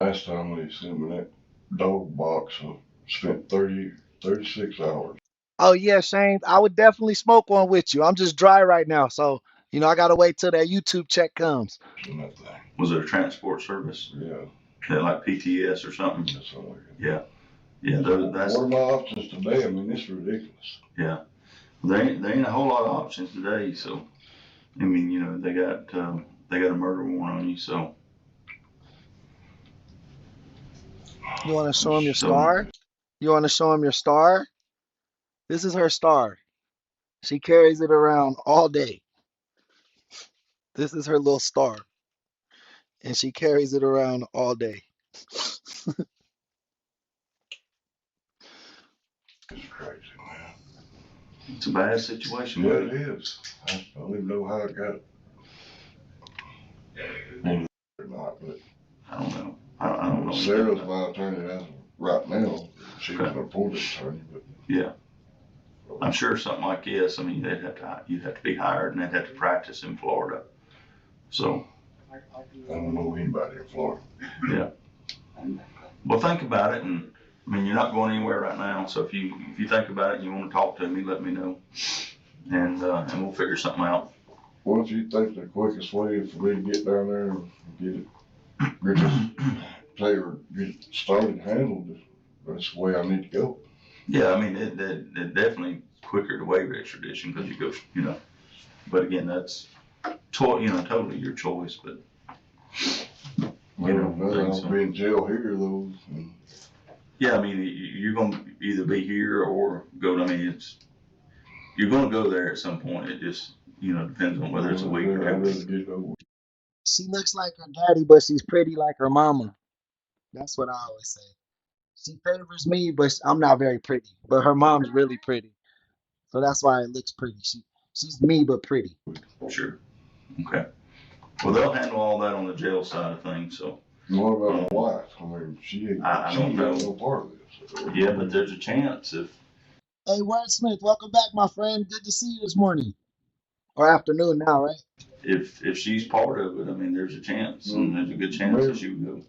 Last time they sent me that dog box, I spent 36 hours. Oh yeah, Shane, I would definitely smoke one with you. I'm just dry right now, so I gotta wait till that YouTube check comes. Was it a transport service? Yeah. Like PTS or something? Yeah, something like that. Yeah. Yeah, that's. What are my options today? It's ridiculous. Yeah. There ain't a whole lot of options today, so. They got a murder warrant on you, so. You want to show him your star? You want to show him your star? This is her star. She carries it around all day. This is her little star, and she carries it around all day. It's crazy, man. It's a bad situation, Yeah, buddy. it is. I don't even know how it got in or not, but I don't know. I don't know. Sarah's my attorney as of right now. She's an appointed attorney, but Yeah. I'm sure something like this, I mean, you'd have to be hired and they'd have to practice in Florida. So. I don't know anybody in Florida. Yeah. Well, think about it, and I mean, you're not going anywhere right now. So if you think about it and you want to talk to me, let me know, and we'll figure something out. What do you think the quickest way for me to get down there and get it started handled? That's the way I need to go. Yeah, I mean, it definitely quicker to waive extradition because you go, you know. But again, that's totally your choice. But I'll be in jail here though. Yeah, I mean, you're gonna either be here or go to. I mean, you're gonna go there at some point. It just depends on whether it's a week or 2 weeks. She looks like her daddy, but she's pretty like her mama. That's what I always say. She favors me, but I'm not very pretty. But her mom's really pretty, so that's why it looks pretty. She's me but pretty. Sure. Okay. Well, they'll handle all that on the jail side of things. So. What about my wife? I mean, she ain't got no part of this. Yeah, but there's a chance if. Hey, Wordsmith, welcome back, my friend. Good to see you this morning or afternoon now, right? If she's part of it, I mean, there's a chance, and there's a good chance that she would go.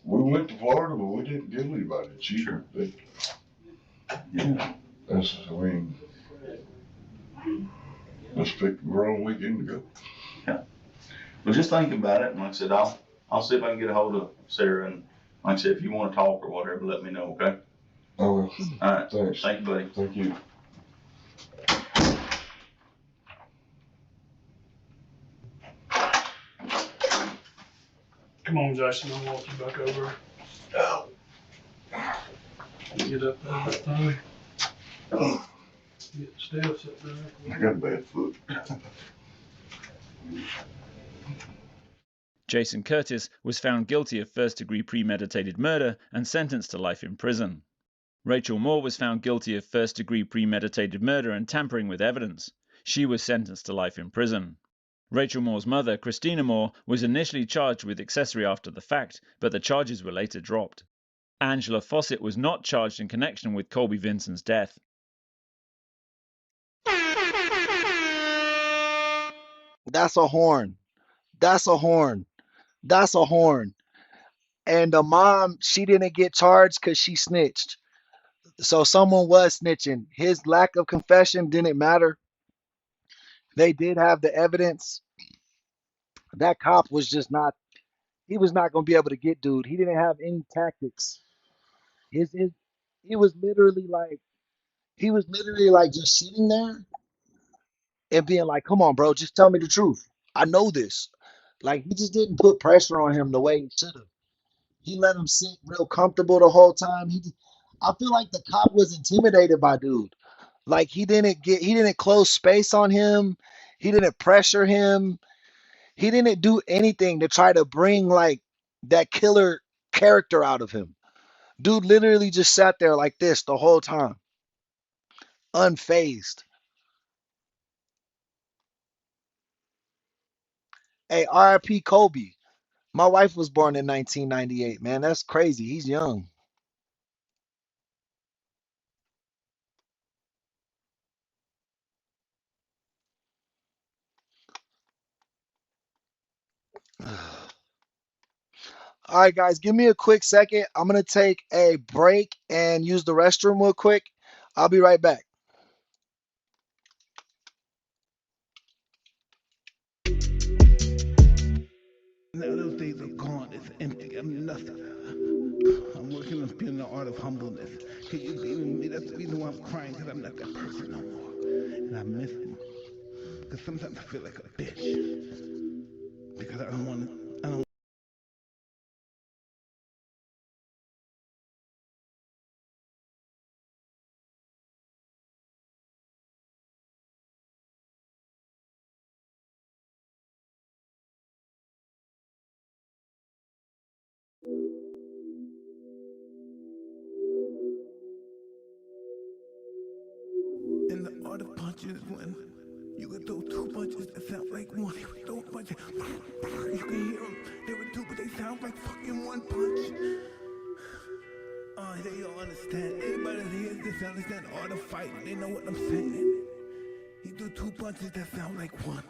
We went to Florida, but we didn't get anybody. Sure. Yeah. That's, I mean, let's pick the wrong weekend to go. Yeah. Well, just think about it, and like I said, I'll see if I can get a hold of Sarah, and like I said, if you want to talk or whatever, let me know, okay? I will. All right. Thanks. Thank you, buddy. Thank you. Come on, Jason, I'll walk you back over. Oh. Get up there. Get stiff, sit there. I got a bad foot. Jason Curtis was found guilty of first-degree premeditated murder and sentenced to life in prison. Rachel Moore was found guilty of first-degree premeditated murder and tampering with evidence. She was sentenced to life in prison. Rachel Moore's mother, Christina Moore, was initially charged with accessory after the fact, but the charges were later dropped. Angela Fawcett was not charged in connection with Colby Vinson's death. That's a horn. That's a horn. That's a horn. And the mom, she didn't get charged because she snitched. So someone was snitching. His lack of confession didn't matter. They did have the evidence. That cop was just not, he was not going to be able to get dude. He didn't have any tactics. He was literally like just sitting there and being like, come on, bro, just tell me the truth. I know this. Like, he just didn't put pressure on him the way he should have. He let him sit real comfortable the whole time. I feel like the cop was intimidated by dude. Like, he didn't close space on him. He didn't pressure him. He didn't do anything to try to bring like that killer character out of him. Dude literally just sat there like this the whole time, unfazed. Hey, RIP Kobe. My wife was born in 1998, man. That's crazy. He's young. All right, guys, give me a quick second. I'm going to take a break and use the restroom real quick. I'll be right back. Now those days are gone. It's empty. I'm nothing. I'm working on being the art of humbleness. Can you believe me? That's the reason why I'm crying, because I'm not that person no more. And I miss him. Because sometimes I feel like a bitch. Because I don't want to. And the art of punches is when you can throw two punches that sound like one. You can throw punches, you can hear them. There were two, but they sound like fucking one punch. They all understand. Anybody that hears this understand the art of fighting. They know what I'm saying. He threw two punches that sound like one.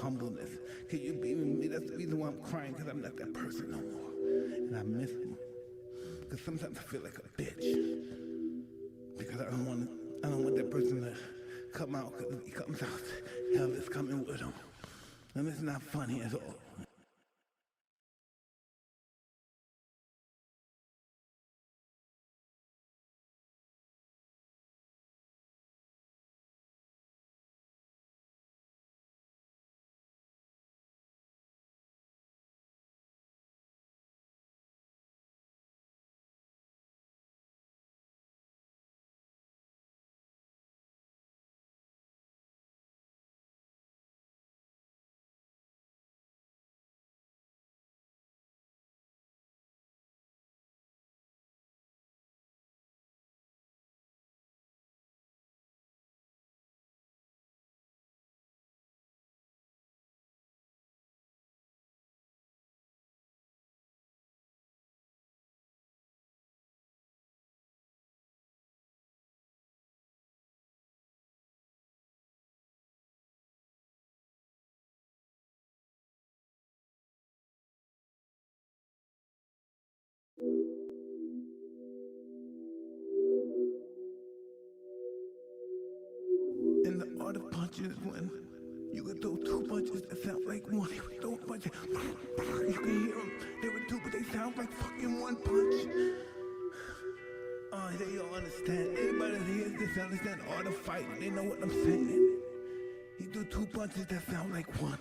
humbleness. Can you be with me? That's the reason why I'm crying, because I'm not that person no more. And I miss him. Because sometimes I feel like a bitch. Because I don't want that person to come out, because if he comes out, hell is coming with him. And it's not funny at all. And the art of punches is when you can throw two punches that sound like one. You can throw punches, you can hear them. There were two, but they sound like fucking one punch. They all understand. Anybody that hears this understand the art of fighting. They know what I'm saying. He threw two punches that sound like one.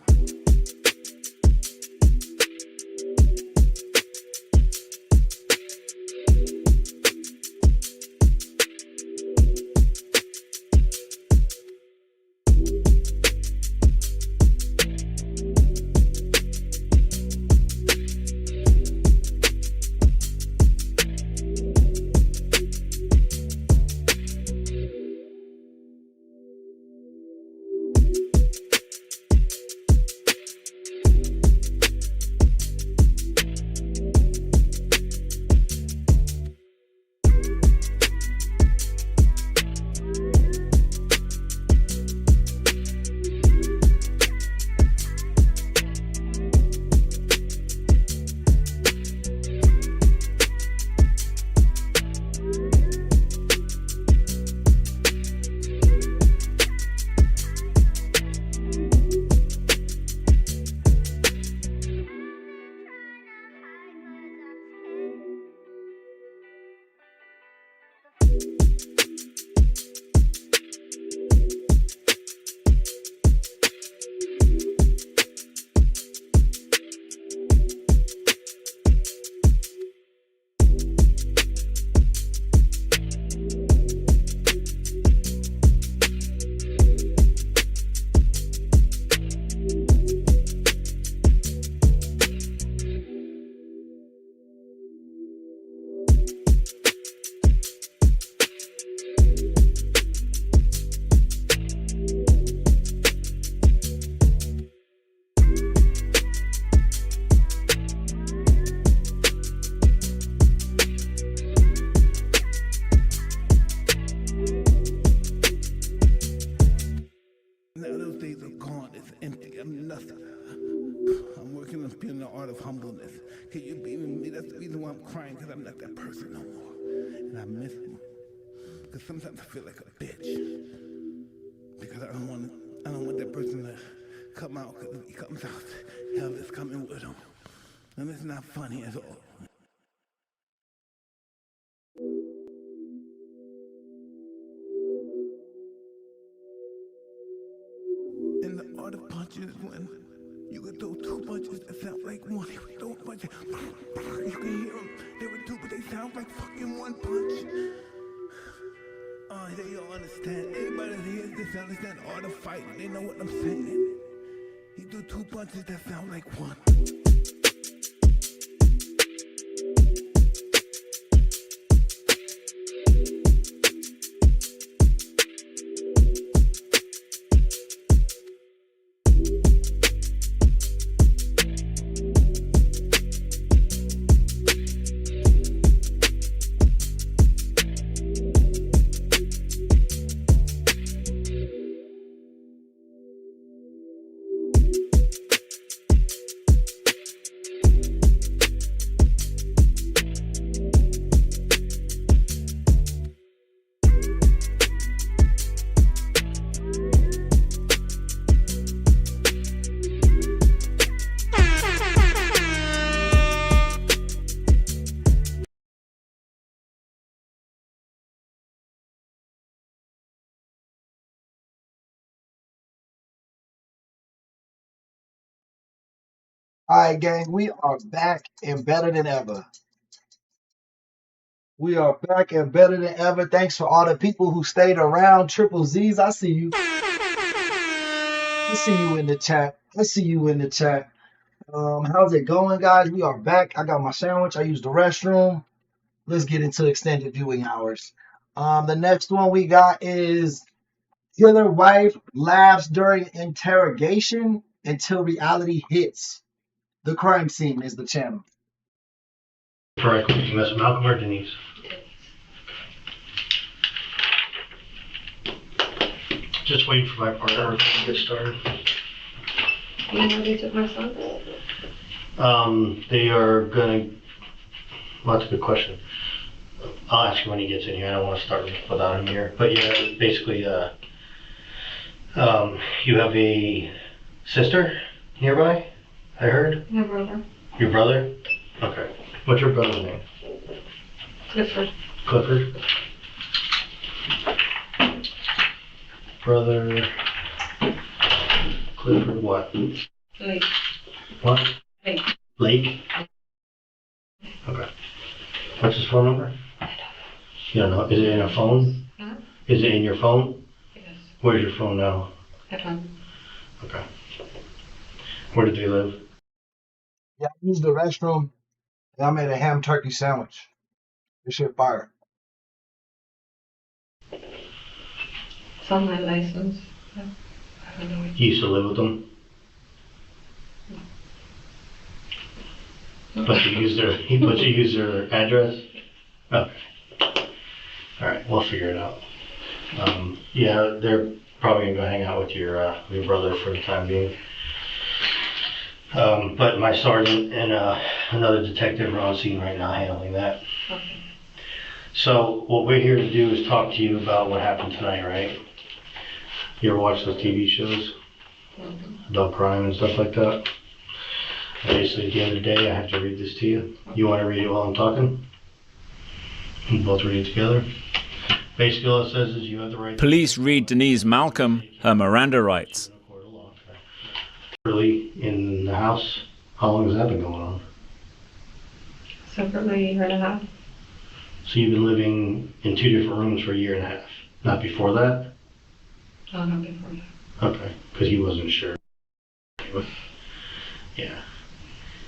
Now those days are gone, it's empty, I'm nothing. I'm working on feeling the art of humbleness. Can you be with me? That's the reason why I'm crying, because I'm not that person no more. And I miss him. Because sometimes I feel like a bitch. Because I don't want that person to come out, because if he comes out, hell is coming with him. And it's not funny at all. And the art of punching is when you can throw two punches that sound like one. You can throw a punch, you can hear them. There were two, but they sound like fucking one punch. They all understand. Anybody that hears this understand art of fighting. They know what I'm saying. He threw two punches that sound like one. All right, gang, we are back and better than ever. We are back and better than ever. Thanks for all the people who stayed around. Triple Z's, I see you. I see you in the chat. How's it going, guys? We are back. I got my sandwich. I used the restroom. Let's get into extended viewing hours. The next one we got is killer wife laughs during interrogation until reality hits. The crime scene is the channel. Correctly, you mess with Malcolm or Denise? Just waiting for my partner to get started. You know they took my son? They are gonna. Well, that's a good question. I'll ask him when he gets in here. I don't want to start without him here. But yeah, basically, you have a sister nearby, I heard? My brother. Your brother? Okay. What's your brother's name? Clifford. Clifford? Brother Clifford what? Lake. What? Lake. Lake? Okay. What's his phone number? You don't know. Is it in a phone? Huh? Is it in your phone? Yes. Where's your phone now? At home. Okay. Where did they live? Yeah, I used the restroom and I made a ham turkey sandwich. This shit fire. It's on my license. I don't know. You used to live with them? But you use their address? Okay. Alright, we'll figure it out. Yeah, they're probably gonna go hang out with your brother for the time being. But my sergeant and another detective are on scene right now handling that. Okay. So what we're here to do is talk to you about what happened tonight, right? You ever watch those TV shows? Mm-hmm. Adult crime and stuff like that? Basically, at the end of the day, I have to read this to you. You want to read it while I'm talking? We'll both read it together. Basically, all it says is you have the right. Police read Denise Malcolm her Miranda rights. Early in the house. How long has that been going on? Separately, a year and a half. So you've been living in two different rooms for a year and a half. Not before that? No, not before that. Okay, because he wasn't sure. Yeah.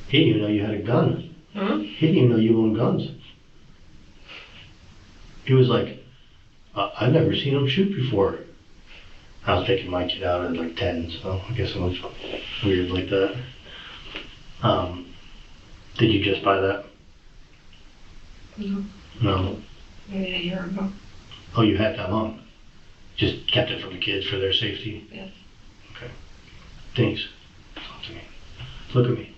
He didn't even know you had a gun. Hmm? He didn't even know you owned guns. He was like, I've never seen him shoot before. I was taking my kid out at like 10, so I guess it was weird like that. Did you just buy that? No. No. Maybe a year ago. Oh, you had that long? Just kept it from the kids for their safety? Yes. Denise, talk to me. Look at me.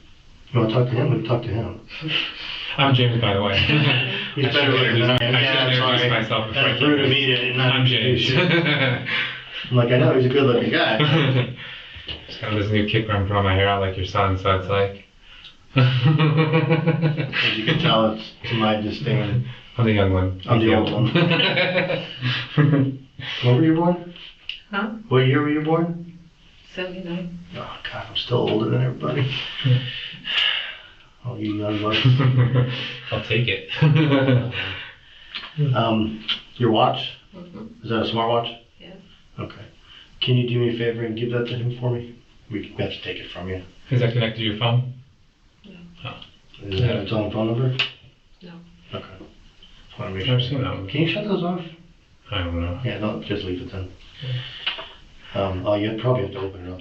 You want to talk to him? We can talk to him. I'm James, by the way. He's better looking than I am. I should introduce myself before That's rude of me to not I'm James. I'm like, I know, he's a good looking guy. Just got this new kick where I'm growing my hair out like your son, so it's like... As you can tell, it's to my disdain. I'm the young one. I'm the old one. When were you born? Huh? What year were you born? 79. Oh, God, I'm still older than everybody. Oh, you young ones. I'll take it. Your watch? Mm-hmm. Is that a smartwatch? Yes. Okay. Can you do me a favor and give that to him for me? We have to take it from you. Is that connected to your phone? No. Oh. Is that its own phone number? No. Okay. Just want to make Never sure. seen that one. Can you shut those off? I don't know. Yeah, don't just leave it then. Oh, you probably have to open it up.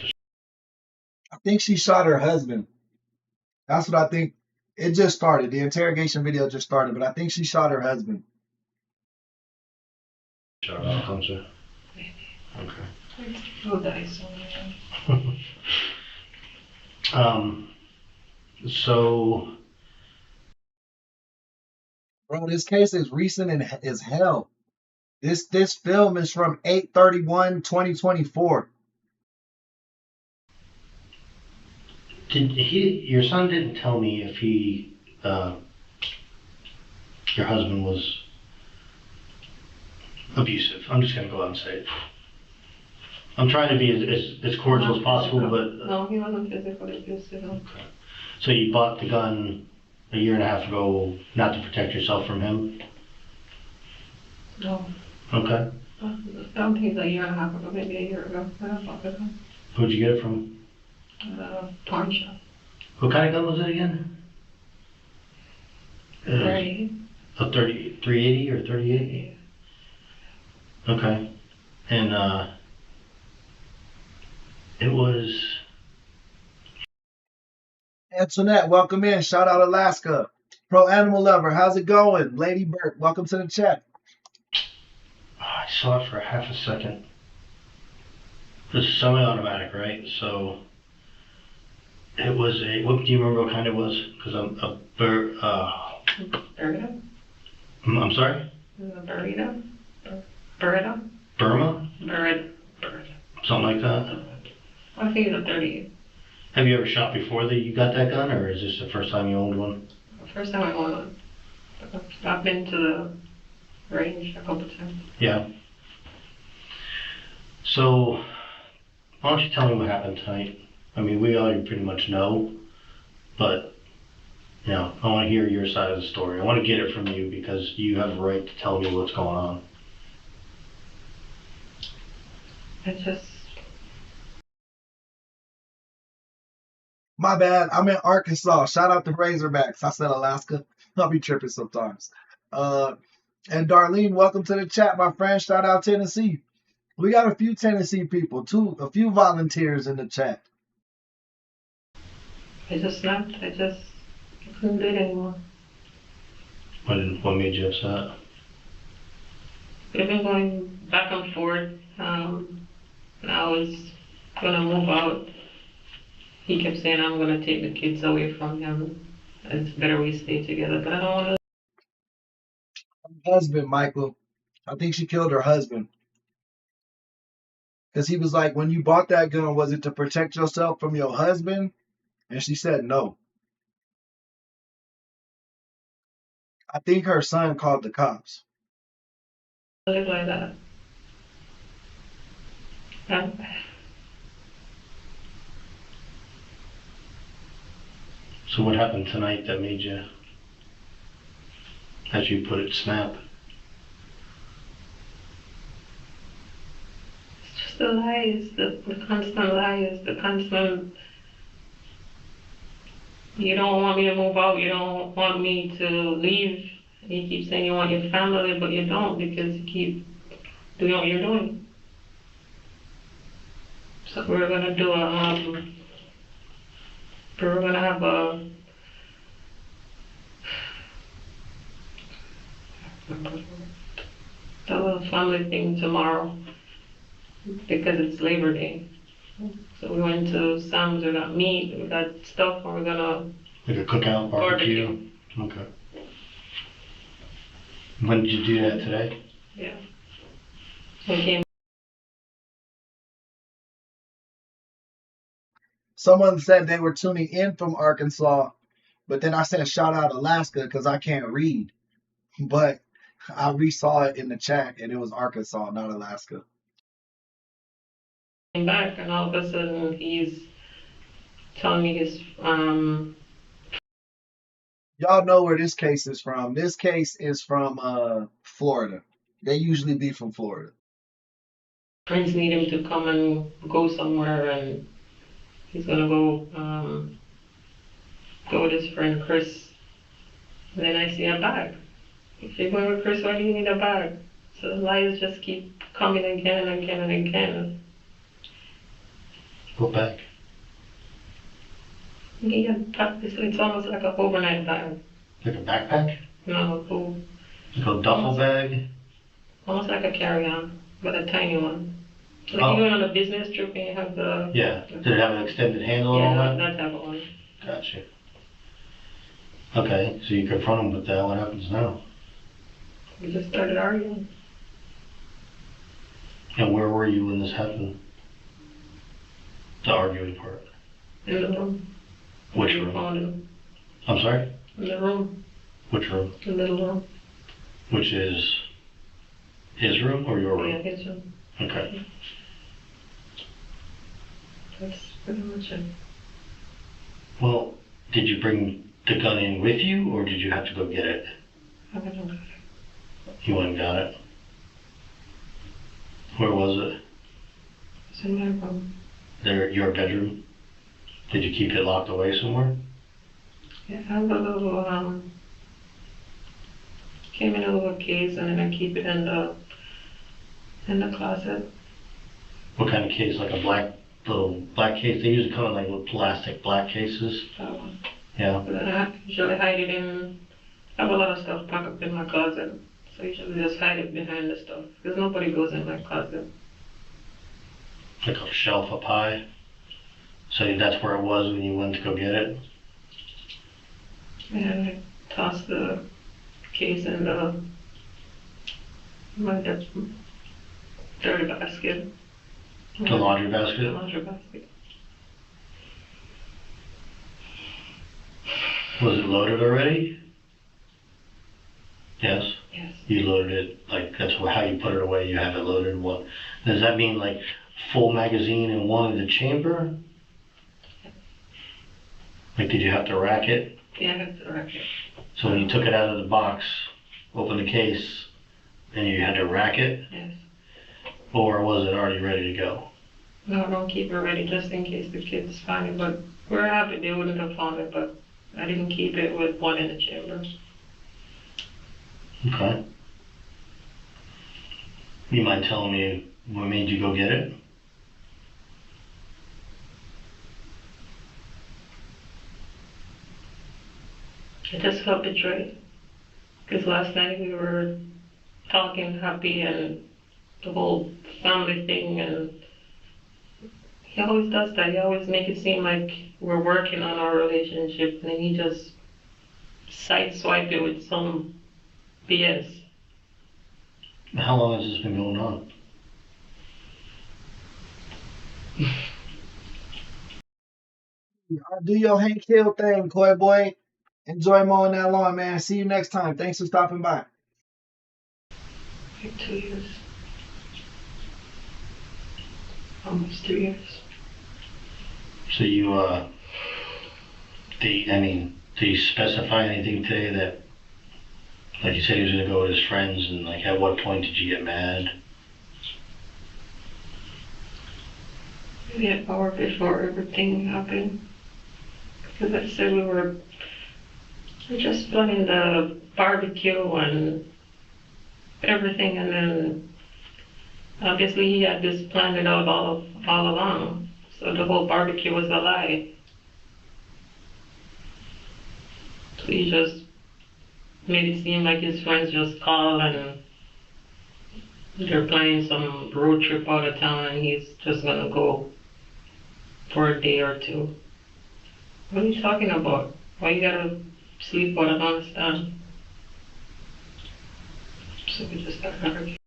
I think she shot her husband. That's what I think. It just started. The interrogation video just started, but I think she shot her husband. Shut it off, don't you? Maybe. Who dies somewhere? So, Bro, this case is recent as hell. This film is from 8/31/2024. your son didn't tell me if your husband was abusive. I'm just gonna go out and say it. I'm trying to be as cordial as possible, but. No, he wasn't physically abusive. Okay. So you bought the gun a year and a half ago, not to protect yourself from him? No. Okay. I don't think it's a year and a half ago, maybe a year ago. I bought the gun. Who'd you get it from? Pawn shop. What kind of gun was it again? 30. A 380 or 38? Okay. And it was. Antoinette, welcome in. Shout out Alaska. Pro Animal Lover, how's it going? Lady Burke, welcome to the chat. I saw it for half a second. It's semi-automatic, right? So it was a. What do you remember what kind it was? Because I'm a Burrito? I'm sorry. Burrito? Burrito? Burma? Burrito. Something like that. I think it's a 38. Have you ever shot before that you got that gun, or is this the first time you owned one? First time I owned one. I've been to the range a couple times. Yeah. So, why don't you tell me what happened tonight? I mean, we already pretty much know, but, you know, I want to hear your side of the story. I want to get it from you because you have a right to tell me what's going on. My bad. I'm in Arkansas. Shout out to Razorbacks. I said Alaska. I'll be tripping sometimes. And Darlene, welcome to the chat, my friend. Shout out Tennessee. We got a few Tennessee people, a few volunteers in the chat. I just snapped. I couldn't do it anymore. What made you upset? We've been going back and forth. And I was gonna move out. He kept saying, I'm gonna take the kids away from him. It's better we stay together, but I don't wanna. Her husband, Michael. I think she killed her husband. Because he was like, when you bought that gun, was it to protect yourself from your husband? And she said no. I think her son called the cops. Live like that. So what happened tonight that made you, as you put it, snap? It's just the lies, the constant lies, the constant. You don't want me to move out, you don't want me to leave. You keep saying you want your family, but you don't because you keep doing what you're doing. So we're gonna do we're gonna have a little family thing tomorrow because it's Labor Day. So we went to Sam's, we got meat, we got stuff, and we're gonna Like a cookout, barbecue? Okay. When did you do that today? Yeah. We came. Someone said they were tuning in from Arkansas, but then I said shout out Alaska because I can't read. But I resaw it in the chat and it was Arkansas, not Alaska. Back, and all of a sudden he's telling me his Y'all know where this case is from. This case is from Florida. They usually be from Florida. friends need him to come and go somewhere, and he's gonna go with his friend Chris. And then I see a bag. If you're going with Chris, why do you need a bag? So the lies just keep coming again and again and again. What bag? Yeah, it's almost like an overnight bag. Like a backpack? No, Like a duffel bag? almost like a carry-on, but a tiny one. Like Oh. you go on a business trip and you have the... Yeah. Did it have an extended handle and all Yeah, that? that type of one. Gotcha. Okay, so you confront him with that. What happens now? We just started arguing. And where were you when this happened? The arguing part. In the room. Which We room? found him. I'm sorry? In the room. Which room? The little room. Which is his room or your room? Yeah, his room. Okay. That's pretty much it. Well, did you bring the gun in with you or did you have to go get it? I don't know. You went and got it? Where was it? It's in my room. There, your bedroom? Did you keep it locked away somewhere? Yeah, I have a little, came in a little case and then I keep it in the closet. What kind of case? Like a little black case? They usually come in like little plastic black cases. That one. Yeah. But then I usually hide it I have a lot of stuff packed up in my closet. So I usually just hide it behind the stuff. Because nobody goes in my closet. Like a shelf up high? So that's where it was when you went to go get it? And I tossed the case in my dirty basket. The laundry The basket? laundry basket. Was it loaded already? Yes? Yes. You loaded it, like that's how you put it away, you have it loaded. What does that mean, like full magazine in one in the chamber? Like did you have to rack it? Yeah, I have to rack it. So when you took it out of the box, opened the case, and you had to rack it? Yes. Or was it already ready to go? No, don't keep it ready just in case the kids find it. But we're happy they wouldn't have found it, but I didn't keep it with one in the chamber. Okay. You mind telling me what made you go get it? I just felt betrayed. Because last night we were talking happy and the whole family thing, and he always does that. He always makes it seem like we're working on our relationship, and then he just sideswipe it with some BS. How long has this been going on? Do your Hank Hill thing, Coy boy. Enjoy mowing that lawn, man. See you next time. Thanks for stopping by. Like 2 years. Almost 2 years. So you, did you specify anything today that, like you said he was gonna go with his friends, and like at what point did you get mad? Maybe an hour before everything happened. Because I said we were just planning the barbecue and everything, and then obviously he had this planned out all along. So the whole barbecue was a lie. So he just made it seem like his friends just called and they're planning some road trip out of town and he's just gonna go for a day or two. What are you talking about? Why you gotta sleep? What I don't understand. So we just started arguing.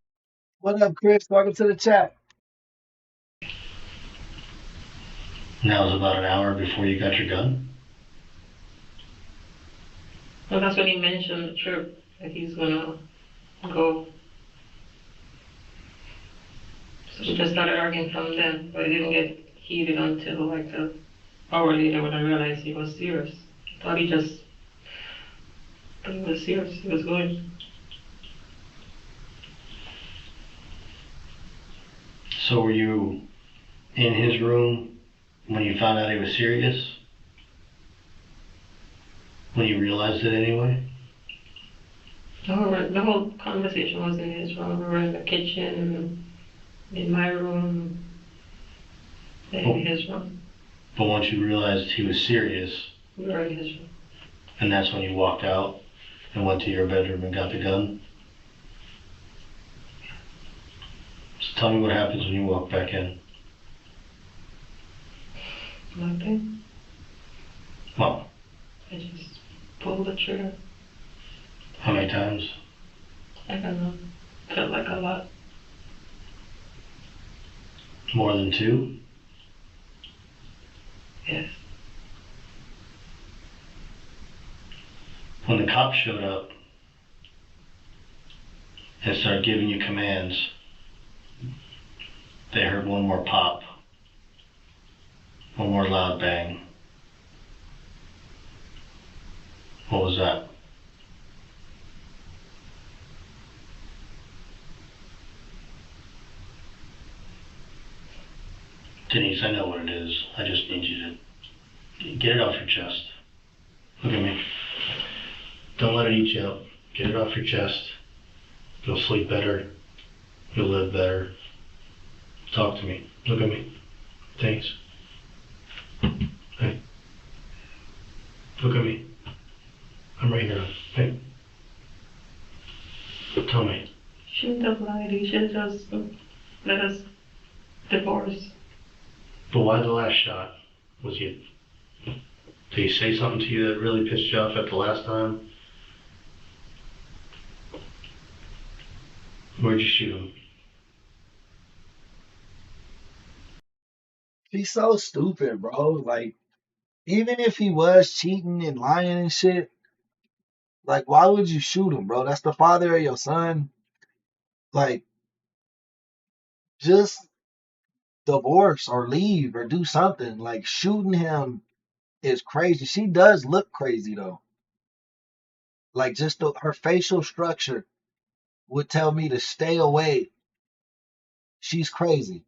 What up, Chris? Welcome to the chat. And that was about an hour before you got your gun? Well, that's when he mentioned the trip, that he's gonna go. So we just started arguing from then, but it didn't get heated until like an hour later when I realized he was serious. I thought he was serious, he was going. So were you in his room when you found out he was serious? When you realized it anyway? No, the whole conversation was in his room. We were in the kitchen, in my room, in his room. But once you realized he was serious, We were in his room. and that's when you walked out and went to your bedroom and got the gun? So tell me what happens when you walk back in. Nothing. Well, I just pulled the trigger. how many times? I don't know. Felt like a lot. More than 2? Yes. When the cops showed up and started giving you commands, they heard one more pop, one more loud bang. What was that? Denise, I know what it is. I just need you to get it off your chest. Look at me. Don't let it eat you up. Get it off your chest. You'll sleep better. You'll live better. Talk to me. Look at me. Thanks. Hey. Look at me. I'm right here. Hey. Tell me. Shouldn't have lied. He should have just let us divorce. But why the last shot? Did he say something to you that really pissed you off at the last time? Where'd you shoot him? He's so stupid, bro. Like, even if he was cheating and lying and shit, like, why would you shoot him, bro? That's the father of your son. Like, just divorce or leave or do something. Like, shooting him is crazy. She does look crazy, though. Like, just her facial structure would tell me to stay away. She's crazy.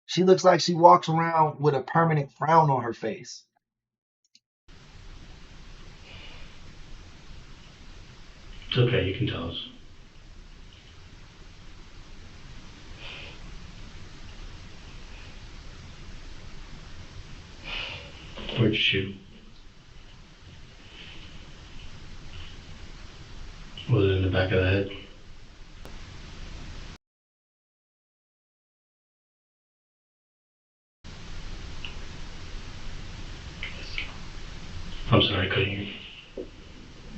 She looks like she walks around with a permanent frown on her face. It's okay, you can tell us. Where'd you shoot? Was it in the back of the head? I'm sorry, I couldn't hear you.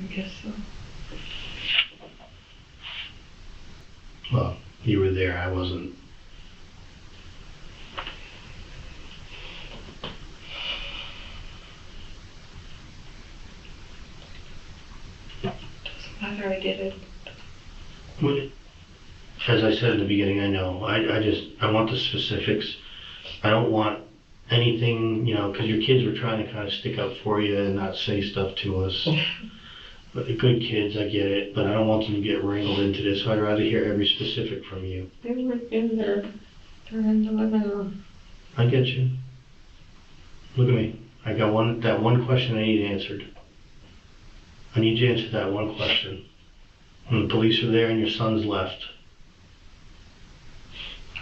I guess so. Well, you were there, I wasn't. Doesn't matter, I did it. What? As I said in the beginning, I know. I want the specifics. I don't want anything, because your kids were trying to kind of stick up for you and not say stuff to us. But the good kids, I get it, but I don't want them to get wrangled into this, so I'd rather hear every specific from you. They were in there. They're in the living room. I get you. Look at me. I got that one question I need answered. I need you to answer that one question. When the police are there and your son's left.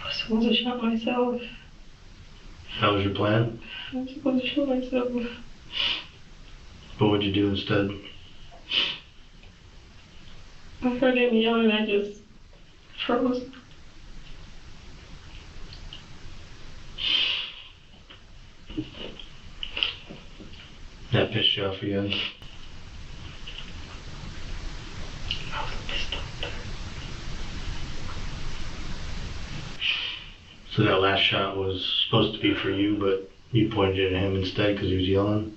I was supposed to shoot myself. That was your plan? I was supposed to shoot myself. But what'd you do instead? I heard him yell and I just froze. pissed you off again? So that last shot was supposed to be for you, but you pointed it at him instead because he was yelling?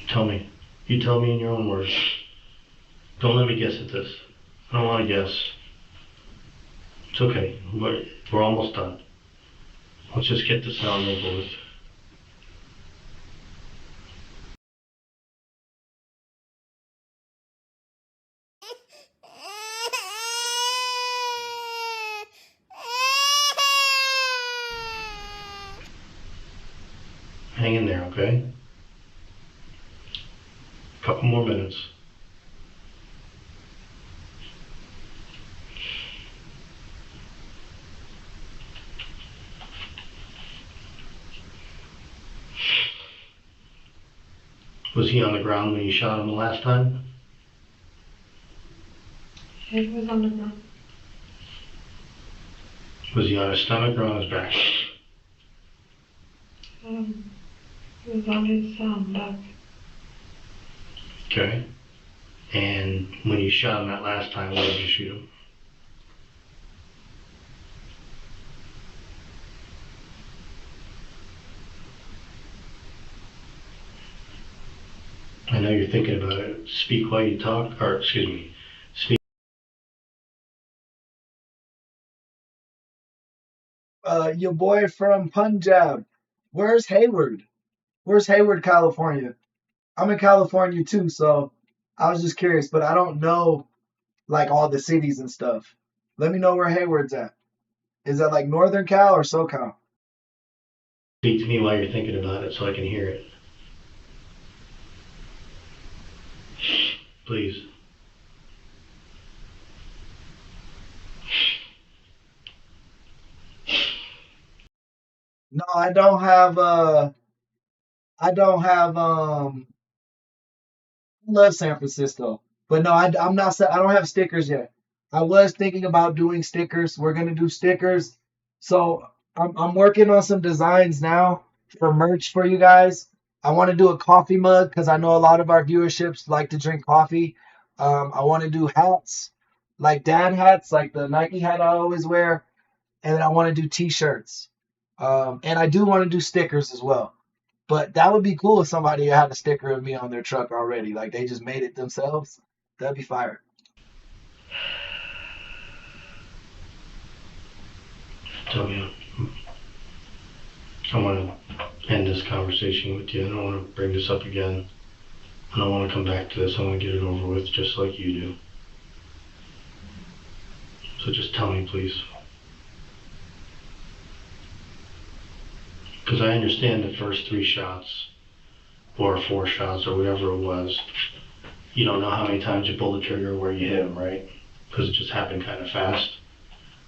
Tell me. You tell me in your own words. Don't let me guess at this. I don't want to guess. It's okay. We're almost done. Let's just get this out and over with. Hang in there, okay? A couple more minutes. Was he on the ground when you shot him the last time? He was on the ground. Was he on his stomach or on his back? He was on his back. Okay. And when you shot him that last time, where did you shoot him? I know you're thinking about it. Speak while you talk, or excuse me, speak. Your boy from Punjab. Where's Hayward? Where's Hayward, California? I'm in California too, so I was just curious, but I don't know like all the cities and stuff. Let me know where Hayward's at. Is that like Northern Cal or SoCal? Speak to me while you're thinking about it so I can hear it. Please. No, I don't have I love San Francisco. But no, I'm not I don't have stickers yet. I was thinking about doing stickers. We're gonna do stickers. So I'm working on some designs now for merch for you guys. I want to do a coffee mug because I know a lot of our viewerships like to drink coffee. I want to do hats, like dad hats, like the Nike hat I always wear, and then I want to do t-shirts. And I do want to do stickers as well. But that would be cool if somebody had a sticker of me on their truck already. Like they just made it themselves. That'd be fire. Tell me, I want to end this conversation with you. I don't want to bring this up again. I don't want to come back to this. I want to get it over with just like you do. So just tell me, please. Because I understand the first 3 shots, or 4 shots, or whatever it was. You don't know how many times you pull the trigger or where you hit him, right? Because it just happened kind of fast.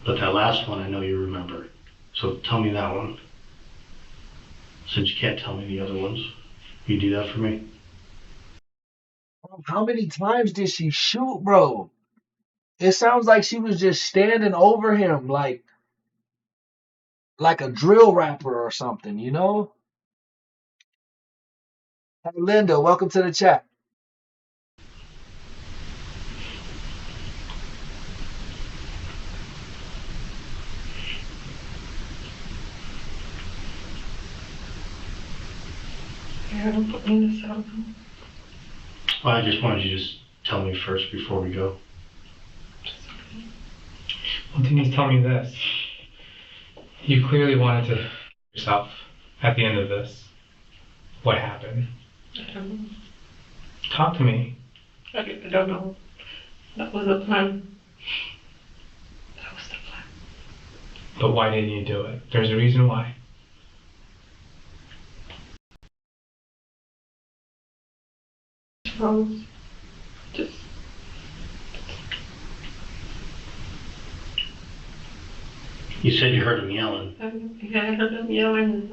But that last one, I know you remember. So tell me that one. Since you can't tell me the other ones, you do that for me? How many times did she shoot, bro? It sounds like she was just standing over him like a drill rapper or something, you know? Hey, Linda, welcome to the chat. Yeah, don't put me in this out. Well, I just wanted you to just tell me first before we go. Well, Denise, tell me this. You clearly wanted to yourself at the end of this. What happened? I don't know. Talk to me. I don't know. That was the plan. That was the plan. But why didn't you do it? There's a reason why. Just You said you heard him yelling. yeah, I heard him yelling.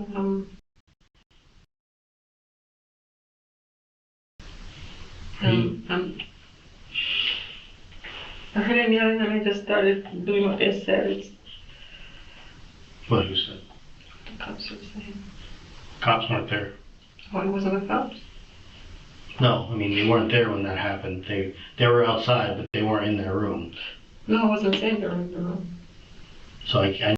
I heard him yelling and I just started doing what they said. What, who said? The cops were saying. Cops weren't there. Oh, he wasn't with cops? No, I mean, they weren't there when that happened. They were outside, but they weren't in their room. No, I wasn't saying they were in the room. So I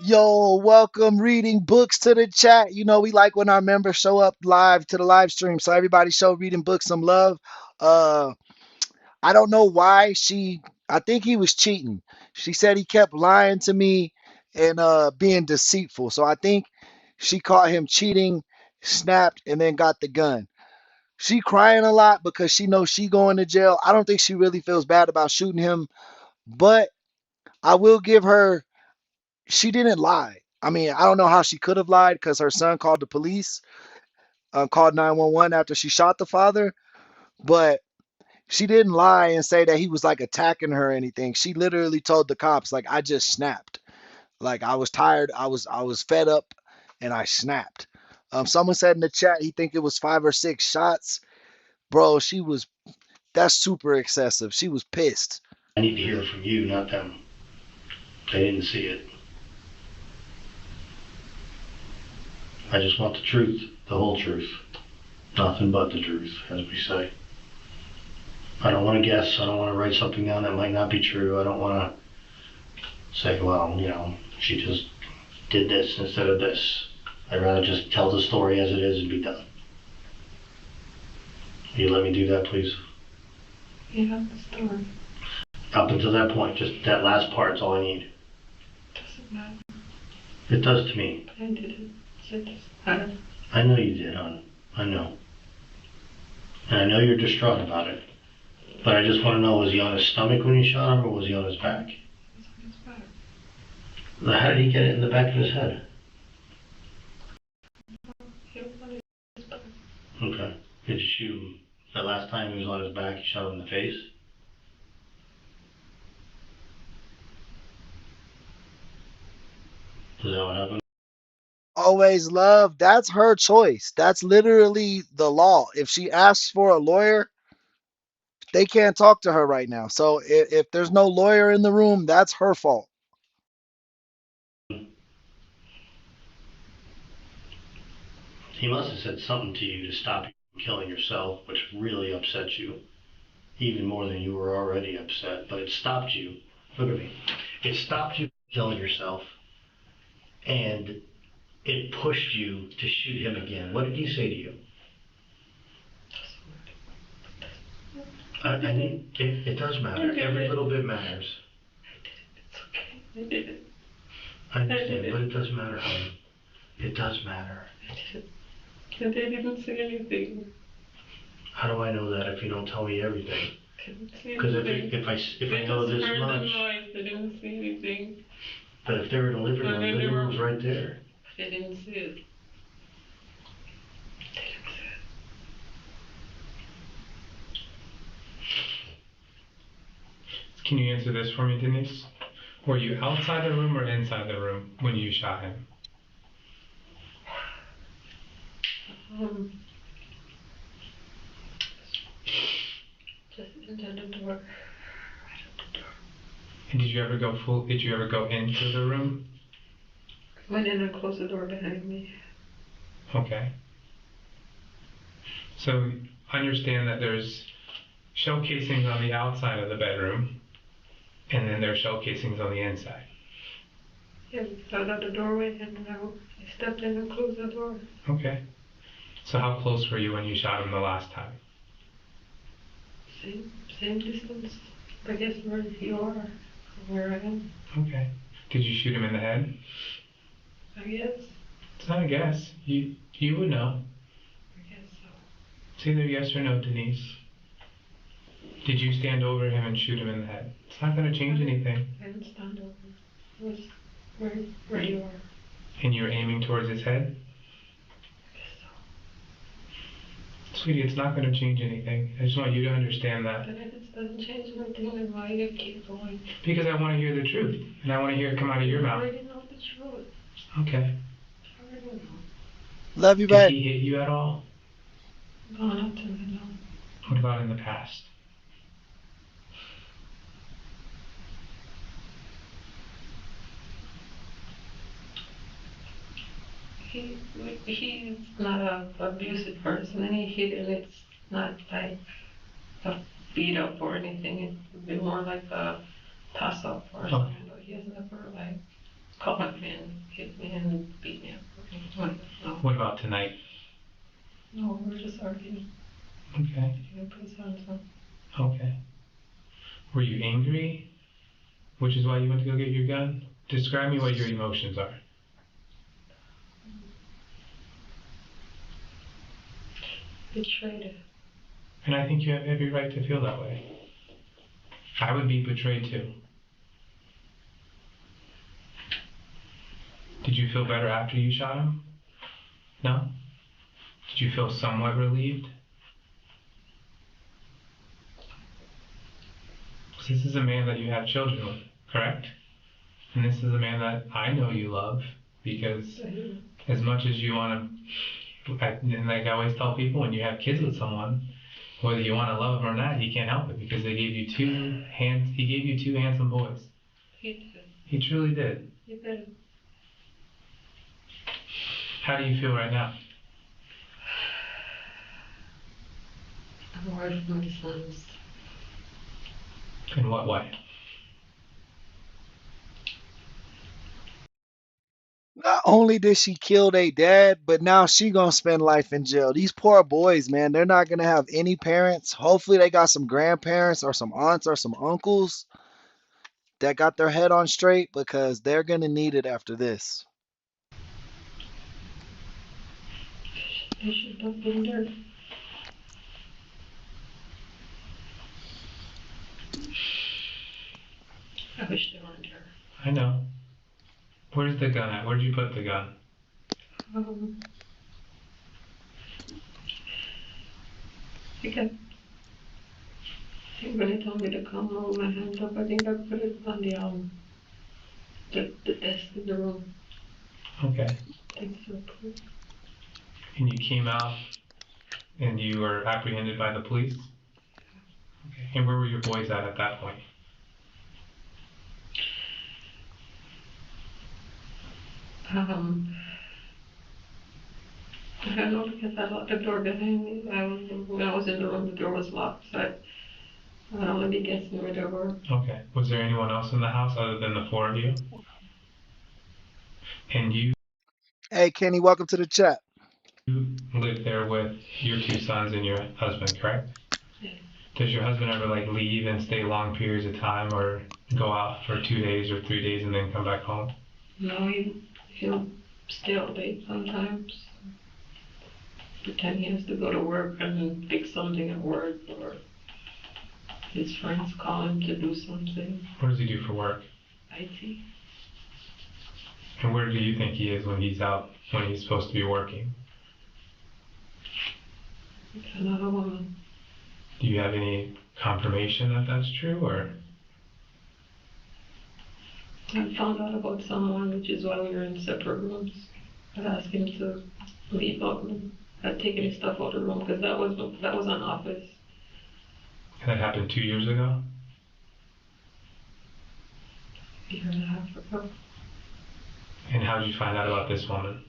Yo, welcome reading books to the chat. You know, we like when our members show up live to the live stream. So everybody show reading books some love. I don't know why I think he was cheating. She said he kept lying to me and being deceitful. So I think she caught him cheating, snapped, and then got the gun. She crying a lot because she knows she going to jail. I don't think she really feels bad about shooting him, but I will give her, she didn't lie. I mean, I don't know how she could have lied because her son called the police, called 911 after she shot the father, but she didn't lie and say that he was like attacking her or anything. She literally told the cops, like, I just snapped. Like, I was tired, I was fed up, and I snapped. Someone said in the chat he think it was 5 or 6 shots. Bro, that's super excessive. She was pissed. need to hear from you, not them. They didn't see it. I just want the truth, the whole truth. Nothing but the truth, as we say. I don't want to guess. I don't want to write something down that might not be true. I don't want to say, well, she just did this instead of this. I'd rather just tell the story as it is and be done. Will you let me do that, please? Yeah, the story. Up until that point, just that last part's all I need. Doesn't matter. It does to me. I did it. It doesn't matter. I know you did, hon. I know. And I know you're distraught about it. But I just want to know, was he on his stomach when you shot him, or was he on his back? It's on his back. Now, how did he get it in the back of his head? He was on his back. Okay. Did you shoot him the last time he was on his back, you shot him in the face? Is that what happened? Always love, that's her choice. That's literally the law. If she asks for a lawyer, they can't talk to her right now. So if there's no lawyer in the room, that's her fault. He must have said something to you to stop you from killing yourself, which really upset you. Even more than you were already upset. But it stopped you. Look at me. It stopped you from killing yourself. And it pushed you to shoot him again. What did he say to you? I mean, it does matter. Every little bit matters. I did it. I understand, but it does matter, honey. It does matter. And they didn't say anything. How do I know that if you don't tell me everything? Because if I know this much. They didn't see anything. But if they were in the living room's right there. They didn't see it. Can you answer this for me, Denise? Were you outside the room or inside the room when you shot him? Just into the door. And did you ever go into the room? Went in and closed the door behind me. Okay. So understand that there's shell casings on the outside of the bedroom, and then there's shell casings on the inside. Yeah, we got out the doorway and I stepped in and closed the door. Okay. So how close were you when you shot him the last time? Same distance. I guess where you are, where I am. Okay. Did you shoot him in the head? I guess. It's not a guess. You would know. I guess so. It's either yes or no, Denise. Did you stand over him and shoot him in the head? It's not going to change anything. I didn't stand over. It was where you are. And you were aiming towards his head? I guess so. Sweetie, it's not going to change anything. I just want you to understand that. But if it doesn't change anything, then why you keep going? Because I want to hear the truth. And I want to hear it come out of your mouth. I already know the truth. Okay. I already know. Love you, Did babe. he hit you at all? No, not to me, no. What about in the past? He's not a abusive person. Any hit and it's not like a beat up or anything. It would be more like a toss up or something. But he has never like caught me and hit me and beat me up or anything. No. What about tonight? No, we were just arguing. Okay. He put his hands on. Okay. Were you angry? Which is why you went to go get your gun? Describe me what your emotions are. Betrayed. And I think you have every right to feel that way. I would be betrayed too. Did you feel better after you shot him? No? Did you feel somewhat relieved? This is a man that you have children with, correct? And this is a man that I know you love, because as much as you want to, and like I always tell people, when you have kids with someone, whether you want to love them or not, you can't help it, because he gave you two handsome boys. He did. He truly did. He did. How do you feel right now? I'm worried for my sons. In what way? Not only did she kill their dad, but now she gonna spend life in jail. These poor boys, man, they're not gonna have any parents. Hopefully they got some grandparents or some aunts or some uncles that got their head on straight, because they're gonna need it after this. They should have been there. I wish they weren't there. I know. Where's the gun at? Where'd you put the gun? I think when they told me to come hold my hand up, I think I put it on the desk in the room. Okay. Thanks for And you came out and you were apprehended by the police? Okay. And where were your boys at that point? I don't know, because I locked the door behind me. When I was in the room, the door was locked, so I don't want to be guessing where they were. Okay. Was there anyone else in the house other than the four of you? And you Hey, Kenny, welcome to the chat. lived there with your two sons and your husband, correct? Yes. Does your husband ever like leave and stay long periods of time, or go out for 2 days or 3 days and then come back home? No, he'll stay all day sometimes. Pretend he has to go to work and fix something at work, or his friends call him to do something. What does he do for work? IT. And where do you think he is when he's out, when he's supposed to be working? Another woman. Do you have any confirmation that that's true, or? I found out about someone, which is why we were in separate rooms. I asked him to leave out and I'd taken his stuff out of the room, because that was an office. And that happened 2 years ago? A year and a half ago. And how did you find out about this woman?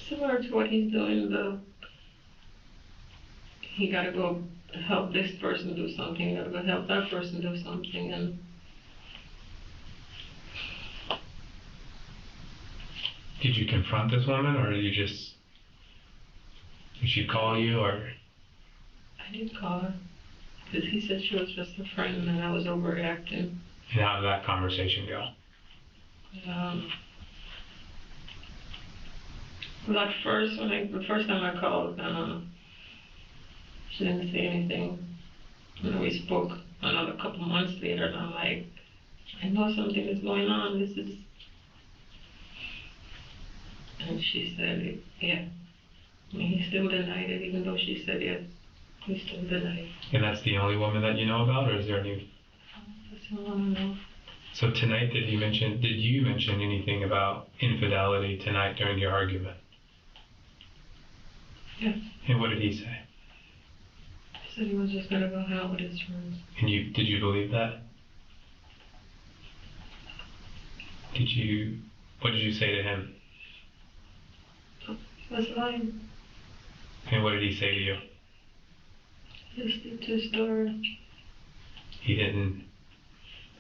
Similar to what he's doing, he gotta go help this person do something, he gotta go help that person do something, and did you confront this woman, or did she call you, or? I did call her, because he said she was just a friend and I was overreacting. And how did that conversation go? Well, at first, the first time I called, she didn't say anything. And we spoke another couple months later, and I'm like, I know something is going on. And she said, yeah. And he still denied it, even though she said yes. He still denied it. And that's the only woman that you know about, or is there any? That's the one I know. So tonight, did you mention anything about infidelity tonight during your argument? Yes. And what did he say? He said he was just gonna go hang out with his friends. And did you believe that? What did you say to him? He was lying. And what did he say to you? Just a true story. He didn't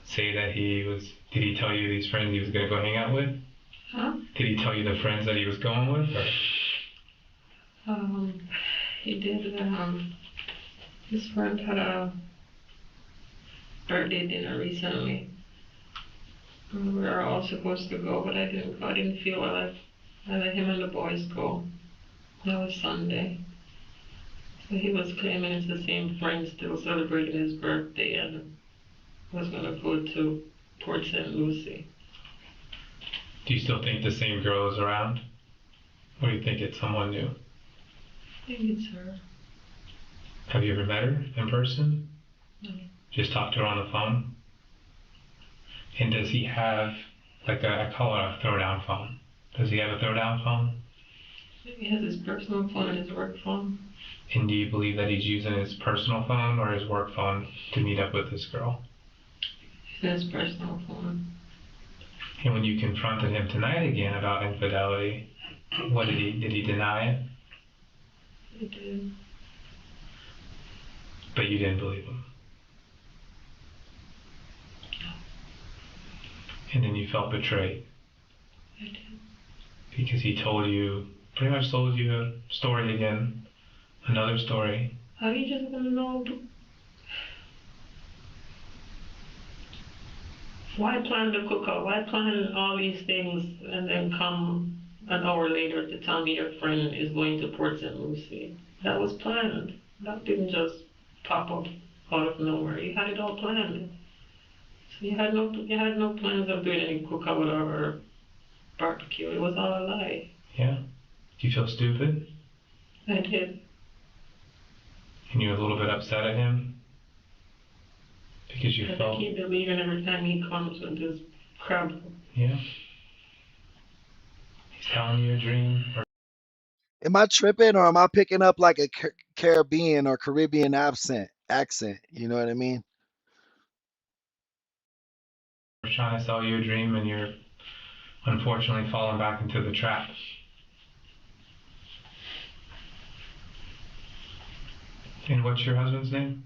say that did he tell you these friends he was going to go hang out with? Huh? Did he tell you the friends that he was going with? Or? He did, his friend had a birthday dinner recently. We were all supposed to go, but I didn't go. I didn't feel well. I let him and the boys go. That was Sunday. So he was claiming it's the same friend still celebrating his birthday and was going to go to Port St. Lucie. Do you still think the same girl is around? Or do you think it's someone new? I think it's her. Have you ever met her in person? No. Just talked to her on the phone? And does he have, I call it a throwdown phone. Does he have a throwdown phone? He has his personal phone and his work phone. And do you believe that he's using his personal phone or his work phone to meet up with this girl? His personal phone. And when you confronted him tonight again about infidelity, what did he deny it? He did. But you didn't believe him? No. And then you felt betrayed? I did. Because he pretty much told you a story again, another story. How are you just gonna know? Why plan the cookout? Why plan all these things and then come an hour later to tell me your friend is going to Port St. Lucie? That was planned. That didn't just pop up out of nowhere. You had it all planned. So you had no plans of doing any cookout or barbecue. It was all a lie. Yeah? Do you feel stupid? I did. And you're a little bit upset at him? Because you felt... I keep believing every time he comes with this crap. Yeah? He's telling you a dream? Am I tripping or am I picking up like a Caribbean or Caribbean accent? You know what I mean? We're trying to sell you a dream and you're unfortunately falling back into the trap. And what's your husband's name?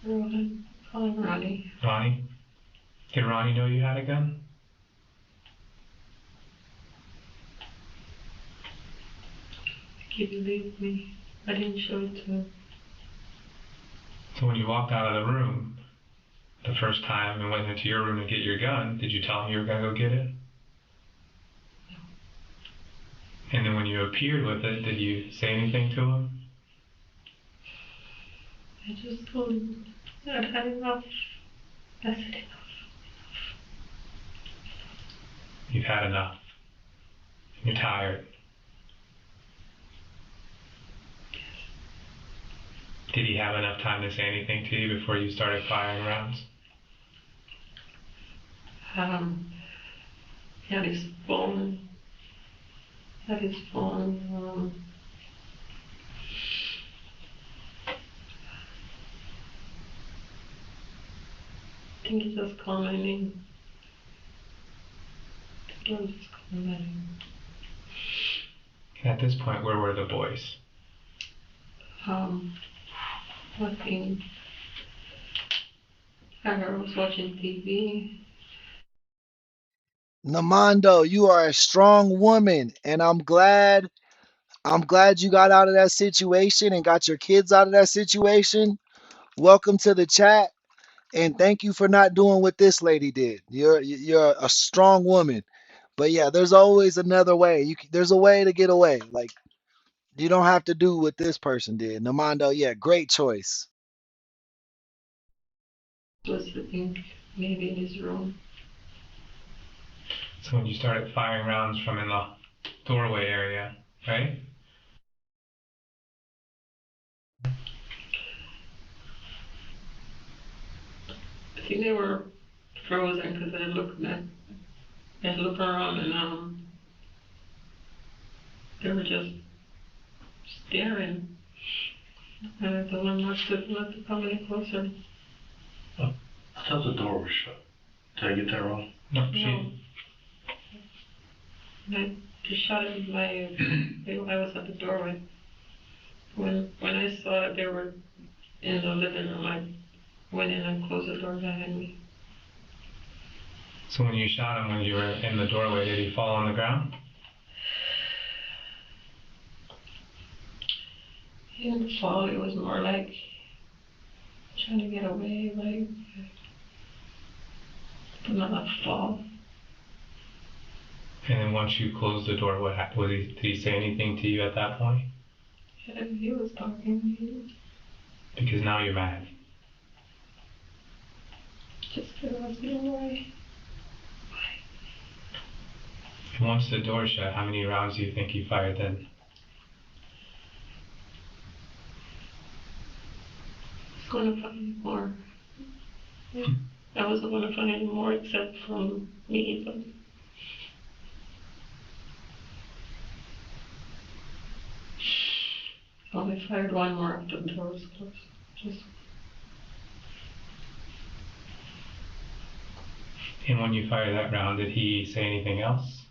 Call him Ronnie. Ronnie? Did Ronnie know you had a gun? He believed me. I didn't show it to him. So when you walked out of the room the first time and went into your room to get your gun, did you tell him you were going to go get it? No. And then when you appeared with it, did you say anything to him? I just told him I'd had enough. I said enough. You've had enough. You're tired. Yes. Did he have enough time to say anything to you before you started firing rounds? He had his phone. I think he just called my name. I think he just called my name. At this point, where were the boys? Nothing. I was watching TV. Namando, you are a strong woman, and I'm glad you got out of that situation and got your kids out of that situation. Welcome to the chat, and thank you for not doing what this lady did. You're a strong woman, but yeah, there's always another way. There's a way to get away. Like you don't have to do what this person did. Namando, yeah, great choice. Was sitting maybe in his room. So when you started firing rounds from in the doorway area, right? I think they were frozen because I looked around and they were just staring. And I told them not to come any closer. thought the door was shut. Did I get that wrong? No, I just shot it with my, I was at the doorway. When I saw that they were in the living room, I went in and closed the door behind me. So when you shot him when you were in the doorway, did he fall on the ground? He didn't fall, it was more like trying to get away, like, but not a fall. And then once you closed the door, what happened? Did he say anything to you at that point? Yeah, he was talking to me. Because now you're mad. Just because I was getting away. And once the door shut, how many rounds do you think you fired then? I was going to find more. I wasn't going to find any more except from me, but I only fired one more after the door was closed. Just And when you fired that round, did he say anything else?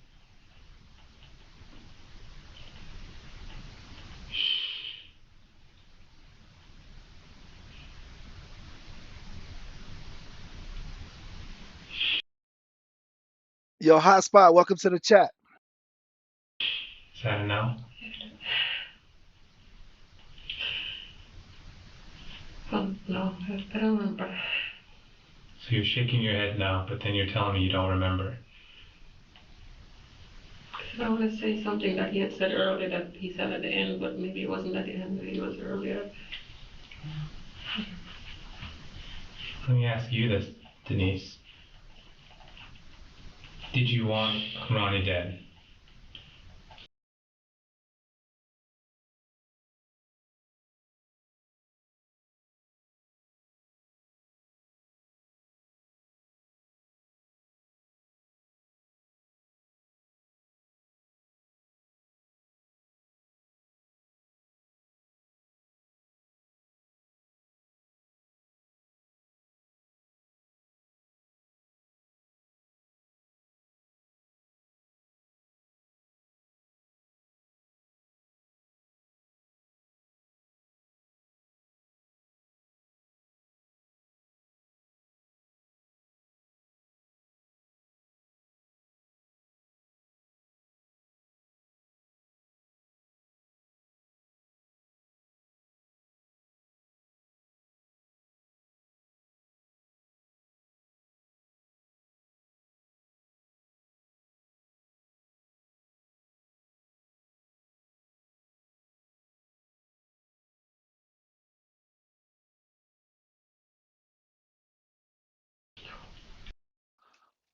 Yo, Hotspot, welcome to the chat. Is that a no? No, I don't remember. So you're shaking your head now, but then you're telling me you don't remember. I want to say something that he had said earlier that he said at the end, but maybe it wasn't at the end, maybe it was earlier. Let me ask you this, Denise. Did you want Ronnie dead?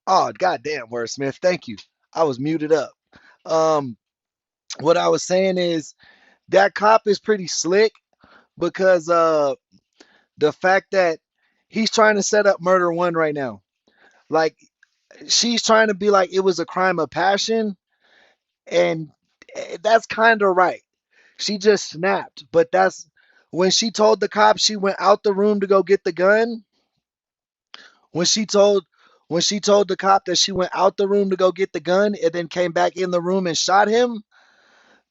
Oh, goddamn, Wordsmith. Thank you. I was muted up. Um, what I was saying is that cop is pretty slick because the fact that he's trying to set up murder one right now. Like she's trying to be like it was a crime of passion, and that's kind of right. She just snapped, but that's when she told the cop she went out the room to go get the gun. When she told the cop that she went out the room to go get the gun and then came back in the room and shot him,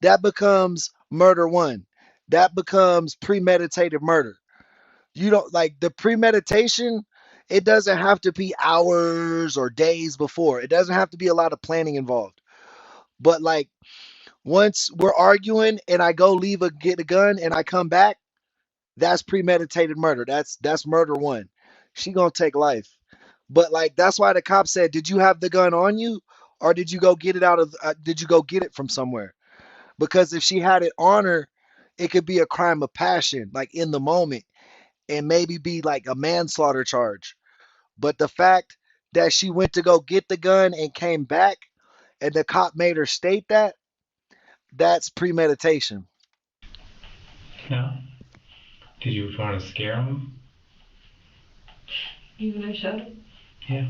that becomes murder one. That becomes premeditated murder. You don't like the premeditation, it doesn't have to be hours or days before. It doesn't have to be a lot of planning involved. But like once we're arguing and I go get a gun and I come back, that's premeditated murder. That's murder one. She gonna take life. But like that's why the cop said, "Did you have the gun on you, or did you go get it out of? Did you go get it from somewhere?" Because if she had it on her, it could be a crime of passion, like in the moment, and maybe be like a manslaughter charge. But the fact that she went to go get the gun and came back, and the cop made her state that, that's premeditation. No. Did you want to scare him? Even I shot him? Yeah.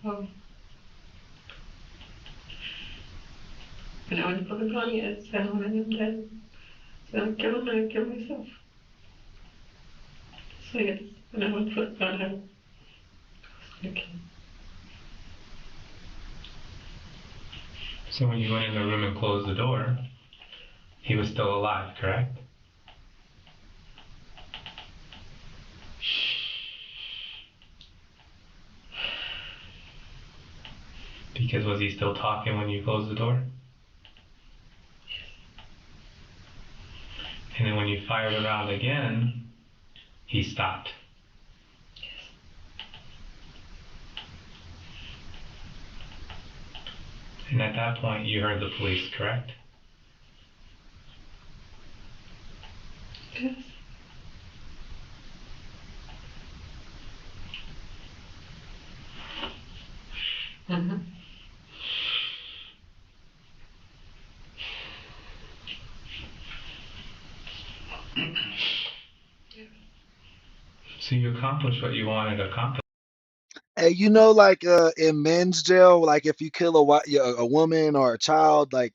Oh. And I went to put the gun in, so I wanted him dead. So I killed him and I killed myself. So yes, and I went to put the gun in. Okay. So when you went in the room and closed the door, he was still alive, correct? Because was he still talking when you closed the door? And then when you fired the round again, he stopped. And at that point, you heard the police, correct? Yes. Mm-hmm. So you accomplished what you wanted to accomplish. Hey, you know, like in men's jail, like if you kill a woman or a child, like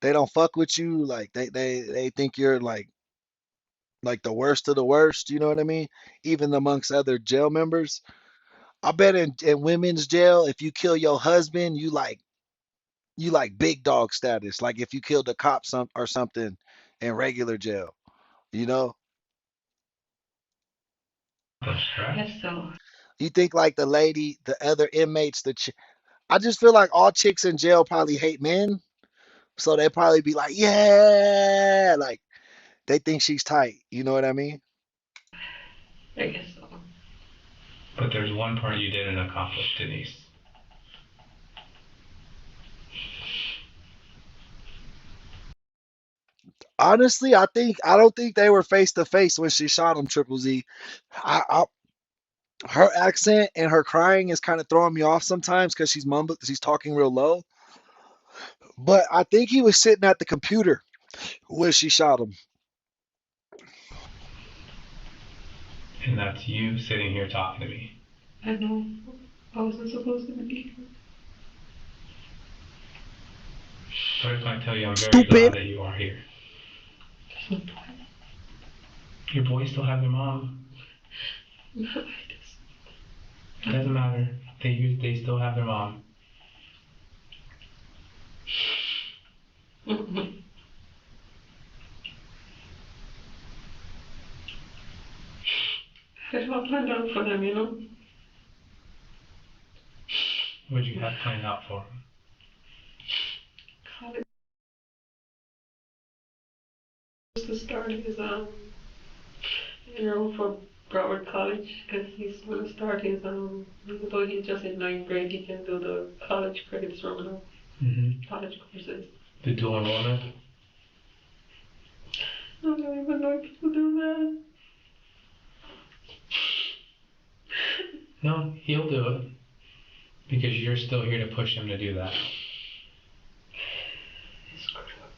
they don't fuck with you. Like they think you're like the worst of the worst. You know what I mean? Even amongst other jail members. I bet in women's jail, if you kill your husband, you like big dog status. Like if you killed a cop or something in regular jail. You know? Yes, so. You think like the other inmates, I just feel like all chicks in jail probably hate men. So they probably be like, yeah, like they think she's tight. You know what I mean? I guess so. But there's one part you didn't accomplish, Denise. Honestly, I don't think they were face to face when she shot him. Triple Z. I, her accent and her crying is kind of throwing me off sometimes because she's talking real low. But I think he was sitting at the computer when she shot him. And that's you sitting here talking to me. I know. I wasn't supposed to be here. But I just want to tell you I'm very glad Stupid. that you are here. Your boys still have their mom. No, I It doesn't matter. They still have their mom. Mm-hmm. I had all planned out for them, you know. What did you have planned out for them? College was to start his enroll for Broward College because he's gonna start his even though he's just in ninth grade, he can do the college credits from now. College courses. The dual enrollment? I don't even know if people do that. No, he'll do it. Because you're still here to push him to do that. It's screwed up.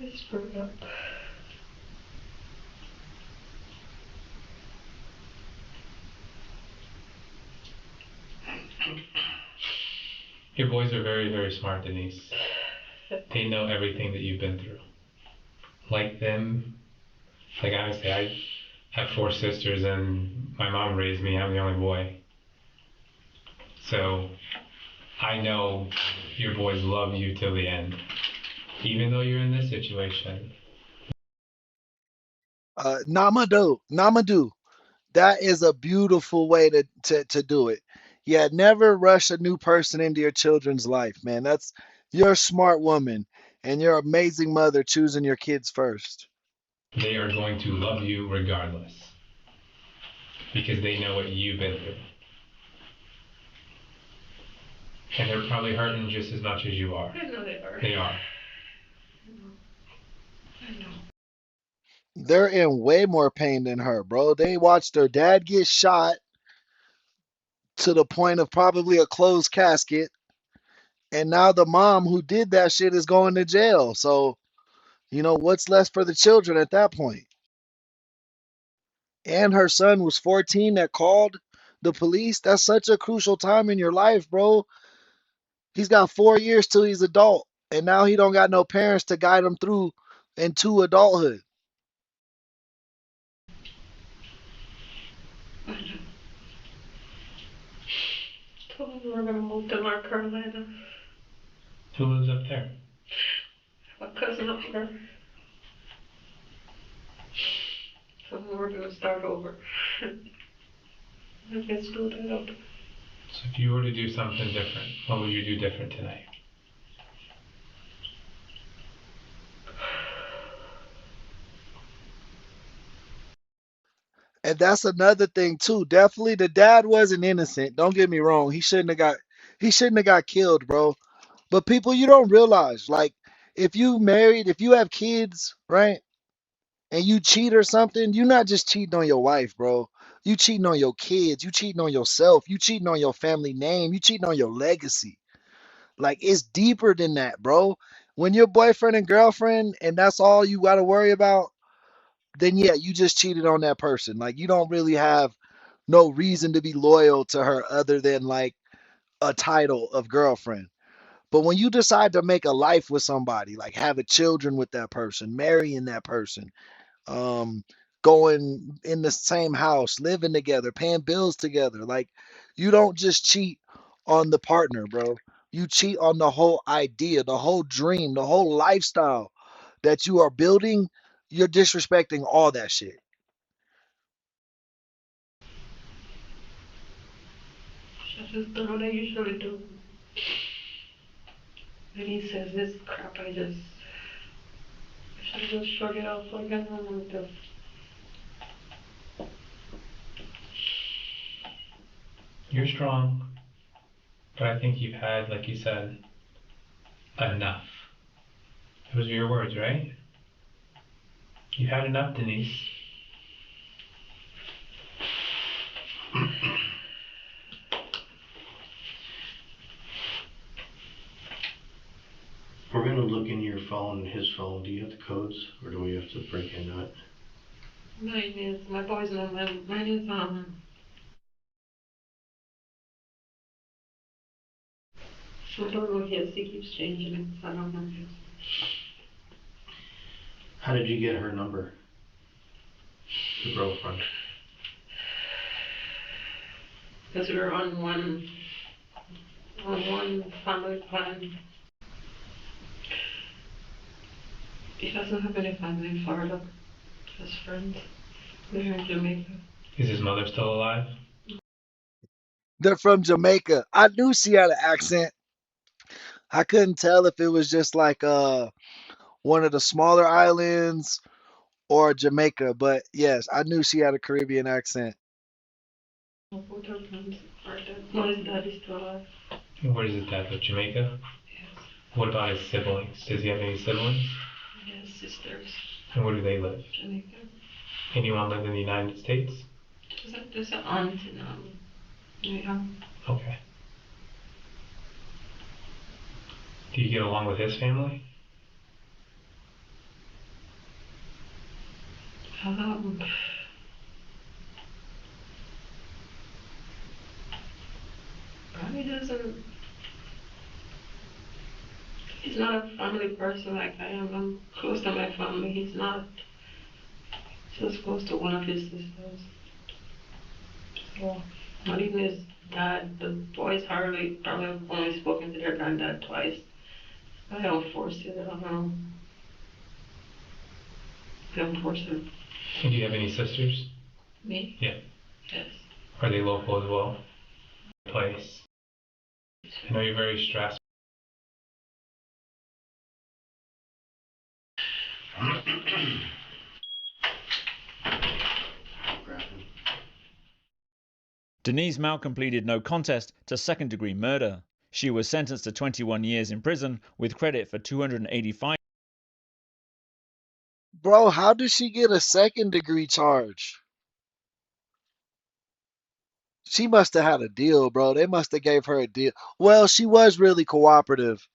It's screwed up. Your boys are very, very smart, Denise. They know everything that you've been through. Like them, like I say, I have 4 sisters and my mom raised me. I'm the only boy. So I know your boys love you till the end. Even though you're in this situation. Namadu. That is a beautiful way to do it. Yeah, never rush a new person into your children's life, man. You're a smart woman and you're an amazing mother choosing your kids first. They are going to love you regardless. Because they know what you've been through. And they're probably hurting just as much as you are. I know they are. They are. I know. They're in way more pain than her, bro. They watched their dad get shot to the point of probably a closed casket, and now the mom who did that shit is going to jail. So, what's left for the children at that point? And her son was 14 that called the police. That's such a crucial time in your life, bro. He's got 4 years till he's adult, and now he don't got no parents to guide him through into adulthood. So we're gonna move to North Carolina. Who lives up there? My cousin up there. So we're gonna start over. I guess do that up. So if you were to do something different, what would you do different tonight? And that's another thing too. Definitely the dad wasn't innocent. Don't get me wrong. He shouldn't have got killed, bro. But people, you don't realize, like, if you married, if you have kids, right, and you cheat or something, you're not just cheating on your wife, bro. You cheating on your kids. You cheating on yourself. You cheating on your family name. You cheating on your legacy. Like, it's deeper than that, bro. When you're boyfriend and girlfriend and that's all you got to worry about, then yeah, you just cheated on that person. Like, you don't really have no reason to be loyal to her other than like a title of girlfriend. But when you decide to make a life with somebody, like having children with that person, marrying that person, um, going in the same house, living together, paying bills together, like you don't just cheat on the partner, bro. You cheat on the whole idea, the whole dream, the whole lifestyle that you are building. You're disrespecting all that shit. I just do what I usually do. When he says this crap, I should just shrug it off like I normally do. You're strong, but I think you've had, like you said, enough. Those are your words, right? You've had enough, Denise. We're gonna look in your phone and his phone. Do you have the codes, or do we have to break into it? Mine is, my boy's name, mine is, I don't know his, he keeps changing it, so I don't know his. How did you get her number? The girlfriend. Because we were on one family plan. He doesn't have any family in Florida, just friends. They're in Jamaica. Is his mother still alive? They're from Jamaica. I knew she had an accent. I couldn't tell if it was just like one of the smaller islands or Jamaica, but yes, I knew she had a Caribbean accent. Both our friends are dead. No, his dad is still alive. And where is his dad live? Jamaica? Yes. What about his siblings? Does he have any siblings? He has sisters. And where do they live? Jamaica. Anyone live in the United States? There's an aunt in yeah. Okay. Do you get along with his family? He doesn't. He's not a family person like I am. I'm close to my family. He's not. He's just close to one of his sisters. So, not even his dad. The boys hardly, probably have only spoken to their granddad twice. I don't force it. I don't know. I don't force it. And do you have any sisters? Me? Yeah. Yes. Are they local as well? Place. I know you're very stressed. Denise Malcolm pleaded no contest to second-degree murder. She was sentenced to 21 years in prison with credit for 285. Bro, how did she get a second degree charge? She must have had a deal, bro. They must have gave her a deal. Well, she was really cooperative.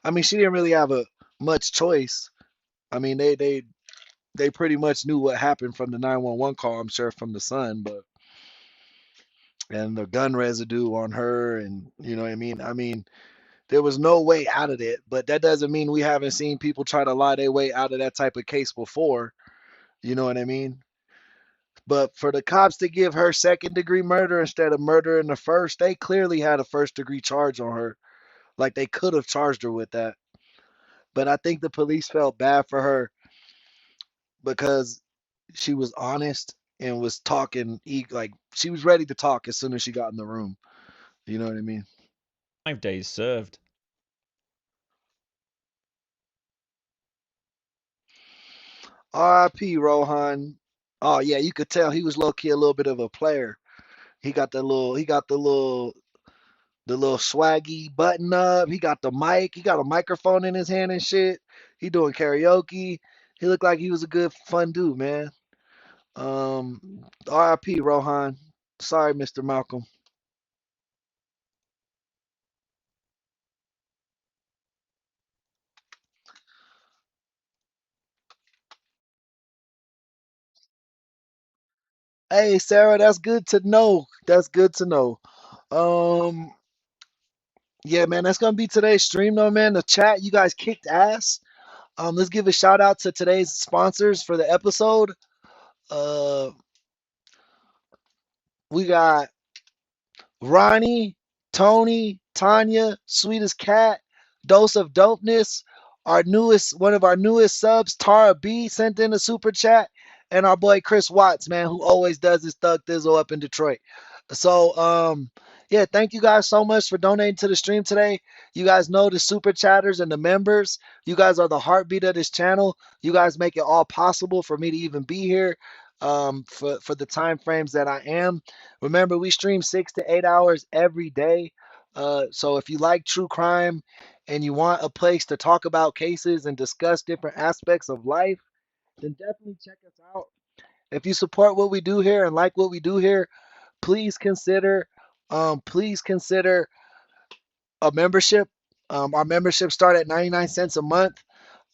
I mean, she didn't really have a much choice. I mean, they pretty much knew what happened from the 911 call, I'm sure from the son, but and the gun residue on her and you know what I mean? I mean, there was no way out of it, but that doesn't mean we haven't seen people try to lie their way out of that type of case before. You know what I mean? But for the cops to give her second degree murder instead of murder in the first, they clearly had a first degree charge on her. Like they could have charged her with that. But I think the police felt bad for her because she was honest and was talking like she was ready to talk as soon as she got in the room. You know what I mean? 5 days served. R.I.P. Rohan. Oh yeah, you could tell he was low key a little bit of a player. He got the little swaggy button up. He got the mic. He got a microphone in his hand and shit. He doing karaoke. He looked like he was a good fun dude, man. R.I.P. Rohan. Sorry, Mr. Malcolm. Hey, Sarah, that's good to know. That's good to know. Um, yeah, man, that's gonna be today's stream though, man. The chat, you guys kicked ass. Let's give a shout out to today's sponsors for the episode. Uh, we got Ronnie, Tony, Tanya, Sweetest Cat, Dose of Dopeness, one of our newest subs, Tara B, sent in a super chat, and our boy Chris Watts, man, who always does his Thug Thizzle up in Detroit. So, yeah, thank you guys so much for donating to the stream today. You guys know the super chatters and the members. You guys are the heartbeat of this channel. You guys make it all possible for me to even be here for the time frames that I am. Remember, we stream 6 to 8 hours every day. So if you like true crime and you want a place to talk about cases and discuss different aspects of life, then definitely check us out. If you support what we do here and like what we do here, please consider a membership. Our membership start at 99 cents a month.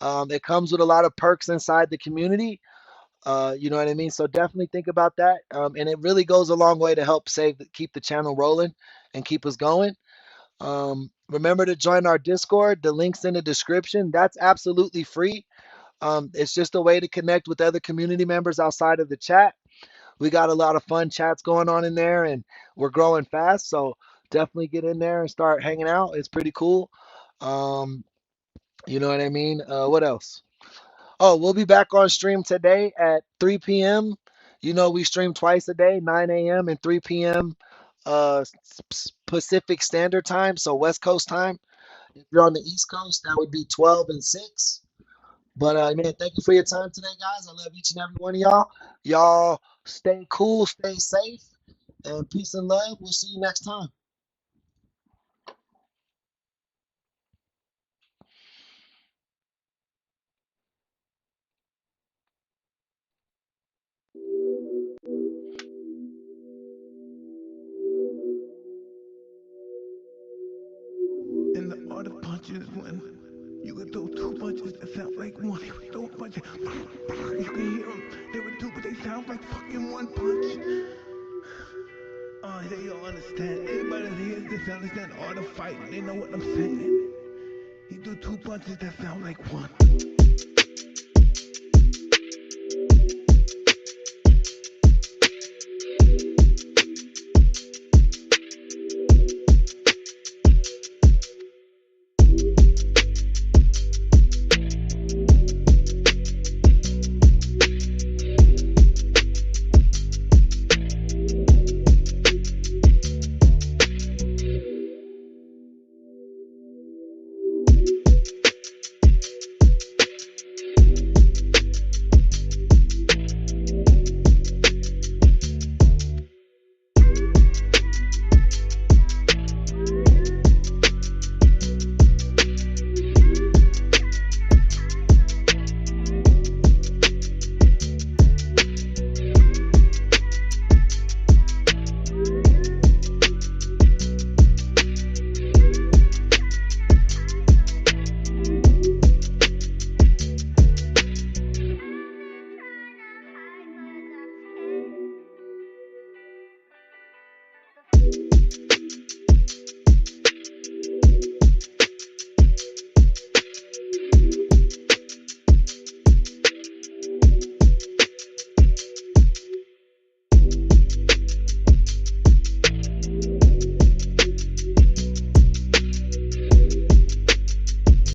It comes with a lot of perks inside the community. You know what I mean? So definitely think about that. And it really goes a long way to help keep the channel rolling and keep us going. Remember to join our Discord. The link's in the description. That's absolutely free. It's just a way to connect with other community members outside of the chat. We got a lot of fun chats going on in there, and we're growing fast. So definitely get in there and start hanging out. It's pretty cool. Um, you know what I mean? What else? Oh, we'll be back on stream today at 3 p.m. You know, we stream twice a day, 9 a.m. and 3 p.m. Pacific Standard Time, so West Coast time. If you're on the East Coast, that would be 12 and 6. But man, thank you for your time today, guys. I love each and every one of y'all. Y'all stay cool, stay safe, and peace and love. We'll see you next time. And the art of punches when you can throw two punches that sound like one. You can throw punches, you can hear them. There were two, but they sound like fucking one punch. They don't understand. Anybody that hears this understand the art of fighting. They know what I'm saying. He threw two punches that sound like one.